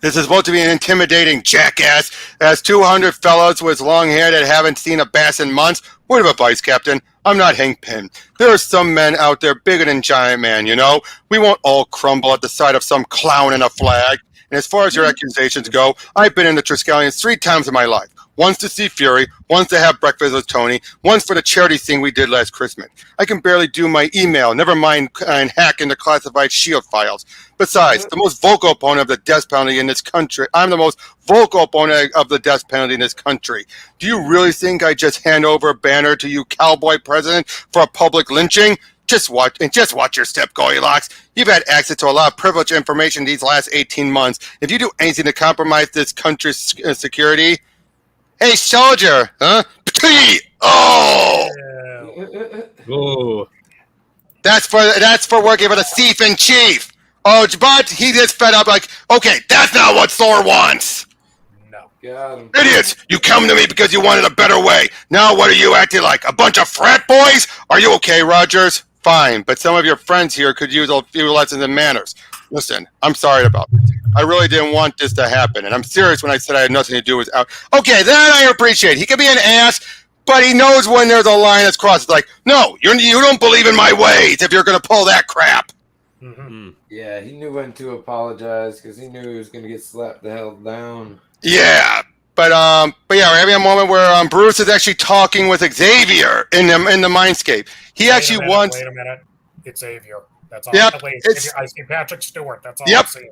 This is supposed to be an intimidating jackass. As 200 fellows with long hair that haven't seen a bass in months. Word of advice, Captain. I'm not Hank Pym. There are some men out there bigger than Giant Man, you know? We won't all crumble at the sight of some clown in a flag. And as far as your accusations go, I've been in the Triskelions 3 times in my life. Once to see Fury, once to have breakfast with Tony, once for the charity thing we did last Christmas. I can barely do my email, never mind hack into classified SHIELD files. Besides, the most vocal opponent of the death penalty in this country, I'm the most vocal opponent of the death penalty in this country. Do you really think I just hand over a banner to you, cowboy president, for a public lynching? Just watch your step, Goldilocks. You've had access to a lot of privileged information these last 18 months. If you do anything to compromise this country's security... Hey, soldier, huh? Oh! Ooh. That's for working for the thief in chief. Oh, but he just fed up like, okay, that's not what Thor wants. No. Got him. Idiots, you come to me because you wanted a better way. Now what are you acting like? A bunch of frat boys? Are you okay, Rogers? Fine, but some of your friends here could use a few lessons in manners. Listen, I'm sorry about this. I really didn't want this to happen, and I'm serious when I said I had nothing to do with out. Okay, that I appreciate. He can be an ass, but he knows when there's a line that's crossed. It's like, no, you don't believe in my ways if you're going to pull that crap. Mm-hmm. Yeah, he knew when to apologize because he knew he was going to get slapped the hell down. Yeah, but yeah, we're having a moment where Bruce is actually talking with Xavier in the Mindscape. He actually wants. Wait a minute, it's Xavier. That's all. Yep, I see Patrick Stewart. That's all Yep. I'm seeing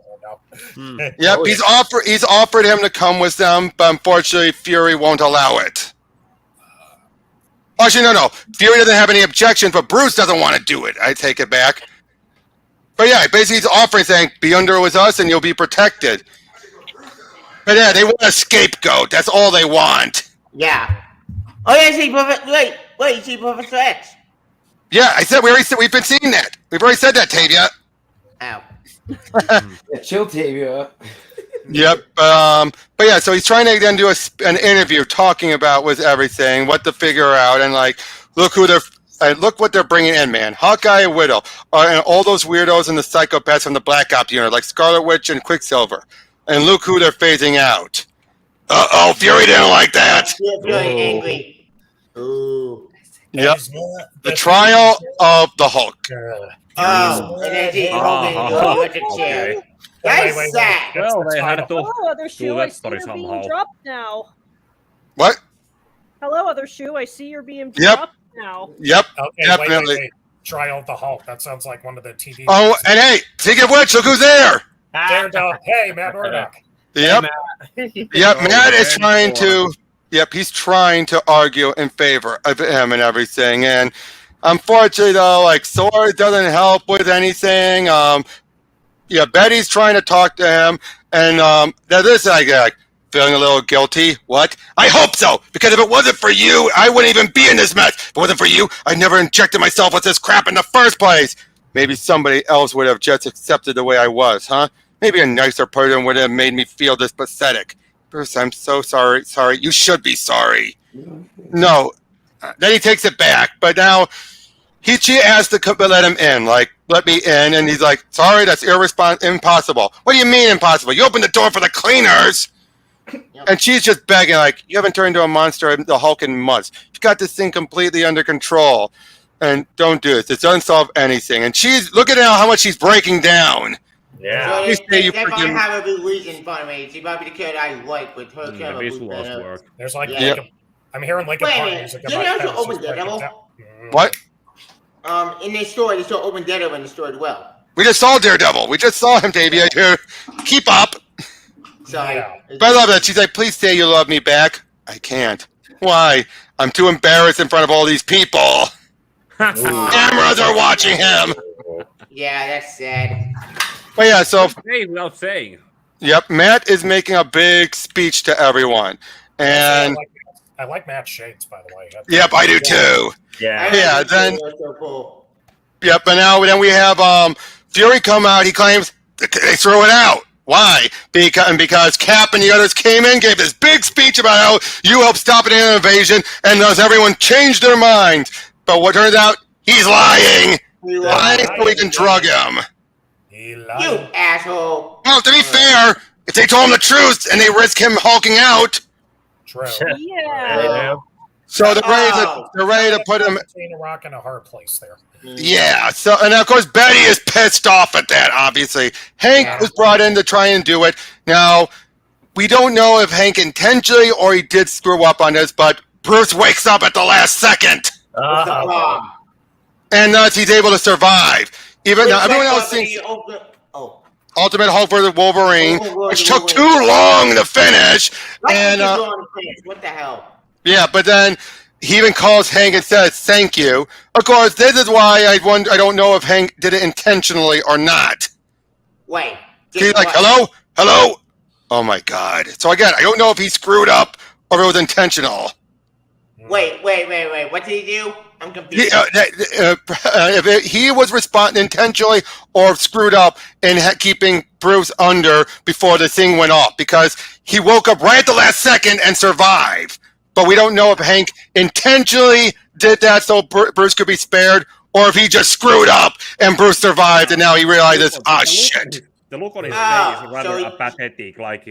right now. Yep, he's offered him to come with them, but unfortunately, Fury won't allow it. Actually, no. Fury doesn't have any objections, but Bruce doesn't want to do it. I take it back. But yeah, basically, he's offering, saying, "Be under with us, and you'll be protected." But yeah, they want a scapegoat. That's all they want. Yeah. Oh yeah, see, wait, you see Professor X. Yeah, I said we've been seeing that. We've already said that, Tavia. Ow. Yeah, chill, Tavia. Yep. But yeah, so he's trying to then do an interview talking about with everything, what to figure out, and like look what they're bringing in, man. Hawkeye and Widow, and all those weirdos and the psychopaths from the Black Ops unit, like Scarlet Witch and Quicksilver, and look who they're phasing out. Oh, Fury didn't like that. You're angry. Ooh. Yep. The trial of the Hulk. Oh, and then he's moving with the chair. That's sad. Well, they had to Hello, other shoe. do I that see story you're somehow. being dropped now. What? Hello, other shoe. I see you're being Yep. dropped now. Yep. Okay, Definitely. wait. Trial of the Hulk. That sounds like one of the TV. Oh, and hey, speaking of which, look who's there. Hey, Matt Murdock. Yep. Yep. Matt is trying to. Yep, he's trying to argue in favor of him and everything. And unfortunately, though, like Thor doesn't help with anything. Yeah, Betty's trying to talk to him, and now this I like feeling a little guilty. What? I hope so, because if it wasn't for you, I wouldn't even be in this mess. If it wasn't for you, I never injected myself with this crap in the first place. Maybe somebody else would have just accepted the way I was, huh? Maybe a nicer person would have made me feel this pathetic. Bruce, I'm so sorry. Sorry. You should be sorry. No. Then he takes it back, but now she asked to let him in, like, let me in, and he's like, sorry, that's impossible. What do you mean impossible? You opened the door for the cleaners. And she's just begging, like, you haven't turned into a monster, the Hulk in months. You've got this thing completely under control. And don't do this. It doesn't solve anything. And look at how much she's breaking down. Yeah. So they might have a big reason for me. She might be the kid I like with her kind of work. There's like, Yeah. I'm hearing Lincoln Wait a Park minute. music. Didn't they also open Daredevil? What? In their story, they still open Daredevil in the story as well. We just saw Daredevil. We just saw him, Davey. Keep up. Sorry. But I love that. She's like, please say you love me back. I can't. Why? I'm too embarrassed in front of all these people. Cameras are watching him. Yeah, that's sad. But yeah, so without saying. Yep, Matt is making a big speech to everyone, and I like Matt Shades, by the way. Yep, I do too. Yeah. Then. So cool. Yep, and then we have Fury come out. He claims they threw it out. Why? Because Cap and the others came in, gave this big speech about how you helped stop an alien invasion, and thus everyone changed their minds. But what turns out, he's lying. Lying so we can drug him. You asshole. Well, to be fair, if they told him the truth and they risk him hulking out. True. Yeah. So they're ready to put him between a rock and a hard place there. Yeah, so and of course Betty is pissed off at that, obviously. Hank was brought in to try and do it. Now, we don't know if Hank intentionally or he did screw up on this, but Bruce wakes up at the last second. And thus he's able to survive. Even now, everyone else thinks Ultimate Hulk vs. Wolverine, which took too long to finish. And what the hell? Yeah, but then he even calls Hank and says, thank you. Of course, this is why I don't know if Hank did it intentionally or not. Wait. He's like, hello? Hello? Oh, my God. So, again, I don't know if he screwed up or if it was intentional. Wait. What did he do? I'm confused. If he was responding intentionally or screwed up in keeping Bruce under before the thing went off, because he woke up right at the last second and survived. But we don't know if Hank intentionally did that so Bruce could be spared, or if he just screwed up and Bruce survived and now he realizes, shit. The look on his face is rather apathetic. Like,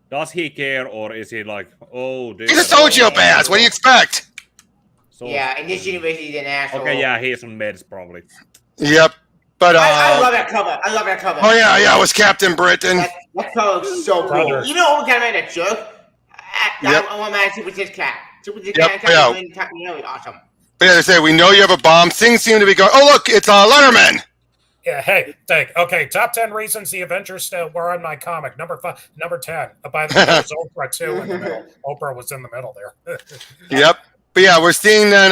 does he care, or is he like, oh, dude? He's a sociopath. What do you expect? Yeah, in this universe, he's an asshole. Okay, yeah, he's on meds probably. Yep. But I love that cover. Oh yeah, it was Captain Britain. That cover is so cool. You know what kind of made a jerk? I want my Super Jet Cat. Super Jet Cat is really awesome. But yeah, they say, we know you have a bomb. Things seem to be going. Oh, look, it's Letterman. Yeah, hey, okay, top 10 reasons the Avengers were in my comic. Number 10. By the way, there was Oprah, too, in the middle. Oprah was in the middle there. Yep. But yeah, we're seeing then,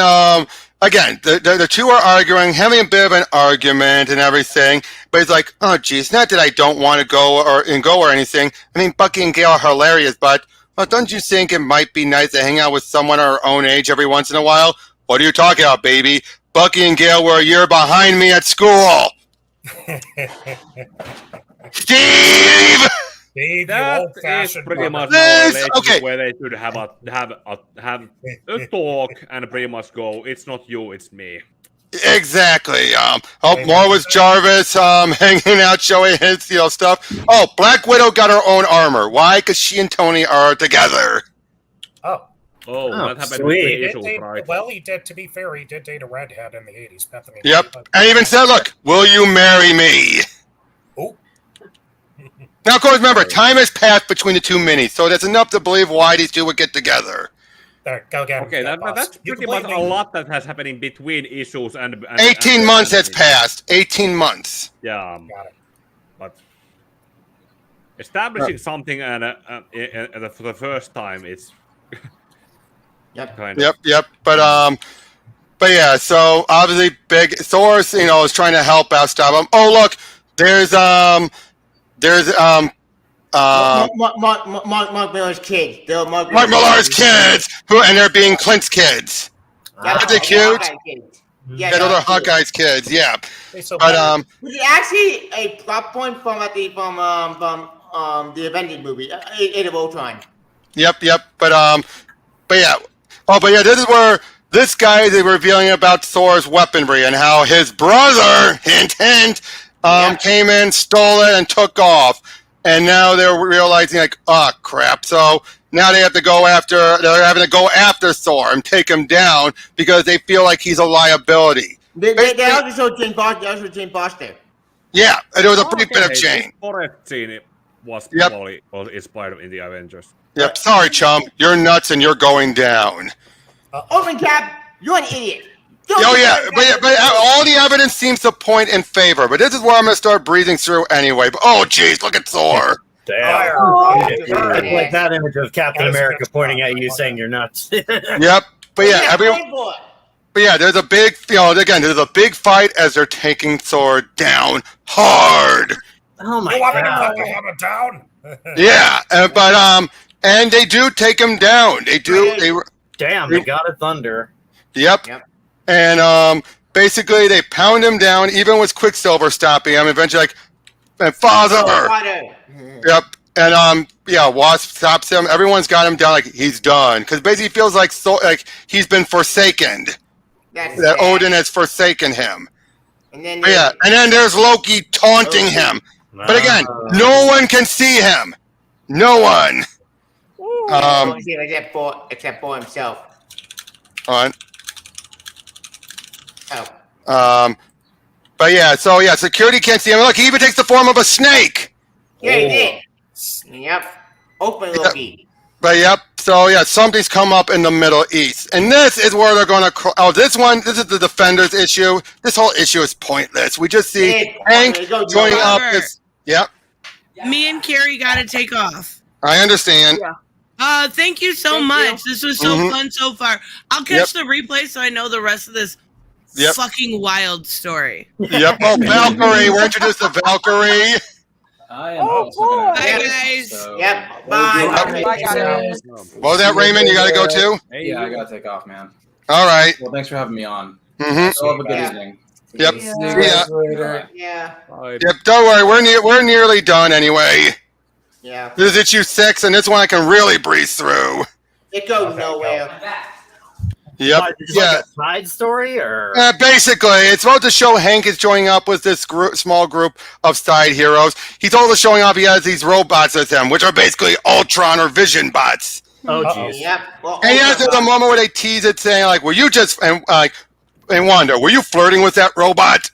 again, the two are arguing, having a bit of an argument and everything. But it's like, oh, geez, not that I don't want to go or anything. I mean, Bucky and Gail are hilarious, but don't you think it might be nice to hang out with someone our own age every once in a while? What are you talking about, baby? Bucky and Gail were a year behind me at school. Steve! That is pretty much where they should have a talk and pretty much go, it's not you, it's me. Exactly. More was Jarvis hanging out, showing his stuff. Oh, Black Widow got her own armor. Why? Because she and Tony are together. Oh, that happened with Issues, right? Well, he did. To be fair, he did date a redhead in the 80s, Bethany. Yep, and even said, "Look, will you marry me?" Oh. Now, of course, remember, time has passed between the two minis, so that's enough to believe why these two would get together. There, go again. Okay, that's pretty much a lot that has happened in between issues and 18 months has passed. 18 months. Yeah, got it. But establishing something and for the first time, it's Yep. Yep. But yeah. So obviously, big Source, is trying to help out, stop him. Oh, look, there's Mark Millar's kids. Mark Millar's kids, and they're being Clint's kids. Aren't they cute? Yeah, those are Hawkeye's kids. Yeah. But was it actually a plot point from the Avengers movie, Age of Ultron? Yep. But yeah. Oh, but yeah, this is where this guy is revealing about Thor's weaponry and how his brother, hint, came in, stole it, and took off. And now they're realizing, like, oh, crap. So now they're having to go after Thor and take him down because they feel like he's a liability. They also showed Jane Foster. Yeah, there was a brief bit of Jane. Forest scene was probably inspired in the Avengers. Yep, sorry, chum. You're nuts and you're going down. Open Cap, you're an idiot. But all the evidence seems to point in favor. But this is where I'm going to start breathing through anyway. But, oh, geez, look at Thor. Damn. I like that image of Captain America pointing at you saying you're nuts. Yep. But yeah, there's a big, there's a big fight as they're taking Thor down hard. Oh my God. Yeah, and they do take him down. They do. Damn, the God of Thunder. Yep. And basically they pound him down, even with Quicksilver stopping him. Eventually, like, and father. Yep. And Wasp stops him. Everyone's got him down like he's done because basically he feels like he's been forsaken. That Odin has forsaken him. And then and then there's Loki taunting him. But again, no one can see him. No one. Except for himself. On. But security can't see him. Look, he even takes the form of a snake. Yeah, he did. Yep. Open Loki. But something's come up in the Middle East. And this is where they're going to... this is the Defenders issue. This whole issue is pointless. We just see Hank joining up this... Yep. Me and Carrie got to take off. I understand. Yeah. Thank you so much. This was so fun so far. I'll catch the replay so I know the rest of this fucking wild story. Yep. Oh, Valkyrie. We're introduced to Valkyrie. I am also Bye, guys. So, Yep. Bye. Bye, guys. What was that, Raymond? You got to go too? Yeah, I got to take off, man. All right. Well, thanks for having me on. Mm-hmm. So have a good evening. Yep. See you guys later. Yeah. Yep. Don't worry. We're nearly done anyway. Yeah. This is issue 6, and this one I can really breeze through. It goes nowhere. Yep. Like a side story, or basically, it's supposed to show Hank is joining up with this small group of side heroes. He's also showing up. He has these robots with him, which are basically Ultron or Vision bots. Oh, jeez. Yep. Well, And he has the moment where they tease it, saying like, "Were you just and Wanda? Were you flirting with that robot?"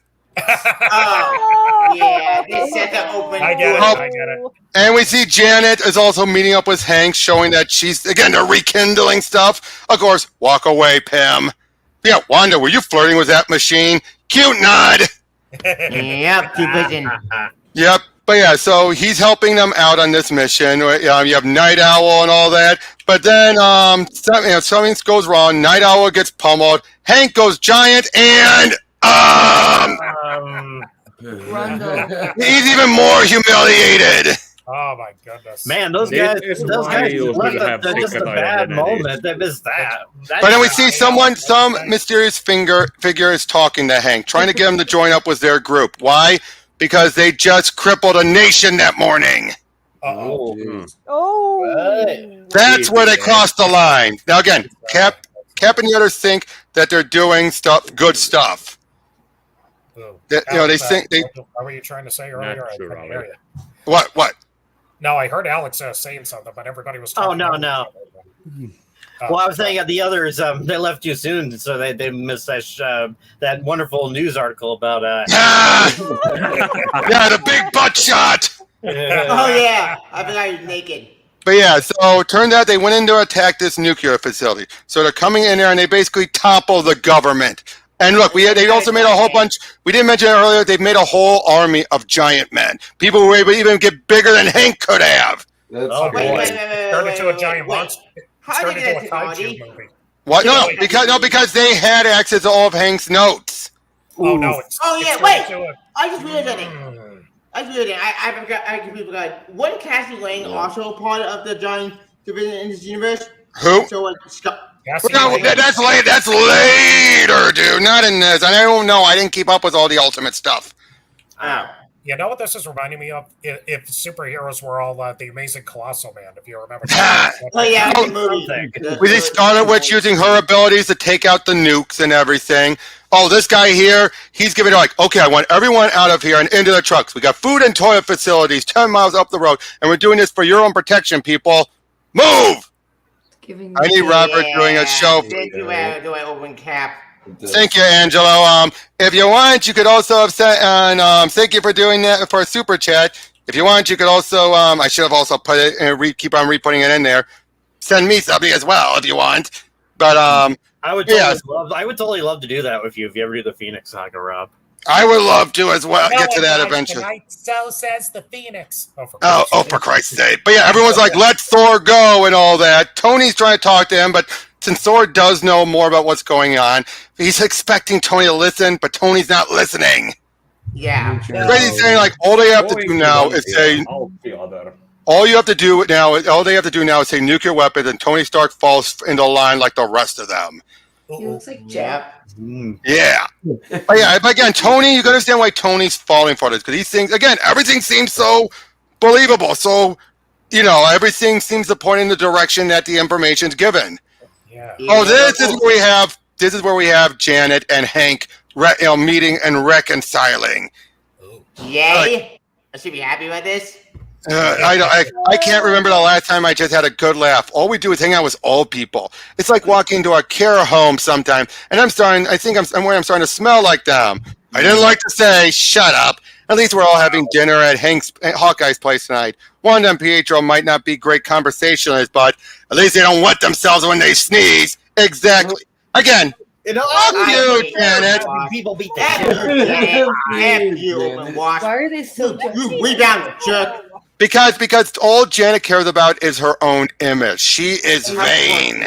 Yeah, they set the open. I get it. And we see Janet is also meeting up with Hank, showing that she's, again, they're rekindling stuff. Of course, walk away, Pim. Yeah, Wanda, were you flirting with that machine? Cute nod. Yep, keep Vision. Yep. But so he's helping them out on this mission. You have Night Owl and all that. But then something goes wrong. Night Owl gets pummeled. Hank goes giant and... he's even more humiliated. Oh my goodness! Man, those guys left just a bad moment. They missed that. But then we see some mysterious figure is talking to Hank, trying to get him to join up with their group. Why? Because they just crippled a nation that morning. That's where they crossed the line. Now again, Cap and the others think that they're doing good stuff. That, they think they. What were you trying to say earlier? I couldn't hear you. What? No, I heard Alex saying something, but everybody was talking. Oh, no. Well, I was saying the others, they left too soon, so they missed that wonderful news article about... the big butt shot! Oh, yeah. I forgot he was naked. But so it turned out they went in to attack this nuclear facility. So they're coming in there and they basically topple the government. And look, they also made a whole bunch. We didn't mention it earlier. They've made a whole army of giant men. People who were able to even get bigger than Hank could have. Turned into a giant monster. How did it get to What? No, because they had access to all of Hank's notes. Oh no! I just realized that. I completely forgot. Wasn't Cassie Lang also part of the giant division in this universe? Who? So that's later, dude. Not in this. I don't know. I didn't keep up with all the Ultimate stuff. You know what this is reminding me of? If superheroes were all the Amazing Colossal Man, if you remember. The movie. We just started with using her abilities to take out the nukes and everything. Oh, this guy here, he's giving like, okay, I want everyone out of here and into the trucks. We got food and toilet facilities 10 miles up the road, and we're doing this for your own protection, people. Move! I need Robert doing a show. Thank you, open Cap. Thank you, Angelo. If you want, you could also have sent, and thank you for doing that for a super chat. If you want, you could also, I should have also put it and keep on re-putting it in there. Send me something as well if you want. But I would totally love to do that with you if you ever do the Phoenix Saga, Rob. I would love to as well. Get to that eventually. Tonight, so says the Phoenix. For Christ's sake. But everyone's like, let Thor go and all that. Tony's trying to talk to him, but since Thor does know more about what's going on, he's expecting Tony to listen, but Tony's not listening. Yeah. He's saying, like, all they have to do now is say... all they have to do now is say nuclear weapons, and Tony Stark falls into line like the rest of them. He looks like Jack. Yeah. But yeah, but again, Tony, you can understand why Tony's falling for this, because these things, again, everything seems so believable. So, everything seems to point in the direction that the information's given. Yeah. Oh, this is where we have Janet and Hank meeting and reconciling. Yay! I should be happy about this. I can't remember the last time I just had a good laugh. All we do is hang out with old people. It's like walking into a care home sometime, and I'm starting to smell like them. I didn't like to say, shut up. At least we're all having dinner at Hawkeye's place tonight. Wanda and Pietro might not be great conversationalists, but at least they don't wet themselves when they sneeze. Exactly. Again, fuck you, Janet. People beat the Why are they so You rebound, jerk. Because all Janet cares about is her own image. She is vain.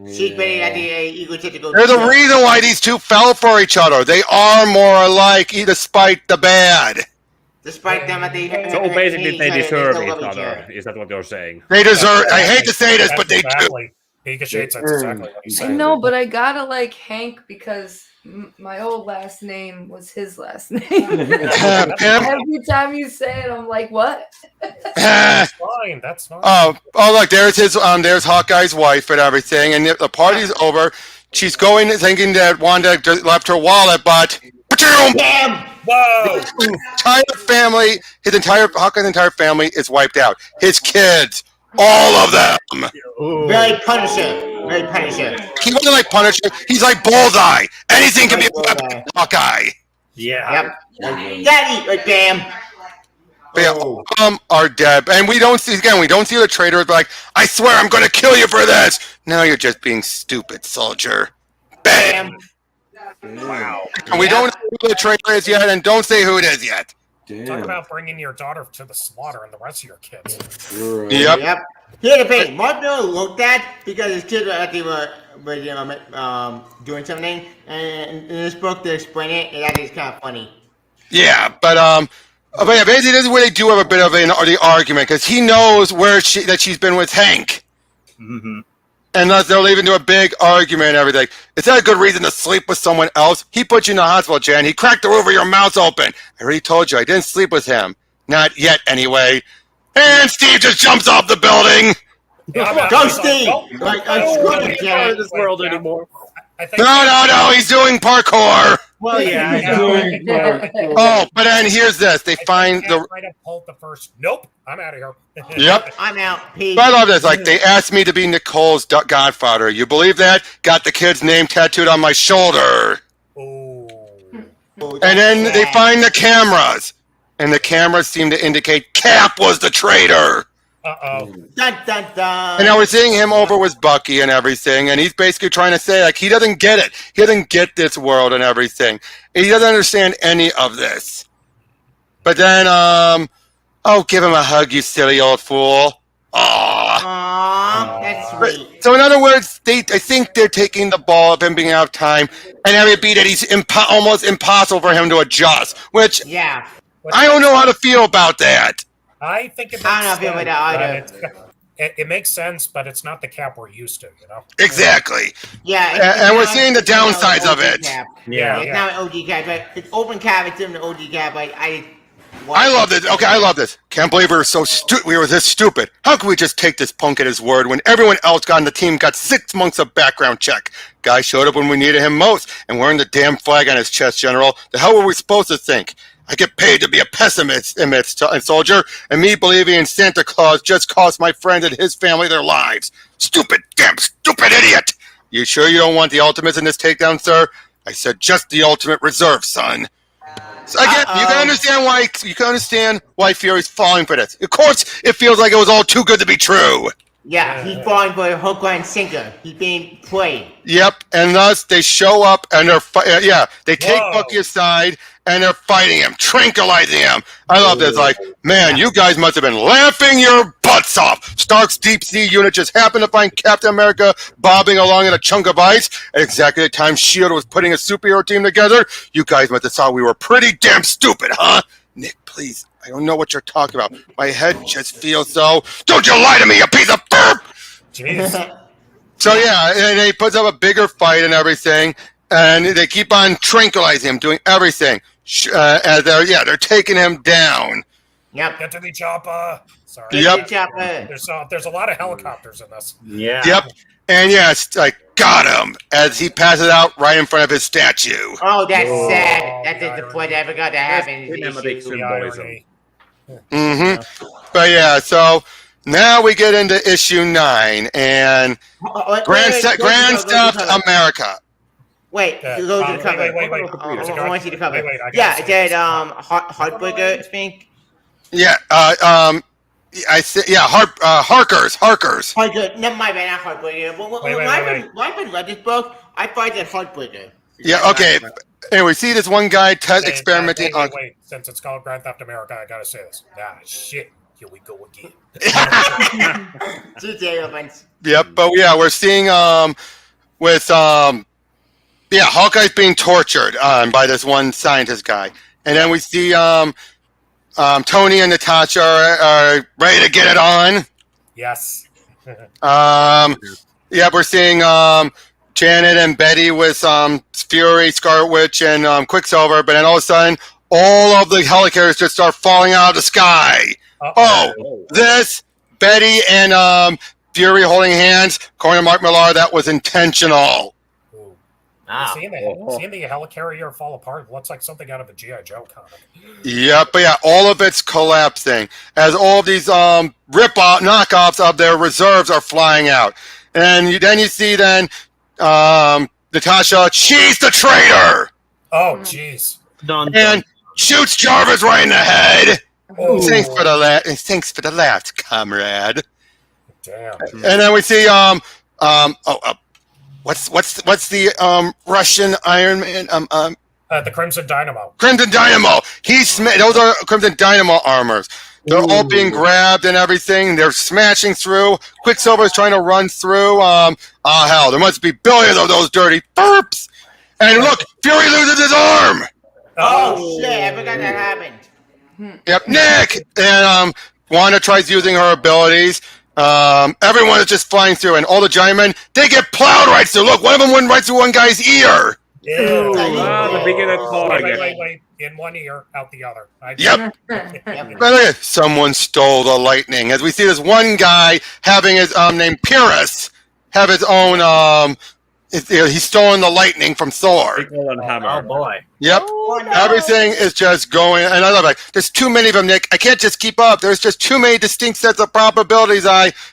She's very egotistical. There's a reason why these two fell for each other. They are more alike, despite the bad. Despite them, So basically, they deserve each other. Is that what you're saying? They deserve. I hate to say this, but they do. That's exactly what he's I saying. know, but I gotta like Hank because my old last name was his last name. Every time you say it, I'm like, what? That's fine. That's fine. Oh, look, there's there's Hawkeye's wife and everything, and the party's over. She's going, thinking that Wanda left her wallet, but damn! Whoa! Hawkeye's entire family is wiped out. His kids, all of them. Very Punisher. Very Punisher. He wasn't like Punisher. He's like Bullseye. Anything can be a weapon, Hawkeye. Yeah. Yep. Daddy, bam. But yeah, are dead, and we don't see the traitor. But like, I swear, I'm going to kill you for this. No, you're just being stupid, soldier. Bam. Wow. And we don't know who the traitor is yet, and don't say who it is yet. Damn. Talk about bringing your daughter to the slaughter and the rest of your kids. Right. Yep. Here's the thing. Mark Miller wrote that because his kids were doing something, and in this book they explain it, and that is kind of funny. Yeah, but yeah, basically this is where they do have a bit of the argument, because he knows that she's been with Hank. Mm-hmm. And thus they'll leave into a big argument and everything. Is that a good reason to sleep with someone else? He put you in the hospital, Jan. He cracked the roof of your mouth open. I already told you I didn't sleep with him. Not yet, anyway. And Steve just jumps off the building. Go, Steve! I'm screwed with Part of this world anymore. No, he's doing parkour. Well, yeah. Oh, but then here's this. They find the... Might have pulled the first. Nope, I'm out of here. Yep. I'm out. But I love this. Like, they asked me to be Nicole's godfather. You believe that? Got the kid's name tattooed on my shoulder. Ooh. And then they find the cameras. And the cameras seem to indicate Cap was the traitor. Uh-oh. Dun, dun, dun. And now we're seeing him over with Bucky and everything, and he's basically trying to say, like, he doesn't get it. He doesn't get this world and everything. He doesn't understand any of this. But then, give him a hug, you silly old fool. Aww, that's sweet. So in other words, I think they're taking the ball of him being out of time, and having it be that he's almost impossible for him to adjust, which I don't know how to feel about that. I think it makes sense, but it's not the Cap we're used to, you know? Exactly. Yeah. And we're seeing the downsides of it. Cap. It's not an OG Cap, but it's open Cap, it's in the OG Cap. I love this. Okay, I love this. Can't believe we were this stupid. How could we just take this punk at his word when everyone else on the team got 6 months of background check? Guy showed up when we needed him most, and wearing the damn flag on his chest, General. The hell were we supposed to think? I get paid to be a pessimist, soldier, and me believing in Santa Claus just cost my friend and his family their lives. Stupid, damn stupid idiot! You sure you don't want the ultimates in this takedown, sir? I said just the ultimate reserve, son. So again, you can understand why Fury's falling for this. Of course, it feels like it was all too good to be true. Yeah, he's falling for a hook, line, sinker. He's being played. Yep, and thus they show up and they take Bucky aside and they're fighting him, tranquilizing him. I love this. Like, man, you guys must have been laughing your butts off. Stark's deep sea unit just happened to find Captain America bobbing along in a chunk of ice at exactly the time S.H.I.E.L.D. was putting a superhero team together. You guys must have thought we were pretty damn stupid, huh? Nick, please, I don't know what you're talking about. My head just feels so. Don't you lie to me, you piece of burp! Jeez. So yeah, and he puts up a bigger fight and everything, and they keep on tranquilizing him, doing everything. As they're taking him down. Yep. Get to the chopper. Sorry. Yep. There's a lot of helicopters in this. Yeah. Yep. And yeah, it's like got him as he passes out right in front of his statue. Oh, that's sad. That is the point that ever got to happen. in this issue. But yeah, so now we get into issue 9 and Grand Theft America. Wait, go to the cover. Wait. I want you to cover. Yeah, it said Heartbreaker, I think. Yeah, I said Harkers. Heartbreaker. Never mind, man, not Heartbreaker. When I read this book, I thought it Heartbreaker. Yeah, okay. Anyway, see this one guy experimenting on. Wait, since it's called Grand Theft America, I gotta say this. Shit. Here we go again. Yep, but yeah, we're seeing Hawkeye's being tortured by this one scientist guy, and then we see Tony and Natasha are ready to get it on. Yes. We're seeing Janet and Betty with Fury, Scarlet Witch, and Quicksilver, but then all of a sudden, all of the helicarriers just start falling out of the sky. This Betty and Fury holding hands. According to Mark Millar, that was intentional. Seeing the helicarrier fall apart looks like something out of a G.I. Joe comic. Yep, but yeah, all of it's collapsing as all of these rip-off knockoffs of their reserves are flying out. And then you see Natasha, she's the traitor! Oh, jeez. And shoots Jarvis right in the head. Thanks for the laugh, comrade. Damn. And then we see what's the Russian Iron Man? The Crimson Dynamo. Crimson Dynamo. Those are Crimson Dynamo armors. They're all being grabbed and everything. They're smashing through. Quicksilver is trying to run through. Hell, there must be billions of those dirty burps. And look, Fury loses his arm. Oh shit! I forgot that happened. Yep, Nick! And Wanda tries using her abilities. Everyone is just flying through, and all the giant men, they get plowed right through. Look, one of them went right through one guy's ear. Wait. In one ear, out the other. Yep. Someone stole the lightning. As we see this one guy having his named Pyrrhus have his own he's stolen the lightning from Thor. Oh boy. Yep. Everything is just going, and I love it. There's too many of them, Nick. I can't just keep up. There's just too many distinct sets of probabilities.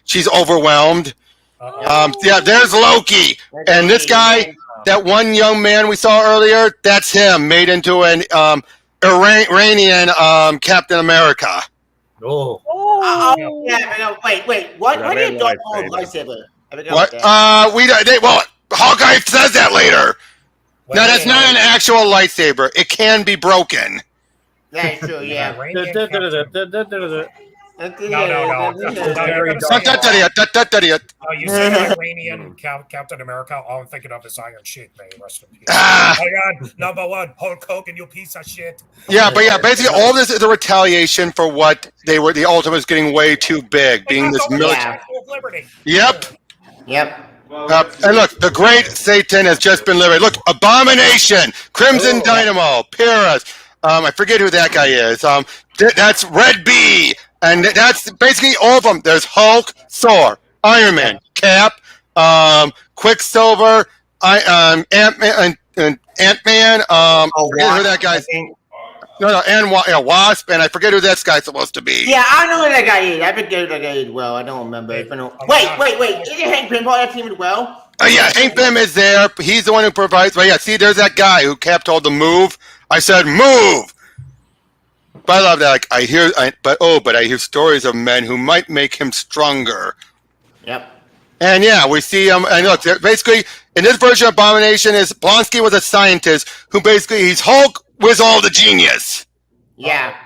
She's overwhelmed. There's Loki. And this guy, that one young man we saw earlier, that's him, made into an Iranian Captain America. Wait. What are you doing with lightsaber? What? Hawkeye says that later. Now, that's not an actual lightsaber. It can be broken. That's true, yeah. No. You say Iranian Captain America, all I'm thinking of is Iron Sheik, man. Rest in peace. Oh my God, number one, Hulk Hogan, you piece of shit. Yeah, but basically all this is a retaliation for what they were. The Ultimate was getting way too big, being this military. Yep. And look, the great Satan has just been liberated. Look, Abomination, Crimson Dynamo, Pyrrhus. I forget who that guy is. That's Red Bee. And that's basically all of them. There's Hulk, Thor, Iron Man, Cap, Quicksilver, Ant-Man, and Ant-Man. I forget who that guy's. And Wasp, and I forget who that guy's supposed to be. Yeah, I know who that guy is. I forget who that guy is well. I don't remember. Wait. Isn't Hank Pym part of that team as well? Hank Pym is there. He's the one who provides. But yeah, see, there's that guy who Cap told to move. I said, move! But I love that. I hear stories of men who might make him stronger. Yep. And yeah, we see him. And look, basically, in this version of Abomination, Blonsky was a scientist who basically, he's Hulk with all the genius. Yeah.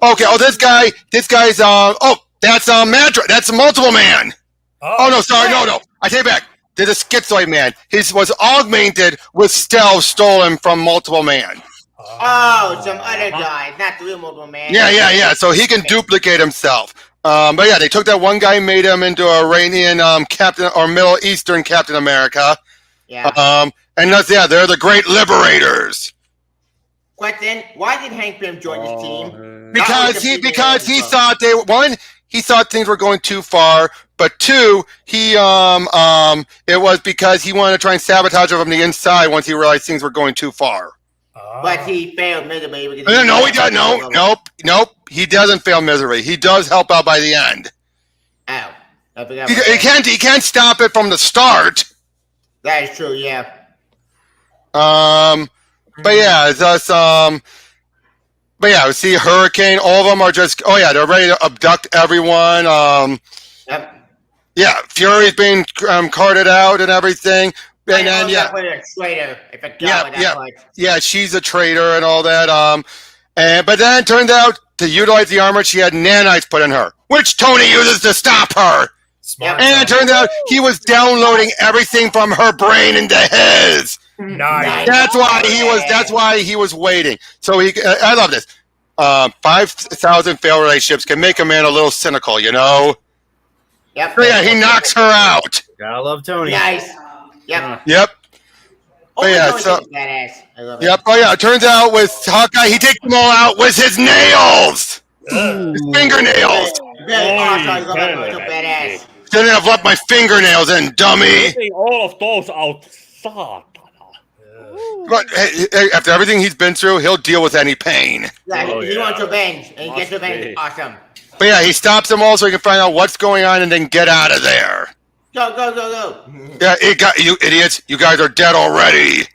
Okay. This guy's that's Madra. That's Multiple Man. No. I take it back. There's a schizoid man. He was augmented with stealth stolen from Multiple Man. Oh, some other guy, not the real Multiple Man. Yeah. So he can duplicate himself. But yeah, they took that one guy, made him into a Iranian Captain or Middle Eastern Captain America. Yeah. And that's they're the great liberators. Question: why did Hank Pym join this team? Because he thought he thought things were going too far, but two, it was because he wanted to try and sabotage it from the inside once he realized things were going too far. But he failed miserably. No, he doesn't. Nope. He doesn't fail miserably. He does help out by the end. Ow. I forgot. He can't stop it from the start. That is true. Yeah. But yeah, we see Hurricane. All of them are just. Oh yeah, they're ready to abduct everyone. Yep. Yeah, Fury's being carted out and everything. And then she's a traitor and all that. But then it turned out to utilize the armor, she had nanites put in her, which Tony uses to stop her. Smart. And it turned out he was downloading everything from her brain into his. Nice. That's why he was waiting. So I love this. 5,000 failed relationships can make a man a little cynical, you know. Yep. So yeah, he knocks her out. Gotta love Tony. Nice. Yep. Oh yeah, badass. I love it. Yep. Oh yeah, it turns out with Hawkeye, he takes them all out with his nails, his fingernails. Very awesome. I love it. So badass. Shouldn't have left my fingernails in, dummy. Taking all of those out, Satana. But hey, after everything he's been through, he'll deal with any pain. Yeah, he wants revenge, and he gets revenge. Awesome. But yeah, he stops them all so he can find out what's going on and then get out of there. Go. Yeah, you idiots. You guys are dead already.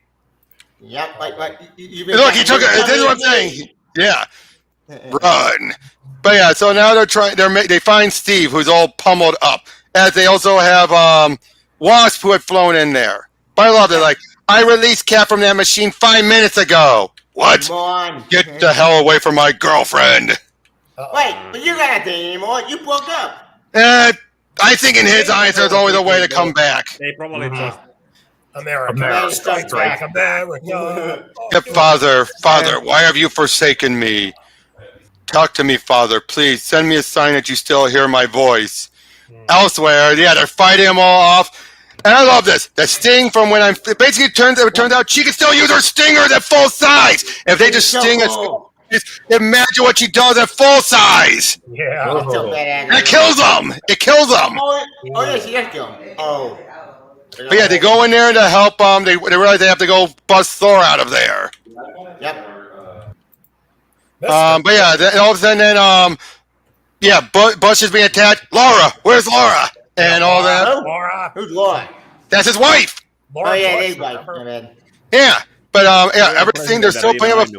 Yep, like look, he took it. This is what I'm saying. Yeah. Run. But yeah, so now they find Steve, who's all pummeled up. As they also have Wasp, who had flown in there. But I love it. Like, I released Cap from that machine 5 minutes ago. What? Come on. Get the hell away from my girlfriend. Wait, but you're not dating anymore. You broke up. I think in his eyes, there's always a way to come back. They probably just America strikes back. America. Yep, Father, why have you forsaken me? Talk to me, Father, please. Send me a sign that you still hear my voice. Elsewhere, they're fighting them all off. And I love this. The sting from when it turns out she can still use her stingers at full size. If they just sting us, imagine what she does at full size. Yeah. And it kills them. Oh yeah, she does kill him. Oh. But yeah, they go in there to help them. They realize they have to go bust Thor out of there. Yep. But yeah, all of a sudden, Bush is being attacked. Laura, where's Laura? And all that. Laura. Who's Laura? That's his wife. Oh yeah, his wife. Yeah, but everything they're still playing with.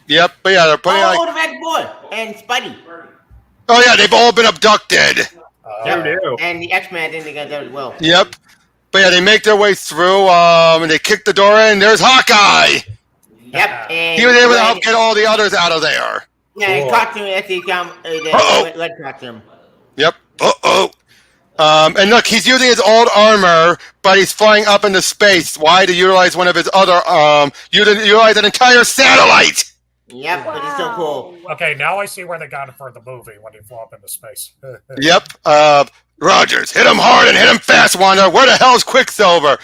Yep, but yeah, they're playing the Red Boy and Spidey. Oh yeah, they've all been abducted. And the X-Men didn't get there as well. Yep. But yeah, they make their way through, and they kick the door in. There's Hawkeye. Yep. And he was able to help get all the others out of there. Yeah, he talked to him as he come. Let's talk to him. Yep. And look, he's using his old armor, but he's flying up into space. Why? To utilize one of his other utilize an entire satellite. Yep, but it's so cool. Okay, now I see where they got it for the movie when he flew up into space. Yep. Rogers, hit him hard and hit him fast, Wanda. Where the hell's Quicksilver?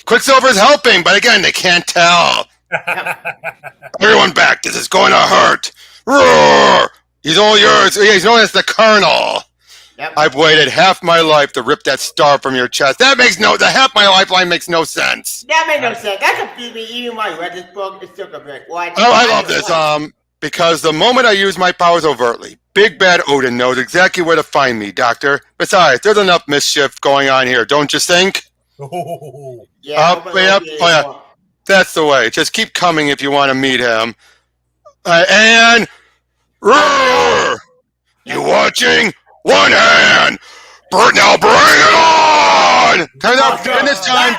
Quicksilver's helping, but again, they can't tell. Everyone back. This is going to hurt. Roar! He's all yours. He's known as the Colonel. Yep. I've waited half my life to rip that star from your chest. The half my lifeline makes no sense. That made no sense. That confused me even when I read this book. It took a bit. What? Oh, I love this. Because the moment I use my powers overtly, Big Bad Odin knows exactly where to find me, Doctor. Besides, there's enough mischief going on here, don't you think? Yeah. That's the way. Just keep coming if you want to meet him. And roar! You watching? One hand! Now bring it on! Turns out, in this time,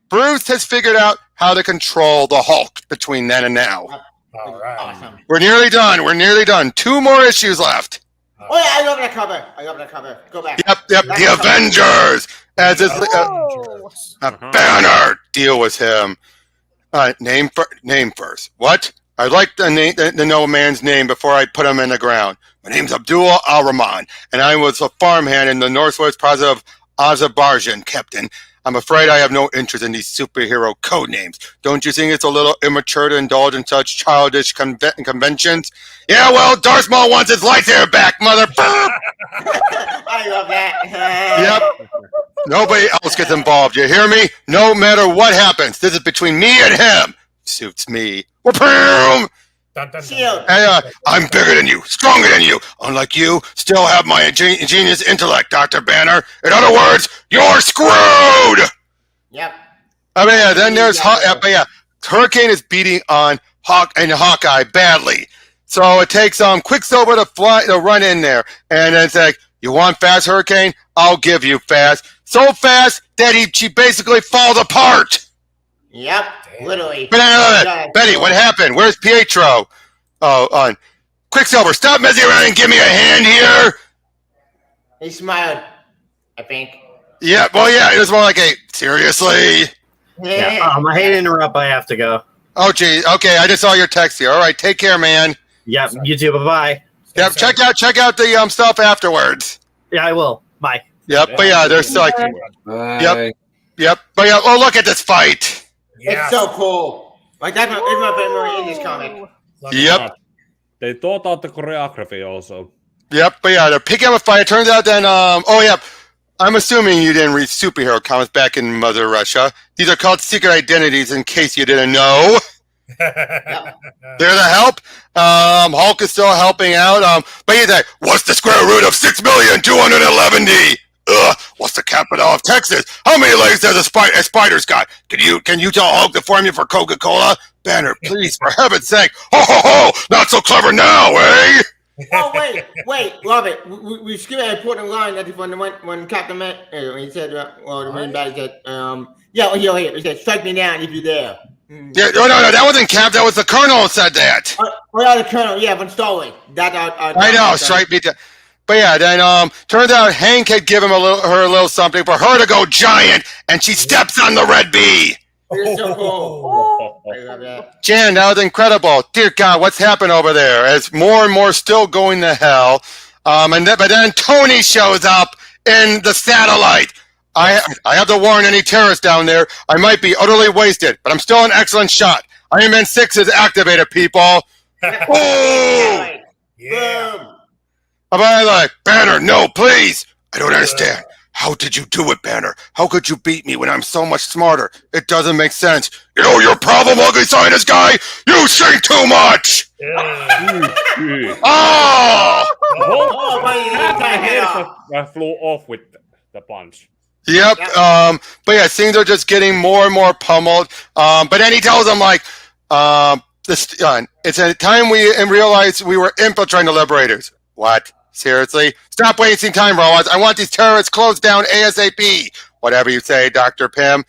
Bruce has figured out how to control the Hulk between then and now. All right. Awesome. We're nearly done. 2 more issues left. Oh yeah, I love that cover. Go back. Yep. The Avengers! As is Banner. Deal with him. Name first. What? I'd like to know a man's name before I put him in the ground. My name's Abdul Al-Rahman, and I was a farmhand in the northwest province of Azerbaijan, Captain. I'm afraid I have no interest in these superhero code names. Don't you think it's a little immature to indulge in such childish conventions? Yeah, well, Darth Maul wants his lightsaber back, mother. I love that. Yep. Nobody else gets involved. You hear me? No matter what happens, this is between me and him. Suits me. Hey, I'm bigger than you, stronger than you. Unlike you, still have my ingenious intellect, Dr. Banner. In other words, you're screwed! Yep. I mean, then there's Hurricane is beating on Hawkeye badly. So it takes Quicksilver to run in there. And then it's like, you want fast, Hurricane? I'll give you fast. So fast that she basically falls apart. Yep, literally. Betty, what happened? Where's Pietro? Oh, Quicksilver, stop messing around and give me a hand here. He smiled, I think. Yeah, well, yeah, it was more like a, seriously? Yeah. I hate to interrupt, but I have to go. Oh, geez. Okay, I just saw your text here. All right, take care, man. Yep, you too. Bye-bye. Yep, check out the stuff afterwards. Yeah, I will. Bye. Yep, but yeah, there's like... Yep, but yeah, oh, look at this fight. It's so cool. Like, that's my favorite in this comic. Yep. They thought out the choreography also. Yep, but yeah, they're picking up a fight. It turns out then, I'm assuming you didn't read superhero comics back in Mother Russia. These are called secret identities, in case you didn't know. They're the help. Hulk is still helping out. But he's like, what's the square root of 6,211,000? What's the capital of Texas? How many legs does a spider's got? Can you tell Hulk the formula for Coca-Cola? Banner, please, for heaven's sake. Ho, ho, ho! Not so clever now, eh? Oh, wait, Robert. We skipped an important line that when Captain Matt, he said, the main bad said, he said, strike me down if you're there. Yeah, no, that wasn't Cap. That was the Colonel who said that. The Colonel, yeah, from Star Wars. I know, strike me down. But yeah, then turns out Hank had given her a little something for her to go giant, and she steps on the red bee. It's so cool. I love that. Jan, that was incredible. Dear God, what's happened over there? As more and more still going to hell. But then Tony shows up in the satellite. I have to warn any terrorists down there. I might be utterly wasted, but I'm still an excellent shot. Iron Man 6 is activated, people. Oh! Yeah. I'm like, Banner, no, please. I don't understand. How did you do it, Banner? How could you beat me when I'm so much smarter? It doesn't make sense. You know your problem, ugly scientist guy? You sing too much! I flew off with the punch. Yep. But yeah, things are just getting more and more pummeled. But then he tells them, like, it's a time we realized we were infiltrating the Liberators. What? Seriously? Stop wasting time, robots. I want these terrorists closed down ASAP. Whatever you say, Dr. Pym.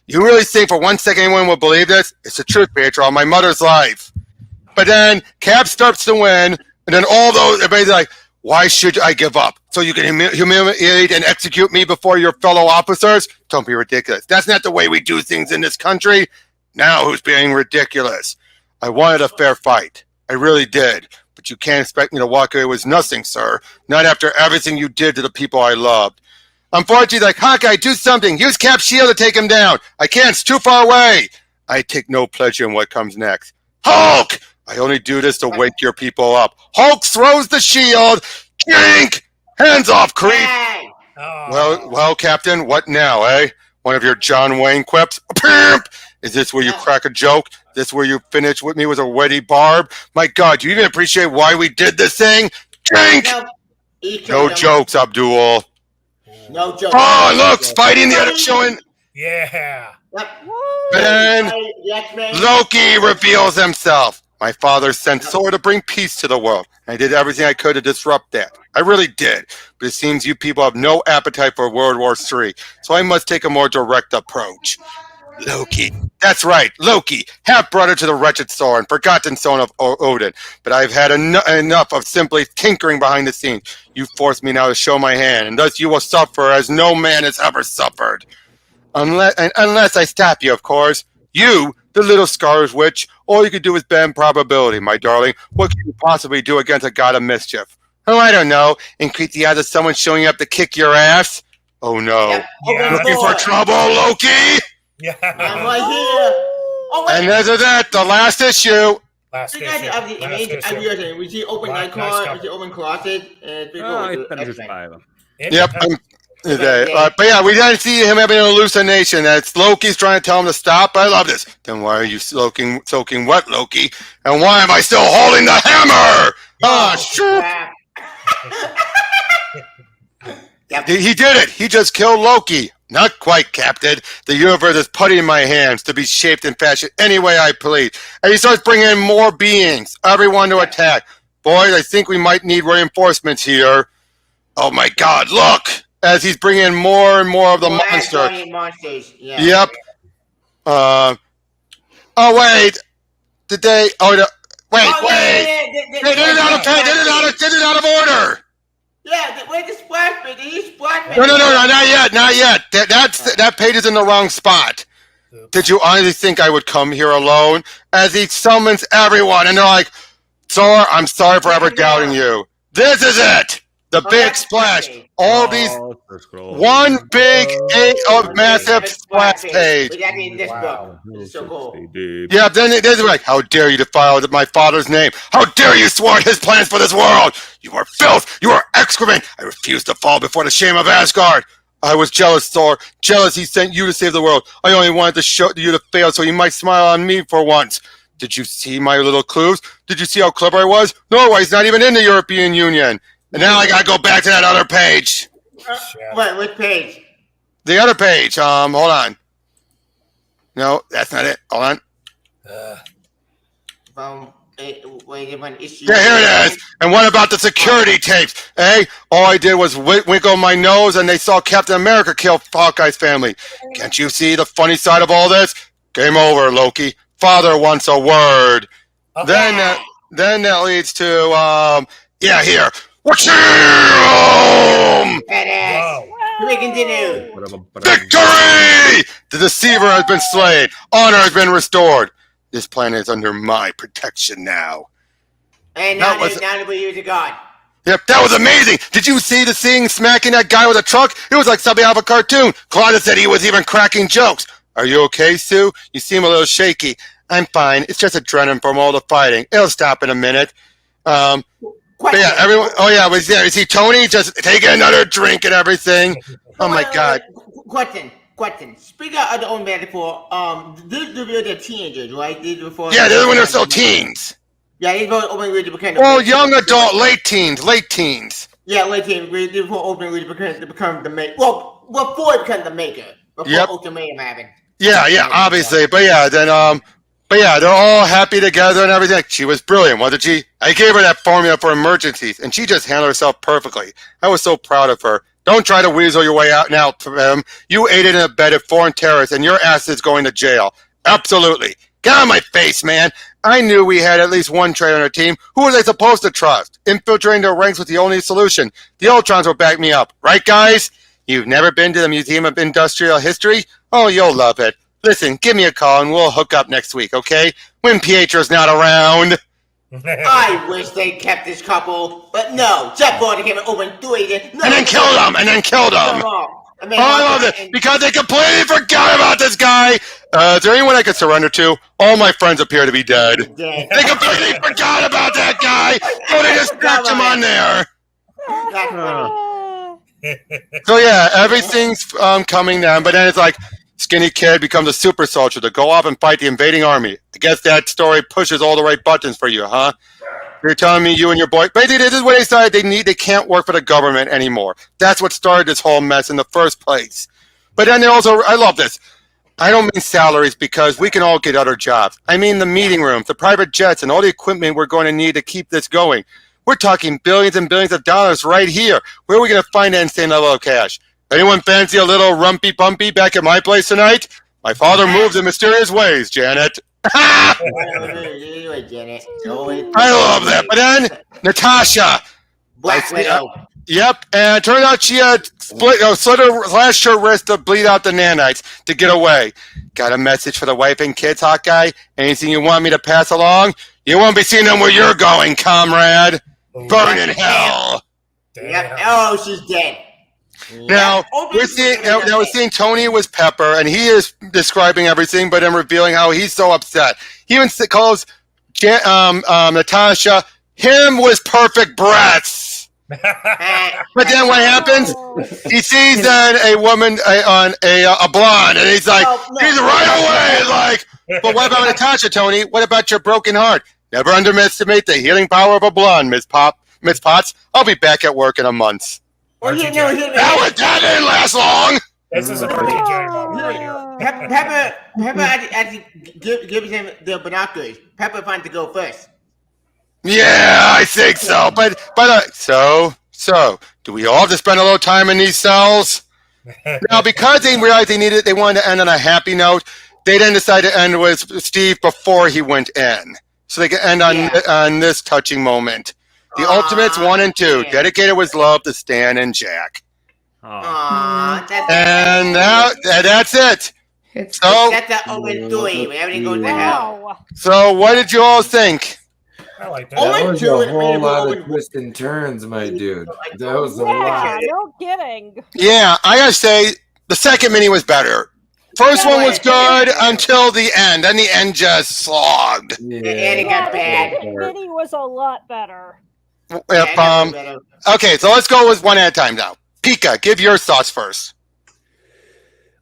You really think for 1 second anyone will believe this? It's the truth, Pietro. My mother's life. But then Cap starts to win, and then all those, everybody's like, why should I give up? So you can humiliate and execute me before your fellow officers? Don't be ridiculous. That's not the way we do things in this country. Now who's being ridiculous? I wanted a fair fight. I really did. But you can't expect me to walk away with nothing, sir. Not after everything you did to the people I loved. Unfortunately, like, Hawkeye, do something. Use Cap's shield to take him down. I can't. It's too far away. I take no pleasure in what comes next. Hulk! I only do this to wake your people up. Hulk throws the shield. Kink! Hands off, creep! Hey. Well, Captain, what now, eh? One of your John Wayne quips? Pimp! Is this where you crack a joke? Is this where you finish with me with a wetty barb? My God, do you even appreciate why we did this thing? Kink! No jokes, Abdul. No jokes. Oh, look, fighting the other showing. Yeah. Then Loki reveals himself. My father sent Thor to bring peace to the world. I did everything I could to disrupt that. I really did. But it seems you people have no appetite for World War III, so I must take a more direct approach. Loki. That's right, Loki, half-brother to the wretched Thor and forgotten son of Odin. But I've had enough of simply tinkering behind the scenes. You forced me now to show my hand, and thus you will suffer as no man has ever suffered. Unless I stop you, of course. You, The little Scarlet Witch. All you could do is bend probability, my darling. What can you possibly do against a god of mischief? Oh, I don't know. Increase the odds of someone showing up to kick your ass? Oh, no. Yep. Looking for trouble, Loki? Yeah. I'm right here. Oh, wait. And there's that, the last issue. Last We got issue. the image. I realized we see open Nice icon, we see open closet, and Itsenäisyyspäivä. Yep. But yeah, we didn't see him having an hallucination. That's Loki's trying to tell him to stop. I love this. Then why are you soaking wet, Loki? And why am I still holding the hammer? Oh, shit. He did it. He just killed Loki. Not quite, Captain. The universe is putting in my hands to be shaped and fashioned any way I please. And he starts bringing in more beings, everyone to attack. Boys, I think we might need reinforcements here. Oh my God, look! As he's bringing in more and more of the monsters. Yeah. Yep. Oh, wait. Did they... Oh, no. Wait. They did it out of order. Yeah, where's the splash page? Did you splash page? No, not yet. That page is in the wrong spot. Did you honestly think I would come here alone? As he summons everyone, and they're like, Thor, I'm sorry for ever doubting you. This is it! The big splash. All these... One big massive splash page. Wow. This is so cool. Yeah, then they're like, how dare you defile my father's name? How dare you thwart his plans for this world? You are filth. You are excrement. I refuse to fall before the shame of Asgard. I was jealous, Thor. Jealous he sent you to save the world. I only wanted to show you to fail so you might smile on me for once. Did you see my little clues? Did you see how clever I was? Norway's not even in the European Union. And now I gotta go back to that other page. Wait, which page? The other page. Hold on. No, that's not it. Hold on. Wait, one issue. Yeah, here it is. And what about the security tapes? Eh? All I did was winkle my nose and they saw Captain America kill Hawkeye's family. Can't you see the funny side of all this? Game over, Loki. Father wants a word. Okay. Then that leads to, here. What's We continue. Victory! The deceiver has been slain. Honor has been restored. This planet is under my protection now. And now we use a god. Yep, that was amazing. Did you see the scene smacking that guy with a truck? It was like something out of a cartoon. Claudia said he was even cracking jokes. Are you okay, Sue? You seem a little shaky. I'm fine. It's just adrenaline from all the fighting. It'll stop in a minute. But yeah, everyone. Oh yeah, was there? Is he Tony? Just taking another drink and everything. Oh my God. Question. Speaking of the own metaphor, these were the teenagers, right? These were when they're still teens. Yeah, these were open really became. Well, young adult, late teens. Yeah, late teens. These were open really become the maker. Well, before it became the maker. Before Ultimatum happened. Yeah, obviously. But yeah, then they're all happy together and everything. She was brilliant, wasn't she? I gave her that formula for emergencies, and she just handled herself perfectly. I was so proud of her. Don't try to weasel your way out now, Tim. You aided and abetted foreign terrorists, and your ass is going to jail. Absolutely. Get out of my face, man. I knew we had at least one traitor on our team. Who was I supposed to trust? Infiltrating their ranks was the only solution. The Ultrons will back me up. Right, guys? You've never been to the Museum of Industrial History? Oh, you'll love it. Listen, give me a call and we'll hook up next week, okay? When Pietro's not around. I wish they kept this couple, but no. Jeff Gordon came and opened 3. And then killed him. I love it because they completely forgot about this guy. Is there anyone I could surrender to? All my friends appear to be dead. They completely forgot about that guy. So they just stuck him on there. So yeah, everything's coming down, but then it's like skinny kid becomes a super soldier to go off and fight the invading army. I guess that story pushes all the right buttons for you, huh? You're telling me you and your boy... Basically, this is what they decided they can't work for the government anymore. That's what started this whole mess in the first place. But then they also... I love this. I don't mean salaries because we can all get other jobs. I mean the meeting rooms, the private jets, and all the equipment we're going to need to keep this going. We're talking billions and billions of dollars right here. Where are we going to find that insane level of cash? Anyone fancy a little rumpy bumpy back at my place tonight? My father moves in mysterious ways, Janet. I love that. But then, Natasha. Black Widow. Yep, and it turned out she had slashed her wrist to bleed out the nanites to get away. Got a message for the wife and kids, Hawkeye? Anything you want me to pass along? You won't be seeing them where you're going, comrade. Burn in hell. Yep. Oh, she's dead. Now we're seeing Tony was Pepper, and he is describing everything, but then revealing how he's so upset. He even calls Natasha him with perfect breasts. But then what happens? He sees then a woman on a blonde, and he's like, he's right away. Like, but what about Natasha, Tony? What about your broken heart? Never underestimate the healing power of a blonde, Miss Potts. I'll be back at work in a month. That didn't last long. This is a RTJ moment right here. Pepper actually gives him the binoculars. Pepper finds to go first. Yeah, I think so. But so do we all have to spend a little time in these cells? Now, because they realized they wanted to end on a happy note, they then decided to end with Steve before he went in, so they could end on this touching moment. The Ultimates 1 and 2, dedicated with love to Stan and Jack. And that's it. That's the open story. Everything goes to hell. So, what did you all think? I like that. That was a whole lot of twists and turns, my dude. That was a lot. No kidding. Yeah, I gotta say, the second mini was better. First one was good until the end. Then the end just slogged. And it got bad. The mini was a lot better. Okay, so let's go with one at a time now. Pika, give your thoughts first.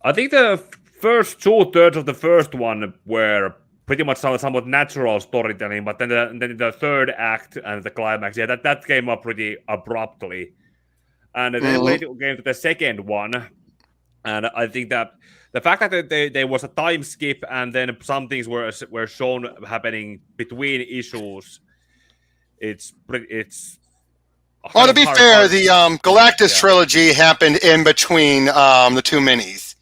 I think the first 2/3 of the first one were pretty much somewhat natural storytelling, but then the third act and the climax, that came up pretty abruptly. And then later came to the second one, and I think that the fact that there was a time skip and then some things were shown happening between issues, it's well, to be fair, the Galactus trilogy happened in between the two minis.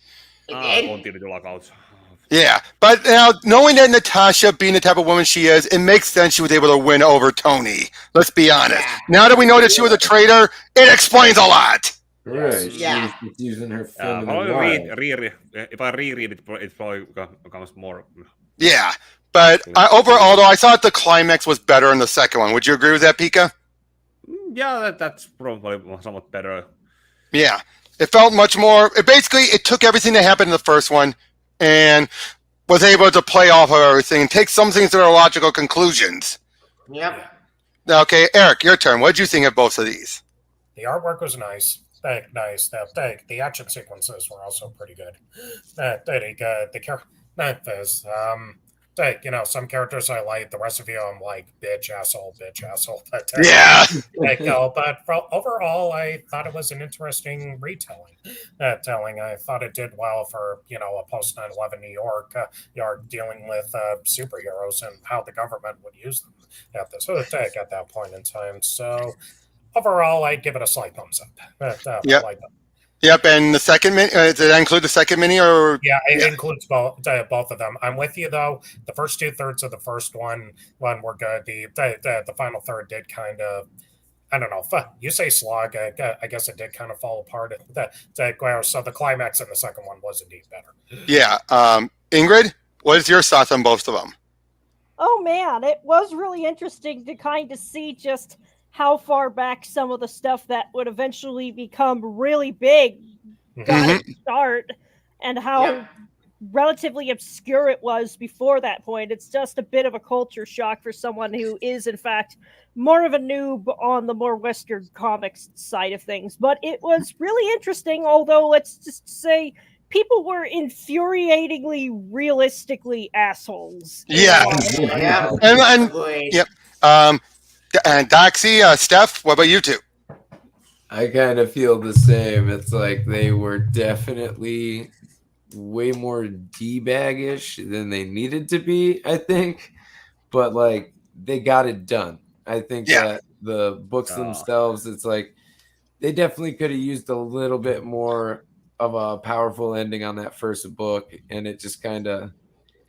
Yeah, but now knowing that Natasha, being the type of woman she is, it makes sense she was able to win over Tony. Let's be honest. Now that we know that she was a traitor, it explains a lot. Right. Yeah. She's using her if I reread it, it probably becomes more. Yeah, but overall, though, I thought the climax was better in the second one. Would you agree with that, Pika? Yeah, that's probably somewhat better. Yeah, it felt much more. It took everything that happened in the first one and was able to play off of everything and take some things to their logical conclusions. Yep. Okay, Eric, your turn. What did you think of both of these? The artwork was nice. Nice. The action sequences were also pretty good. Some characters I like. The rest of you, I'm like, bitch, asshole. Yeah. But overall, I thought it was an interesting retelling. I thought it did well for, a post 9/11 New York. You're dealing with superheroes and how the government would use them at that point in time. So overall, I'd give it a slight thumbs up. Yep, and the second mini, did that include the second mini? Or yeah, it includes both of them. I'm with you, though. The first 2/3 of the first one were good. The final third did kind of, I don't know, you say slog, I guess it did kind of fall apart. So the climax in the second one was indeed better. Yeah. Ingrid, what is your thoughts on both of them? Oh, man, it was really interesting to kind of see just how far back some of the stuff that would eventually become really big got to start, and how relatively obscure it was before that point. It's just a bit of a culture shock for someone who is, in fact, more of a noob on the more Western comics side of things. But it was really interesting, although let's just say people were infuriatingly realistically assholes. Yeah. Yep. And Doxy, Steph, what about you two? I kind of feel the same. It's like they were definitely way more D-baggish than they needed to be, I think. But, like, they got it done. I think that the books themselves, it's like they definitely could have used a little bit more of a powerful ending on that first book. And it just kind of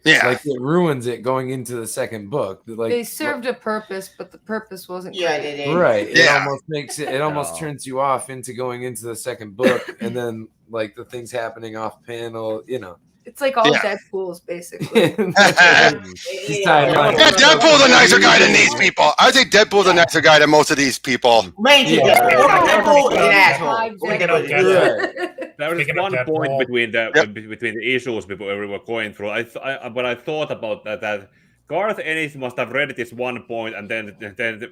Yeah. Like it ruins it going into the second book. Like They served a purpose, but the purpose wasn't Yeah, great. they did. right. It Yeah. almost makes it almost turns you off into going into the second book and then like the things happening off panel, you know. It's like all Yeah. Deadpool's basically. Yeah, Deadpool's a nicer guy than these people. I think Deadpool's a nicer guy than most of these people. Deadpool is an asshole. There was one point between the issues we were going through. When I thought about that Garth Ennis must have read this one point, and then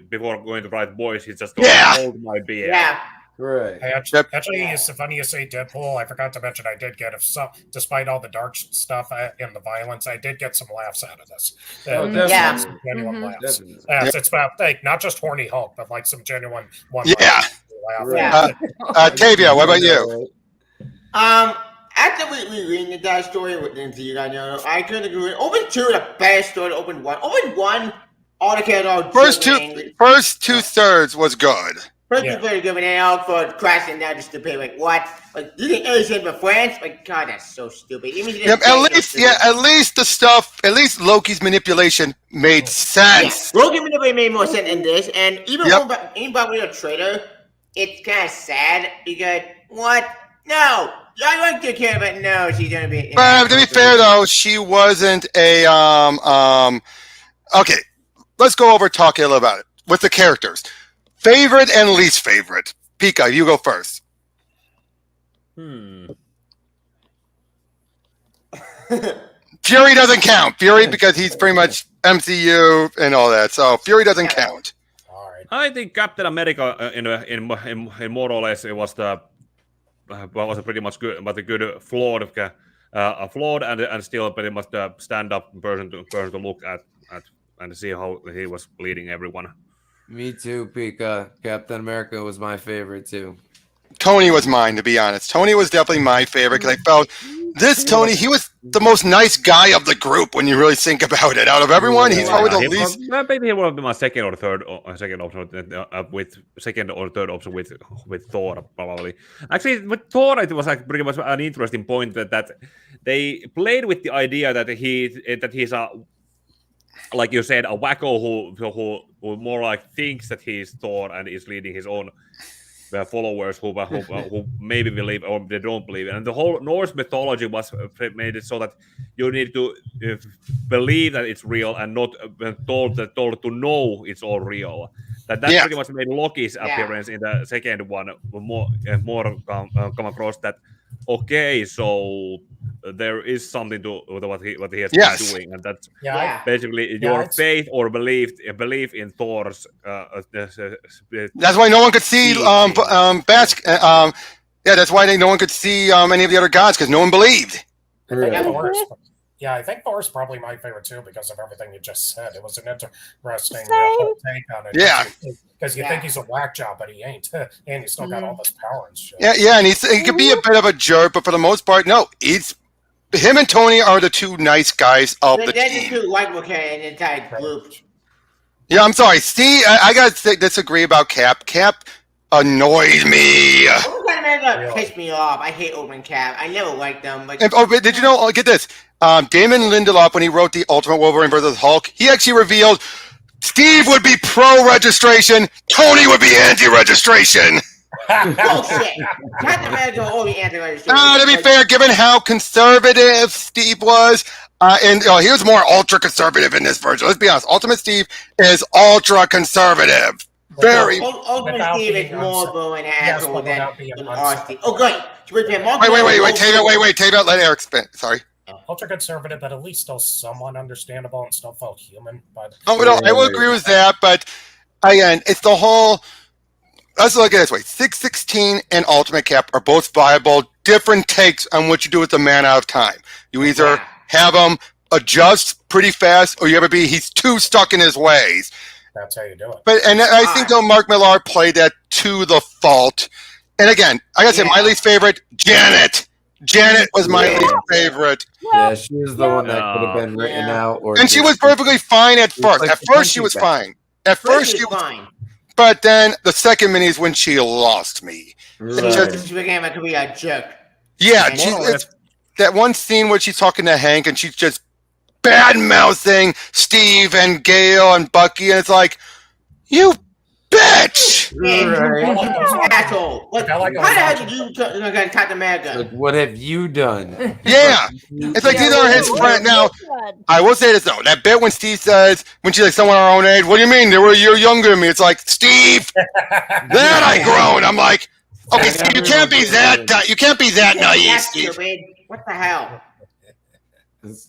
before going to write Boys, he just hold my beer. Yeah. Right. Actually, it's funny you say Deadpool. I forgot to mention I did get, despite all the dark stuff and the violence, I did get some laughs out of this. Some genuine laughs. It's about not just horny Hulk, but like some genuine one. Yeah. Tavia, what about you? After we read that story with you guys know, I couldn't agree with Open 2 the best story than Open 1. Open 1, all the characters first two thirds was good. First two very good, and then all for crashing down just to pay like what? Like you think everything but France? Like God, that's so stupid. At least Loki's manipulation made sense. Yeah. Loki manipulation made more sense in this, and even about with a traitor, it's kind of sad because what? No, I like to care, but no, she's gonna be. But to be fair though, she wasn't a Okay, let's go over talking a little about it with the characters. Favorite and least favorite. Pika, you go first. Fury doesn't count. Fury because he's pretty much MCU and all that. So Fury doesn't count. All right. I think Captain America in more or less it was was a pretty much good, but a good flawed and still pretty much the stand-up person to look at and see how he was leading everyone. Me too, Pika. Captain America was my favorite too. Tony was mine, to be honest. Tony was definitely my favorite because I felt this Tony, he was the most nice guy of the group when you really think about it. Out of everyone, he's probably the least. Maybe he would have been my second or third option with Thor probably. Actually, with Thor, it was like pretty much an interesting point that they played with the idea that he's a, like you said, a wacko who more like thinks that he's Thor and is leading his own followers who maybe believe or they don't believe. And the whole Norse mythology was made it so that you need to believe that it's real and not told to know it's all real. That pretty much made Loki's appearance in the second one more come across that. Okay, so there is something to what he has been doing, and that's basically your faith or belief in Thor's. That's why no one could see that's why no one could see any of the other gods because no one believed. I think Thor's probably my favorite too because of everything you just said. It was an interesting take on it. Yeah. Because you think he's a whack job, but he ain't. And he's still got all this power and shit. Yeah, and he could be a bit of a jerk, but for the most part, no. Him and Tony are the two nice guys of the team. They're the two likable in the entire group. Yeah, I'm sorry. See, I got to disagree about Cap. Cap annoyed me. Pissed me off. I hate Open Cap. I never liked them. But did you know? Get this. Damon Lindelof, when he wrote the Ultimate Wolverine vs. Hulk, he actually revealed Steve would be pro-registration, Tony would be anti-registration. Bullshit. Captain America will always be anti-registration. To be fair, given how conservative Steve was, and he was more ultra-conservative in this version. Let's be honest. Ultimate Steve is ultra-conservative. Very. Ultimate Steve is more of an asshole than Steve. Oh, good. Wait, Tavia, let Eric spin. Sorry. Ultra conservative, but at least still somewhat understandable and still felt human. But I will agree with that. But again, it's the whole. Let's look at it this way: 616 and Ultimate Cap are both viable. Different takes on what you do with the man out of time. You either have him adjust pretty fast, or you ever be he's too stuck in his ways. That's how you do it. But I think though Mark Millar played that to the fault. And again, I gotta say, my least favorite, Janet. Janet was my least favorite. Yeah, she was the one that could have been written out. And she was perfectly fine at first. At first, she was fine. At first, she was fine. But then the second mini is when she lost me. She became a jerk. Yeah, that one scene where she's talking to Hank and she's just bad mouthing Steve and Gail and Bucky, and it's like, you bitch! Right. Asshole. Like, how the hell did you Captain America? Like, what have you done? Yeah. It's like these are his friends. Now, I will say this though. That bit when Steve says, when she's like someone our own age, what do you mean? You're younger than me. It's like, Steve, that I grown. I'm like, okay, Steve, you can't be that naive, Steve. What the hell?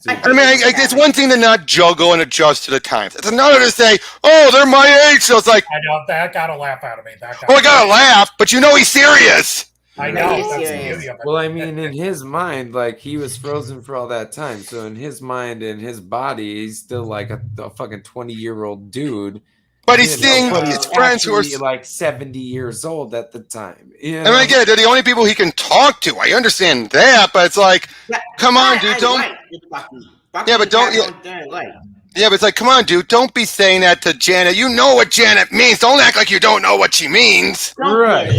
I mean, it's one thing to not juggle and adjust to the times. It's another to say, "Oh, they're my age." So it's like, I know that got a laugh out of me. I gotta laugh, but you know he's serious. I know. That's the beauty of it. Well, I mean, in his mind, like he was frozen for all that time. So in his mind, in his body, he's still like a fucking 20-year-old dude. But he's seeing his friends who are like 70 years old at the time. I mean, again, they're the only people he can talk to. I understand that, but it's like, come on, dude, don't. Yeah, but don't. Yeah, but it's like, come on, dude, don't be saying that to Janet. You know what Janet means. Don't act like you don't know what she means. Right.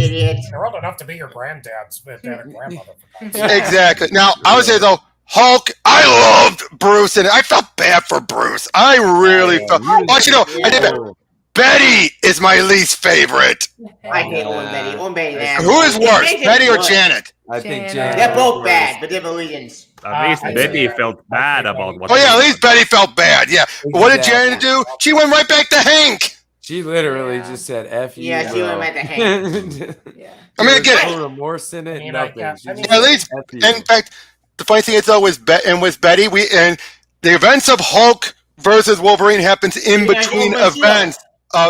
They're old enough to be your granddad's dad and grandmother. Exactly. Now, I would say though, Hulk, I loved Bruce, and I felt bad for Bruce. I really felt. Well, you know, I did that. Betty is my least favorite. I hate Owen Betty. Who is worse, Betty or Janet? I think Janet. They're both bad, but different reasons. At least Betty felt bad about what. Oh yeah, at least Betty felt bad. Yeah. Exactly. What did Janet do? She went right back to Hank. She literally just said "F you." Yeah, she went back to Hank. I mean, again, no remorse in it. Nothing. At least, in fact, the funny thing is though, with Betty, the events of Hulk versus Wolverine happens in between events.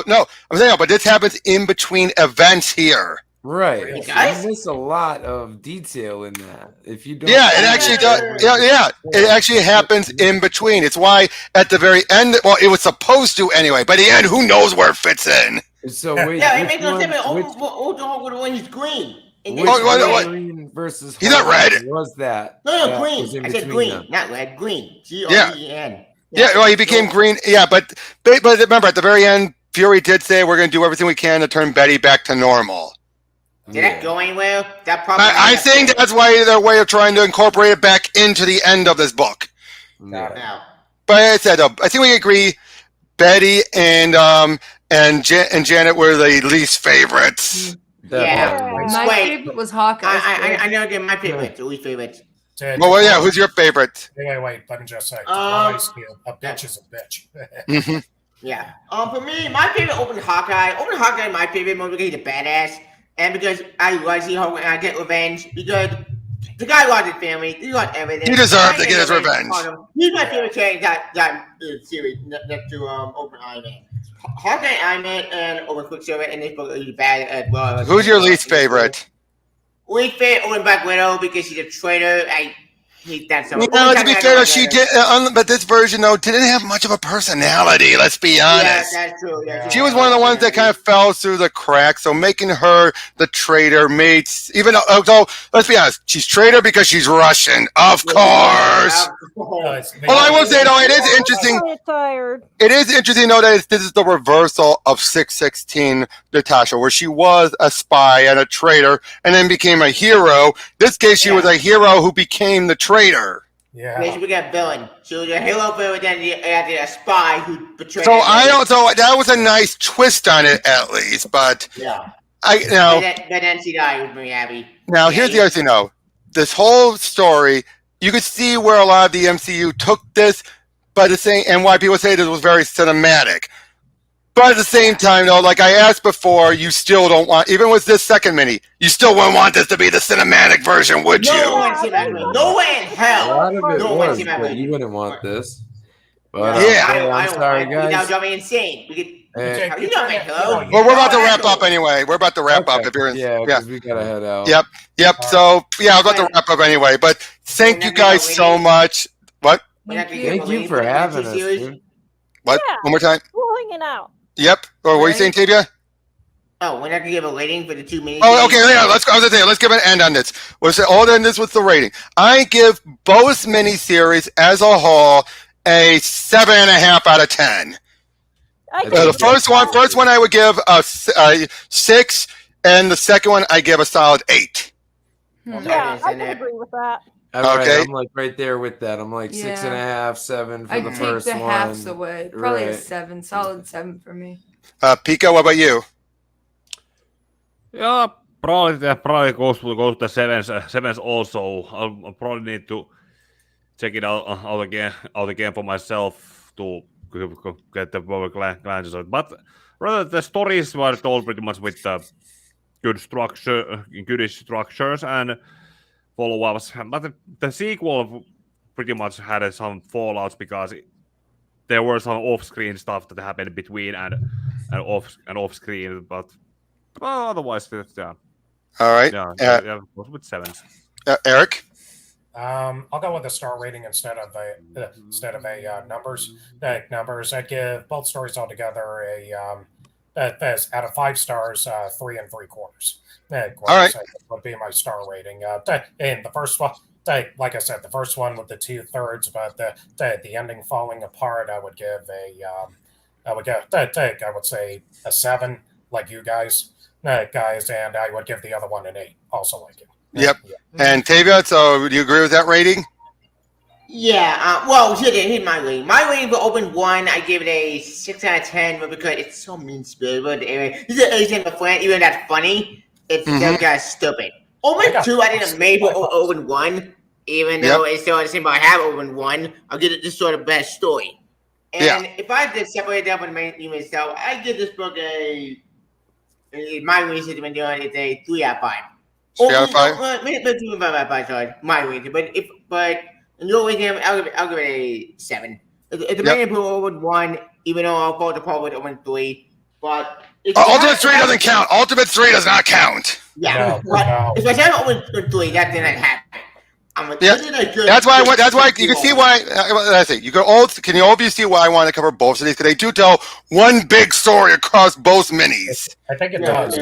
No, I'm saying, but this happens in between events here. Right. You miss a lot of detail in that. If you don't. Yeah, it actually does. Yeah. It actually happens in between. It's why at the very end, well, it was supposed to anyway, but at the end, who knows where it fits in? So wait. Yeah, it makes no sense. Old Hulk would have won. He's green. Green versus he's not red. Was that? No, green. I said green, not red. Green. G-R-E-N. Yeah, well, he became green. Yeah, but remember, at the very end, Fury did say we're going to do everything we can to turn Betty back to normal. Did that go anywhere? That probably. I think that's why their way of trying to incorporate it back into the end of this book. No. But I said, I think we agree. Betty and Janet were the least favorites. Yeah, my favorite was Hawkeye. I know again. My favorite, the least favorite. Well, yeah. Who's your favorite? Wait. Let me just say, a bitch is a bitch. Mm-hmm. Yeah. For me, my favorite opened Hawkeye. My favorite movie because he's a badass, and because I like seeing Hulk and I get revenge because the guy lost his family. He lost everything. He deserved to get his revenge. He's my favorite character that series next to Open Iron Man. Hawkeye, Iron Man, and Open Quicksilver, and this book is bad as well. Who's your least favorite? Least favorite Open Black Widow because she's a traitor. That's something. No, to be fair, she did, but this version though didn't have much of a personality. Let's be honest. Yeah, that's true. Yeah, she was one of the ones that kind of fell through the cracks. So making her the traitor made even though let's be honest, she's traitor because she's Russian, of course. Well, I will say though, it is interesting. It is interesting though that this is the reversal of 616 Natasha, where she was a spy and a traitor, and then became a hero. This case, she was a hero who became the traitor. Yeah. We got villain. She was a hero villain, then a spy who betrayed. So that was a nice twist on it, at least. But yeah, but then she died with me, Abby. Now here's the other thing, though. This whole story, you could see where a lot of the MCU took this, but and why people say this was very cinematic. But at the same time, though, like I asked before, you still don't want, even with this second mini, you still wouldn't want this to be the cinematic version, would you? No way in hell. A lot of it was, but you wouldn't want this. But, I'm sorry, guys. That would drive me insane. Well, we're about to wrap up anyway. We're about to wrap up. If you're because we gotta head out. Yep. So I was about to wrap up anyway. But thank you guys so much. What? Thank you for having us, dude. What? One more time. We're hanging out. Yep. Or what are you saying, Tavia? Oh, we're not gonna give a rating for the 2 minutes. Oh, okay. Yeah, let's give an end on this. We'll say all end this with the rating. I give both miniseries as a whole a 7.5 out of 10. The first one I would give a 6, and the second one I give a solid 8. Yeah, I can agree with that. Okay. I'm like right there with that. I'm like 6.5, 7 for the take first the one. halves away. Probably a Right. 7, solid 7 for me. Pico, what about you? Yeah, probably goes to the sevens also. I'll probably need to check it out again for myself to get the proper glances of it. But rather, the stories were told pretty much with the goodish structures and follow-ups. But the sequel pretty much had some fallouts because there were some off-screen stuff that happened between and off-screen. But otherwise, yeah. All right. Yeah, with 7s. Eric? I'll go with a star rating instead of a numbers. Numbers. I'd give both stories altogether out of 5 stars, 3 3/4. All right. Would be my star rating. And the first one, like I said, the first one with the 2/3, but the ending falling apart, I would give I would say a 7, like you guys, and I would give the other one an 8, also like you. Yep. And Tavia, so do you agree with that rating? Yeah, well, here's my rating. My rating for Open 1, I give it a 6 out of 10, but because it's so mean-spirited. But anyway, this is an Asian friend, even that's funny, it's still kind of stupid. Open 2, I think, made for Open 1, even though it's still the same, but I have Open 1, I'll give it this sort of best story. And if I did separate that from the main theme itself, I give this book my reason to be doing it's a 3 out of 5. 3 out of 5? Maybe 2 out of 5, sorry, my reason. But in your rating, I'll give it a 7. It's the main for Open 1, even though I'll fall apart with Open 3. But Ultimate 3 doesn't count. Ultimate 3 does not count. Yeah, but if I say Open 3, that didn't happen. That's why you can see why. I think you can all of you see why I want to cover both of these, because they do tell one big story across both minis. I think it does.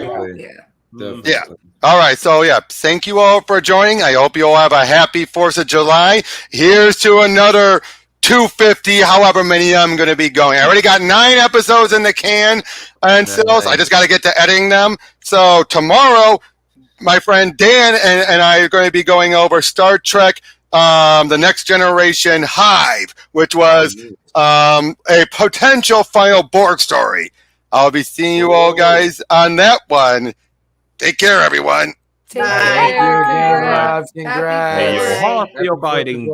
Yeah. All right. So thank you all for joining. I hope you all have a happy 4th of July. Here's to another 250, however many I'm going to be going. I already got 9 episodes in the can, and so I just got to get to editing them. So tomorrow, my friend Dan and I are going to be going over Star Trek, The Next Generation Hive, which was a potential final Borg story. I'll be seeing you all guys on that one. Take care, everyone. Thank you again, Rob. Congrats. Happy guiding.